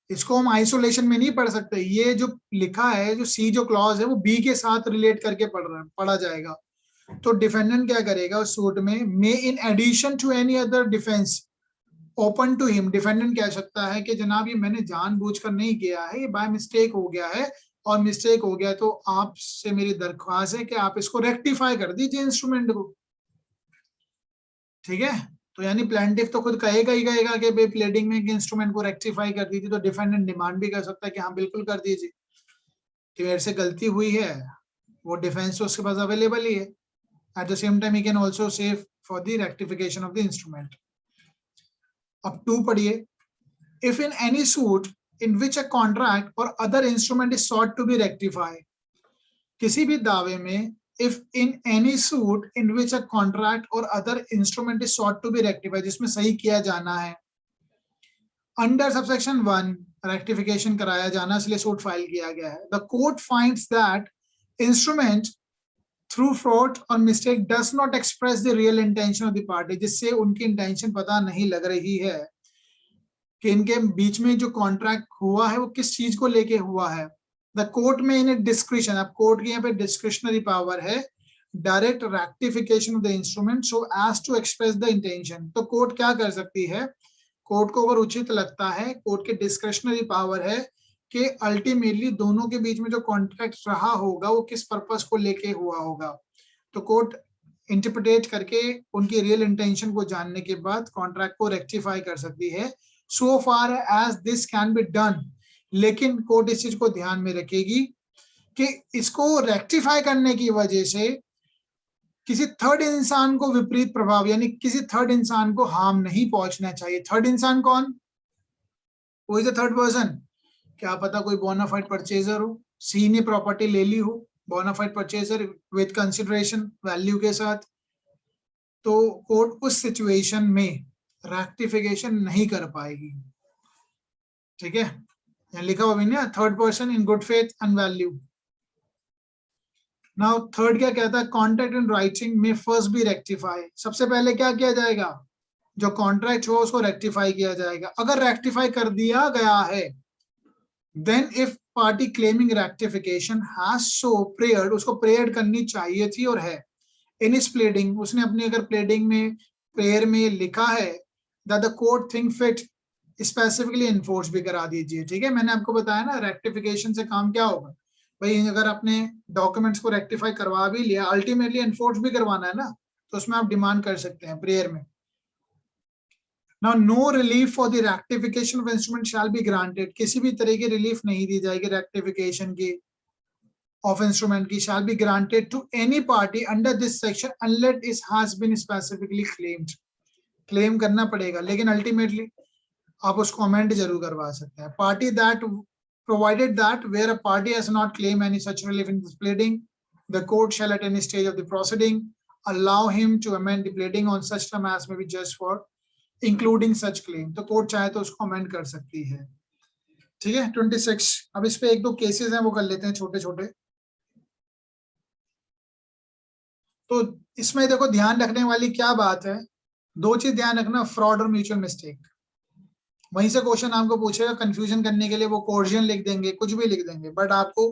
इसको हम आइसोलेशन में नहीं पढ़ सकते। ये जो लिखा है, जो सी जो क्लॉज है वो बी के साथ रिलेट करके पढ़ा जाएगा। तो डिफेंडेंट क्या करेगा उस सूट में, may in addition to any other defence open to him, defendant कह सकता है कि जनाब ये मैंने जानबूझकर नहीं किया है, ये बाय मिस्टेक हो गया है, और मिस्टेक हो गया तो आपसे मेरी दरख्वास्त है कि आप इसको रेक्टिफाई कर दीजिए इंस्ट्रूमेंट को, ठीक है। तो यानी प्लेंटिफ तो खुद कहेगा ही कहेगा कि भाई प्लेडिंग में इंस्ट्रूमेंट को रेक्टिफाई कर दीजिए, तो डिफेंडेंट डिमांड भी कर सकता है कि हाँ बिल्कुल कर दीजिए, कि मेरे से गलती हुई है, वो डिफेंस तो उसके पास अवेलेबल ही है। At the same time he can also save for the rectification of the instrument. अब 2 पढ़िए, if in any suit in which a contract और other instrument is sought to be rectify, किसी भी दावे में if in any suit in which a contract or other instrument is sought to be rectified, जिसमें सही किया जाना है, under subsection 1 rectification कराया जाना, इसलिए सूट फाइल किया गया है, the court finds that instrument through fraud or mistake does not express the real intention of the party, जिससे उनकी इंटेंशन पता नहीं लग रही है कि इनके बीच में जो कॉन्ट्रैक्ट हुआ है वो किस चीज को लेके हुआ है। द कोर्ट में इन डिस्क्रिशन, अब कोर्ट की यहाँ पे डिस्क्रिशनरी पावर है, direct rectification of the instrument so as to express the intention. तो कोर्ट क्या कर सकती है, कोर्ट को अगर उचित लगता है, कोर्ट के डिस्क्रिशनरी पावर है कि अल्टीमेटली दोनों के बीच में जो कॉन्ट्रैक्ट रहा होगा वो किस पर्पस को लेके हुआ होगा, तो कोर्ट इंटरप्रिटेट करके उनकी रियल इंटेंशन को जानने के बाद कॉन्ट्रैक्ट को रेक्टिफाई कर सकती है। So far as this can be done, लेकिन कोर्ट इस चीज को ध्यान में रखेगी कि इसको रेक्टिफाई करने की वजह से किसी थर्ड इंसान को विपरीत प्रभाव, यानी किसी थर्ड इंसान को हार्म नहीं पहुंचना चाहिए। थर्ड इंसान कौन, वो इज द थर्ड पर्सन, क्या पता कोई बोनाफाइड परचेजर हो, सी ने प्रॉपर्टी ले ली हो, bona fide purchaser with consideration value के साथ, तो कोर्ट उस सिचुएशन में रेक्टिफिकेशन नहीं कर पाएगी, ठीक है। लिखा हुआ भी ना, third person in good faith and value. Now third क्या कहता है, कॉन्ट्रैक्ट इन राइटिंग में फर्स्ट बी रेक्टिफाई, सबसे पहले क्या किया जाएगा, जो कॉन्ट्रैक्ट हो उसको रेक्टिफाई किया जाएगा। अगर रेक्टिफाई कर दिया गया है, then if party claiming rectification has so prayed, उसको प्रेयर करनी चाहिए थी और है, इन इस प्लेडिंग, उसने अपनी अगर प्लेडिंग में प्रेयर में लिखा है that the court think fit specifically enforce भी करा दीजिए। ठीक है, मैंने आपको बताया ना रेक्टिफिकेशन से काम क्या होगा भाई, अगर आपने डॉक्यूमेंट्स को रेक्टिफाई करवा भी लिया, अल्टीमेटली एनफोर्स भी करवाना है ना, तो उसमें आप डिमांड कर सकते हैं प्रेयर में। Now no relief for the rectification of instrument shall be granted, किसी भी तरह की रिलीफ नहीं दी जाएगी रेक्टिफिकेशन की ऑफ इंस्ट्रूमेंट की, shall be granted to any party under this section unless it has been specifically claimed, claim करना पड़ेगा, लेकिन अल्टीमेटली आप उसको अमेंड जरूर करवा सकते हैं। Party that provided that where a party has not claimed any such relief in this pleading, the court shall at any stage of the proceeding allow him to amend the pleading on such term as may be just for including such claim, तो कोर्ट चाहे तो उसको अमेंड कर सकती है। ठीक है, 26। अब इस पे एक दो केसेस हैं वो कर लेते हैं छोटे छोटे। तो इसमें देखो ध्यान रखने वाली क्या बात है, दो चीज ध्यान रखना, फ्रॉड और म्यूचुअल मिस्टेक। वहीं से क्वेश्चन आपको पूछेगा, कंफ्यूजन करने के लिए वो कोर्जन लिख देंगे, कुछ भी लिख देंगे, बट आपको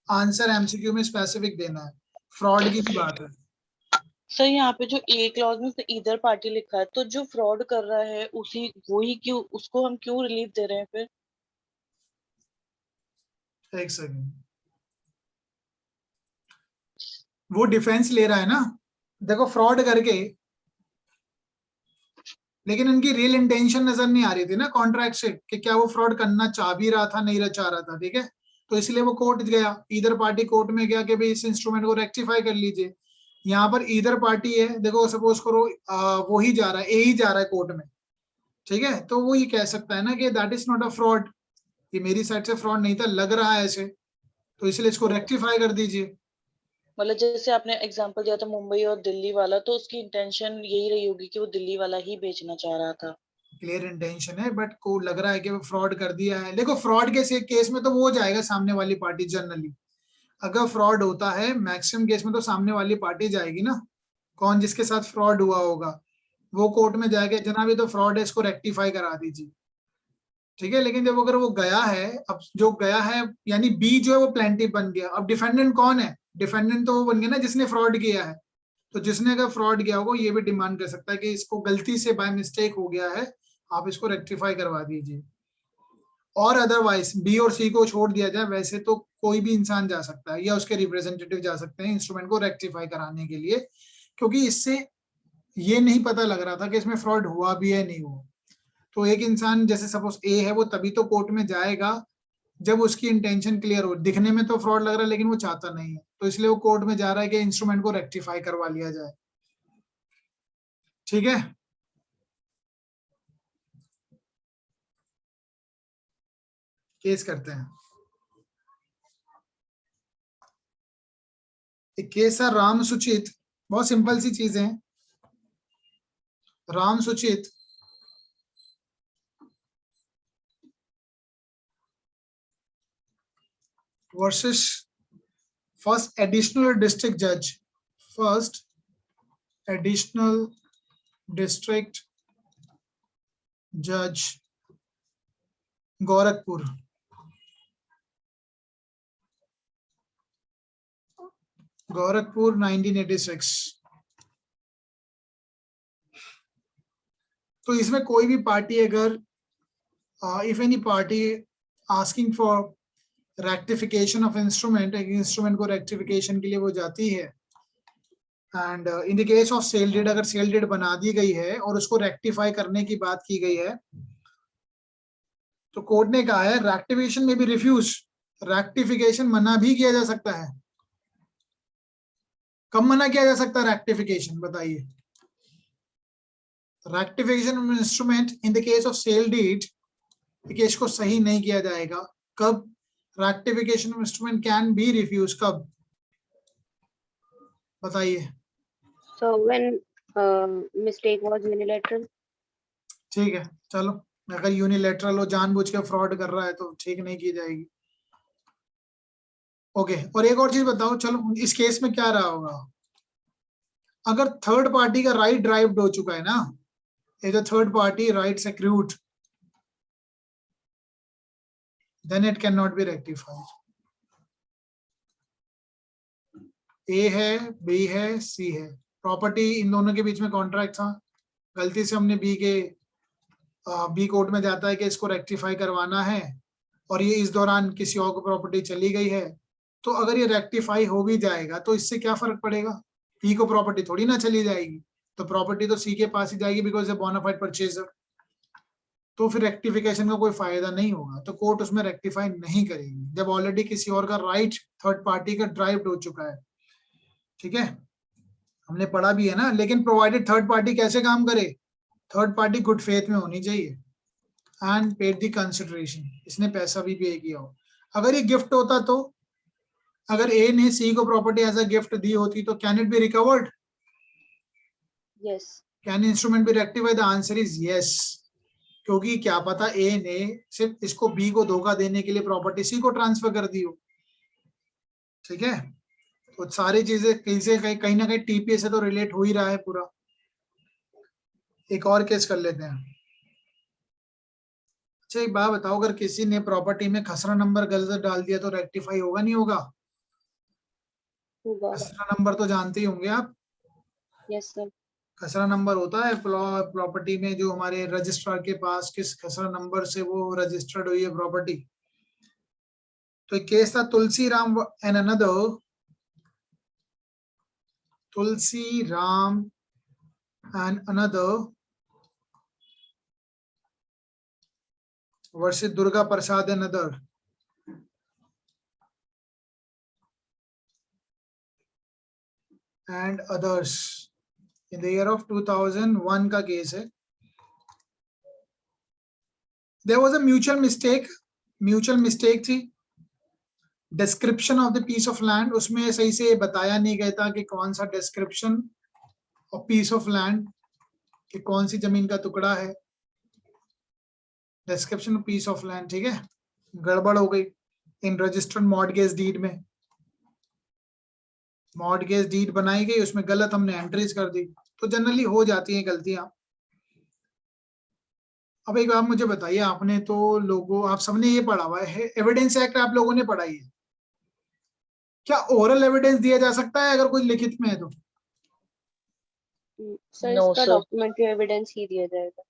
आंसर एमसीक्यू में स्पेसिफिक देना है। फ्रॉड की भी बात है सर, यहाँ पे जो ए क्लॉज में इधर पार्टी लिखा है, तो जो फ्रॉड कर रहा है उसी वही क्यों, उसको हम क्यों रिलीफ दे रहे हैं फिर? एक सेकंड, वो डिफेंस ले रहा है ना, देखो फ्रॉड करके, लेकिन उनकी रियल इंटेंशन नजर नहीं आ रही थी ना कॉन्ट्रैक्ट से कि क्या वो फ्रॉड करना चाह भी रहा था, नहीं चाह रहा था। ठीक है, तो इसलिए वो कोर्ट गया, इधर पार्टी कोर्ट में गया कि भाई इस इंस्ट्रूमेंट को रेक्टिफाई कर लीजिए। यहाँ पर इधर पार्टी है, देखो सपोज करो वो ही जा रहा है, ए ही जा रहा है कोर्ट में। ठीक है, तो वो ये कह सकता है ना कि that is not a fraud, ये मेरी साइड से फ्रॉड नहीं था, लग रहा है ऐसे, तो इसलिए इसको रेक्टिफाई कर दीजिए। मतलब जैसे आपने एग्जांपल दिया था मुंबई और दिल्ली वाला, तो उसकी इंटेंशन यही रही होगी कि वो दिल्ली वाला ही बेचना चाह रहा था। क्लियर इंटेंशन है, बट को लग रहा है कि वो फ्रॉड कर दिया है। देखो फ्रॉड के केस में तो वो जाएगा सामने वाली पार्टी जनरली, अगर फ्रॉड होता है मैक्सिमम केस में तो सामने वाली पार्टी जाएगी ना, कौन जिसके साथ फ्रॉड हुआ होगा वो कोर्ट में जाएगा, जनाब ये तो फ्रॉड है, इसको रेक्टिफाई करा दीजिए। ठीक है, लेकिन जब अगर वो गया है, अब जो गया है यानी बी जो है वो प्लेंटिफ बन गया, अब डिफेंडेंट कौन है, डिफेंडेंट तो वो बन गया ना जिसने फ्रॉड किया है। तो जिसने अगर फ्रॉड किया होगा ये भी डिमांड कर सकता है कि इसको गलती से बाय मिस्टेक हो गया है, आप इसको रेक्टिफाई करवा दीजिए। और अदरवाइज बी और सी को छोड़ दिया जाए, वैसे तो कोई भी इंसान जा सकता है या उसके रिप्रेजेंटेटिव जा सकते हैं इंस्ट्रूमेंट को रेक्टिफाई कराने के लिए, क्योंकि इससे ये नहीं पता लग रहा था कि इसमें फ्रॉड हुआ भी है नहीं हुआ। तो एक इंसान जैसे सपोज ए है, वो तभी तो कोर्ट में जाएगा जब उसकी इंटेंशन क्लियर हो, दिखने में तो फ्रॉड लग रहा है लेकिन वो चाहता नहीं है, तो इसलिए वो कोर्ट में जा रहा है कि इंस्ट्रूमेंट को रेक्टिफाई करवा लिया जाए। ठीक है, केस करते हैं। एक केस है राम सुचित, बहुत सिंपल सी चीजें हैं। राम सुचित वर्सेस फर्स्ट एडिशनल डिस्ट्रिक्ट जज, फर्स्ट एडिशनल डिस्ट्रिक्ट जज गोरखपुर, गोरखपुर 1986। तो इसमें कोई भी पार्टी अगर if any party asking for rectification of instrument, एक इंस्ट्रूमेंट को रेक्टिफिकेशन के लिए वो जाती है, and in the case of sale deed, अगर सेल डीड बना दी गई है और उसको रेक्टिफाई करने की बात की गई है, तो कोर्ट ने कहा है रेक्टिफिकेशन में भी रिफ्यूज, रेक्टिफिकेशन मना भी किया जा सकता है। कब मना किया जा सकता है रेक्टिफिकेशन, बताइए। Rectification of instrument in the case of sale deed, case को सही नहीं किया जाएगा। कब rectification of instrument can be refuse, कब बताइए। So when mistake was unilateral. ठीक है, चलो अगर यूनिलेटरल हो, जानबूझ के फ्रॉड कर रहा है तो ठीक नहीं की जाएगी। ओके, और एक और चीज बताओ, चलो इस केस में क्या रहा होगा, अगर थर्ड पार्टी का राइट ड्राइव्ड हो चुका है ना, if the third party rights accrued, then it cannot be rectified. A है, B है, C है, प्रॉपर्टी इन दोनों के बीच में कॉन्ट्रैक्ट था, गलती से हमने बी कोर्ट में जाता है कि इसको रेक्टिफाई करवाना है, और ये इस दौरान किसी और को प्रॉपर्टी चली गई है, तो अगर ये रेक्टिफाई हो भी जाएगा तो इससे क्या फर्क पड़ेगा, बी को प्रॉपर्टी थोड़ी ना चली जाएगी, तो प्रॉपर्टी तो सी के पास ही जाएगी बिकॉज ए बोनाफाइड परचेजर, तो फिर रेक्टिफिकेशन का कोई फायदा नहीं होगा, तो कोर्ट उसमें रेक्टिफाई नहीं करेगी जब ऑलरेडी किसी और का राइट थर्ड पार्टी का ड्राइव्ड हो चुका है। ठीक है, हमने पढ़ा भी है ना, लेकिन प्रोवाइडेड थर्ड पार्टी कैसे काम करे, थर्ड पार्टी गुड फेथ में होनी चाहिए एंड पेड द कंसिडरेशन, इसने पैसा भी पे किया हो। अगर ये गिफ्ट होता तो, अगर ए ने सी को प्रॉपर्टी एज अ गिफ्ट दी होती तो can it be recovered, Yes. Can instrument be rectified, the answer is yes, क्योंकि क्या पता ए ने सिर्फ इसको बी को धोखा देने के लिए प्रॉपर्टी सी को ट्रांसफर कर दी हो। ठीक है, तो सारी चीजें कहीं ना कहीं टीपीए से तो रिलेट हो ही रहा है पूरा। एक और केस कर लेते हैं। अच्छा एक बात बताओ, अगर किसी ने प्रॉपर्टी में खसरा नंबर गलत डाल दिया तो रेक्टिफाई होगा नहीं होगा? होगा। खसरा नंबर तो जानते ही होंगे आप। Yes sir. खसरा नंबर होता है प्रॉपर्टी में जो हमारे रजिस्ट्रार के पास किस खसरा नंबर से वो रजिस्टर्ड हुई है प्रॉपर्टी। तो एक केस था Tulsi Ram and another, Tulsi Ram and another versus Durga Prasad and other. And others in the year of 2001 का केस है। There was a mutual mistake थी। Description of the piece of land, उसमें सही से बताया नहीं गया था कि कौन सा description of peace of land, कि कौन सी जमीन का टुकड़ा है, description of peace of land. ठीक है, गड़बड़ हो गई इन रजिस्टर्ड मॉर्टगेज डीड में, मॉर्टगेज डीड बनाई गई, उसमें गलत हमने एंट्रीज कर दी, तो जनरली हो जाती हैं गलतियां। अब एक बात मुझे बताइए, आपने तो लोगों, आप सबने ये पढ़ा हुआ है, एविडेंस एक्ट आप लोगों ने पढ़ा ही है, क्या ओरल एविडेंस दिया जा सकता है अगर कुछ लिखित में है तो? सर No, इसका sir. डॉक्यूमेंट्री एविडेंस ही दिया जाएगा।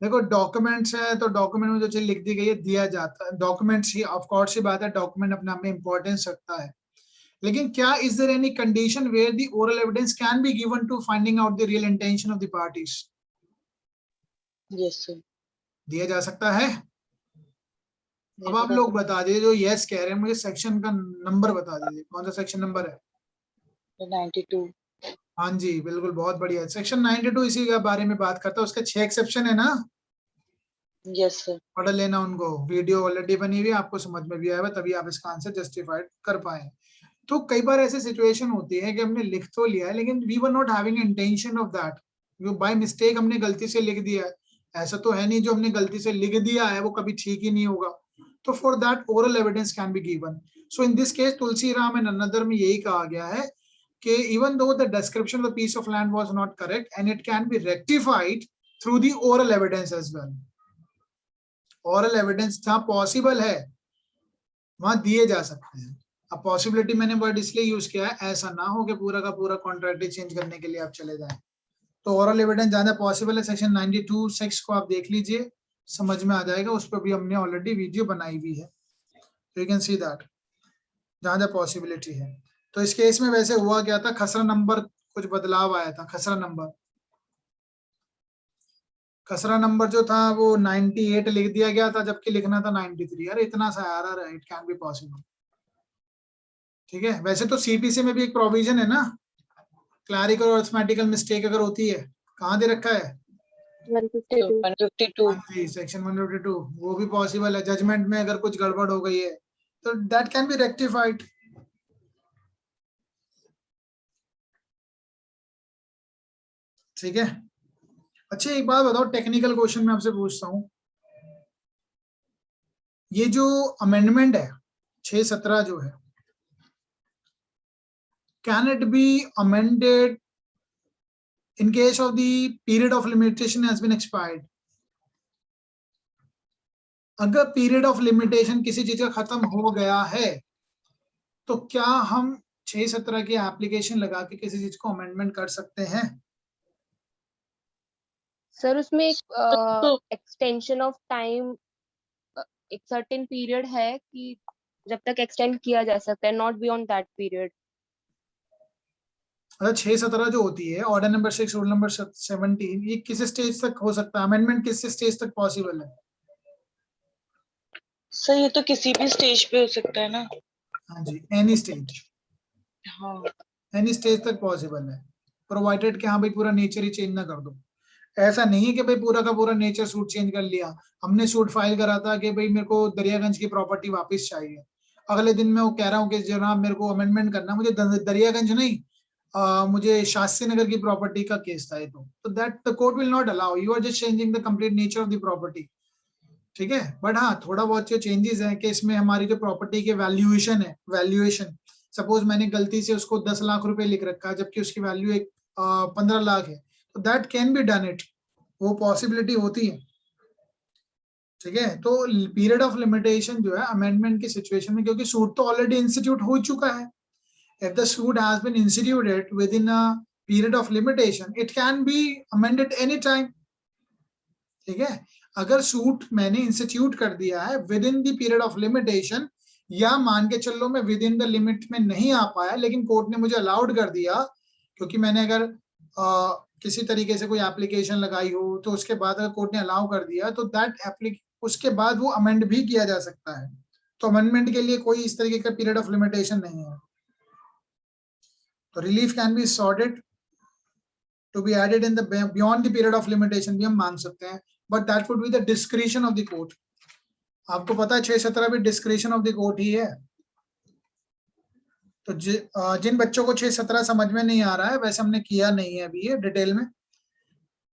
देखो डॉक्यूमेंट्स है तो डॉक्यूमेंट में जो चीज लिख दी गई है दिया जाता है, डॉक्यूमेंट्स ही ऑफ कोर्स ही बात है, डॉक्यूमेंट अपने आप में इंपॉर्टेंस रखता है, लेकिन क्या is there any condition where the oral evidence can be given to finding out the real intention of the parties? Yes sir. दिया जा सकता है। अब आप लोग बता दीजिए जो यस कह रहे हैं, मुझे सेक्शन का नंबर बता दीजिए, कौन सा सेक्शन नंबर है? 92. हाँ जी बिल्कुल, बहुत बढ़िया, सेक्शन 92 इसी के बारे में बात करता है, उसके 6 एक्सेप्शन है ना, Yes sir. पढ़ लेना उनको, वीडियो ऑलरेडी बनी हुई है, आपको समझ में भी आएगा, तभी आप इसका आंसर जस्टिफाइड कर पाए। तो कई बार ऐसी सिचुएशन होती है कि हमने लिख तो लिया है लेकिन we were not having intention of that, जो बाय मिस्टेक हमने गलती से लिख दिया है, ऐसा तो है नहीं जो हमने गलती से लिख दिया है वो कभी ठीक ही नहीं होगा, तो for that oral evidence can be given. So in this case Tulsi Ram and another में यही कहा गया है कि even though the description of the piece of land was not correct and it can be rectified through the oral evidence as well, oral evidence जहाँ पॉसिबल है वहां दिए जा सकते हैं। अब पॉसिबिलिटी मैंने वर्ड इसलिए यूज किया है, ऐसा ना हो कि पूरा का पूरा कॉन्ट्रैक्ट चेंज करने के लिए आप चले जाएं, तो ओरल एविडेंस ज्यादा पॉसिबल है। सेक्शन 92 6 को आप देख लीजिए, समझ में आ जाएगा, उस पर भी हमने ऑलरेडी वीडियो बनाई हुई है, यू कैन सी दैट, जहां जहां पॉसिबिलिटी है। तो इस केस में वैसे हुआ क्या था, खसरा नंबर कुछ बदलाव आया था, खसरा नंबर जो था वो 98 लिख दिया गया था जबकि लिखना था 93, यार इतना सा आ रहा है, इट कैन बी पॉसिबल। ठीक है, वैसे तो सीपीसी में भी एक प्रोविजन है ना, क्लैरिकल और अरिथमेटिकल मिस्टेक अगर होती है, कहाँ दे रखा है? 152। 152. सेक्शन 152, वो भी पॉसिबल है, जजमेंट में अगर कुछ गड़बड़ हो गई है तो दैट कैन बी रेक्टिफाइड। ठीक है, अच्छा एक बात बताओ, टेक्निकल क्वेश्चन में आपसे पूछता हूँ, ये जो अमेंडमेंट है 617 जो है, can it be amended in case of the period of limitation has been expired? अगर पीरियड ऑफ लिमिटेशन किसी चीज का खत्म हो गया है तो क्या हम 617 की एप्लीकेशन लगा के किसी चीज को अमेंडमेंट कर सकते हैं? सर उसमें एक तो एक्सटेंशन ऑफ टाइम एक सर्टेन पीरियड है कि जब तक एक्सटेंड किया जा सकता है, नॉट बियॉन्ड दैट पीरियड। अच्छा 617 जो होती है ऑर्डर नंबर 6 रूल नंबर 17, ये किस स्टेज तक हो सकता है? अमेंडमेंट किस स्टेज तक पॉसिबल है? सर ये तो किसी भी स्टेज पे हो सकता है ना। हाँ जी, एनी स्टेज, हाँ एनी स्टेज तक पॉसिबल है, प्रोवाइडेड कि हाँ भाई पूरा नेचर ही चेंज ना कर दो। ऐसा नहीं है कि भाई पूरा का पूरा नेचर सूट चेंज कर लिया। हमने सूट फाइल करा था कि भाई मेरे को दरियागंज की प्रॉपर्टी वापस चाहिए, अगले दिन मैं वो कह रहा हूँ कि जनाब मेरे को अमेंडमेंट करना, मुझे दरियागंज नहीं मुझे शास्त्री नगर की प्रॉपर्टी का केस था ये, तो that the court will not allow, you are just changing the complete nature of the property. ठीक है, बट हाँ थोड़ा बहुत जो चेंजेस है कि इसमें हमारी जो प्रॉपर्टी के वैल्यूएशन है, वैल्यूएशन सपोज मैंने गलती से उसको 10 लाख रुपए लिख रखा है जबकि उसकी वैल्यू एक 15 लाख है, तो that can be done it, वो पॉसिबिलिटी होती है। ठीक है, तो पीरियड ऑफ लिमिटेशन जो है अमेंडमेंट की सिचुएशन में, क्योंकि सूट तो ऑलरेडी इंस्टीट्यूट हो चुका है, if the suit has been instituted within a period of limitation, it can be amended any time. ठीक है, अगर सूट मैंने इंस्टीट्यूट कर दिया है with in the period of limitation, या मान के चलो मैं विद इन द लिमिट में नहीं आ पाया लेकिन कोर्ट ने मुझे अलाउड कर दिया, क्योंकि मैंने अगर किसी तरीके से कोई एप्लीकेशन लगाई हो तो उसके बाद अगर कोर्ट ने अलाउ कर दिया तो दैट उसके बाद वो अमेंड भी किया जा सकता है। तो अमेंडमेंट के लिए कोई इस तरीके का पीरियड ऑफ लिमिटेशन नहीं है। तो relief can be sorted to be added in the beyond the period of limitation भी हम मांग सकते हैं, but that would be the discretion of the court. आपको पता है 617 भी डिस्क्रिशन ऑफ द कोर्ट ही है। तो जिन बच्चों को 617 समझ में नहीं आ रहा है, वैसे हमने किया नहीं है अभी ये डिटेल में,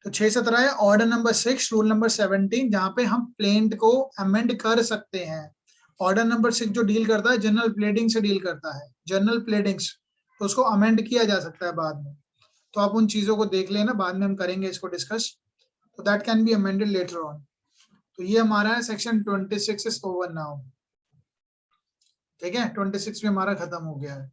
तो 617 है ऑर्डर नंबर 6 रूल नंबर 17 जहां पे हम प्लेंट को अमेंड कर सकते हैं। ऑर्डर नंबर 6 जो डील करता है जनरल प्लेडिंग से डील करता है, जनरल प्लेडिंग्स, तो उसको अमेंड किया जा सकता है बाद में। तो आप उन चीजों को देख लेना, बाद में हम करेंगे इसको डिस्कस, तो that can be amended later on. तो ये हमारा है सेक्शन 26 इज ओवर नाउ। ठीक है, 26 भी हमारा खत्म हो गया है।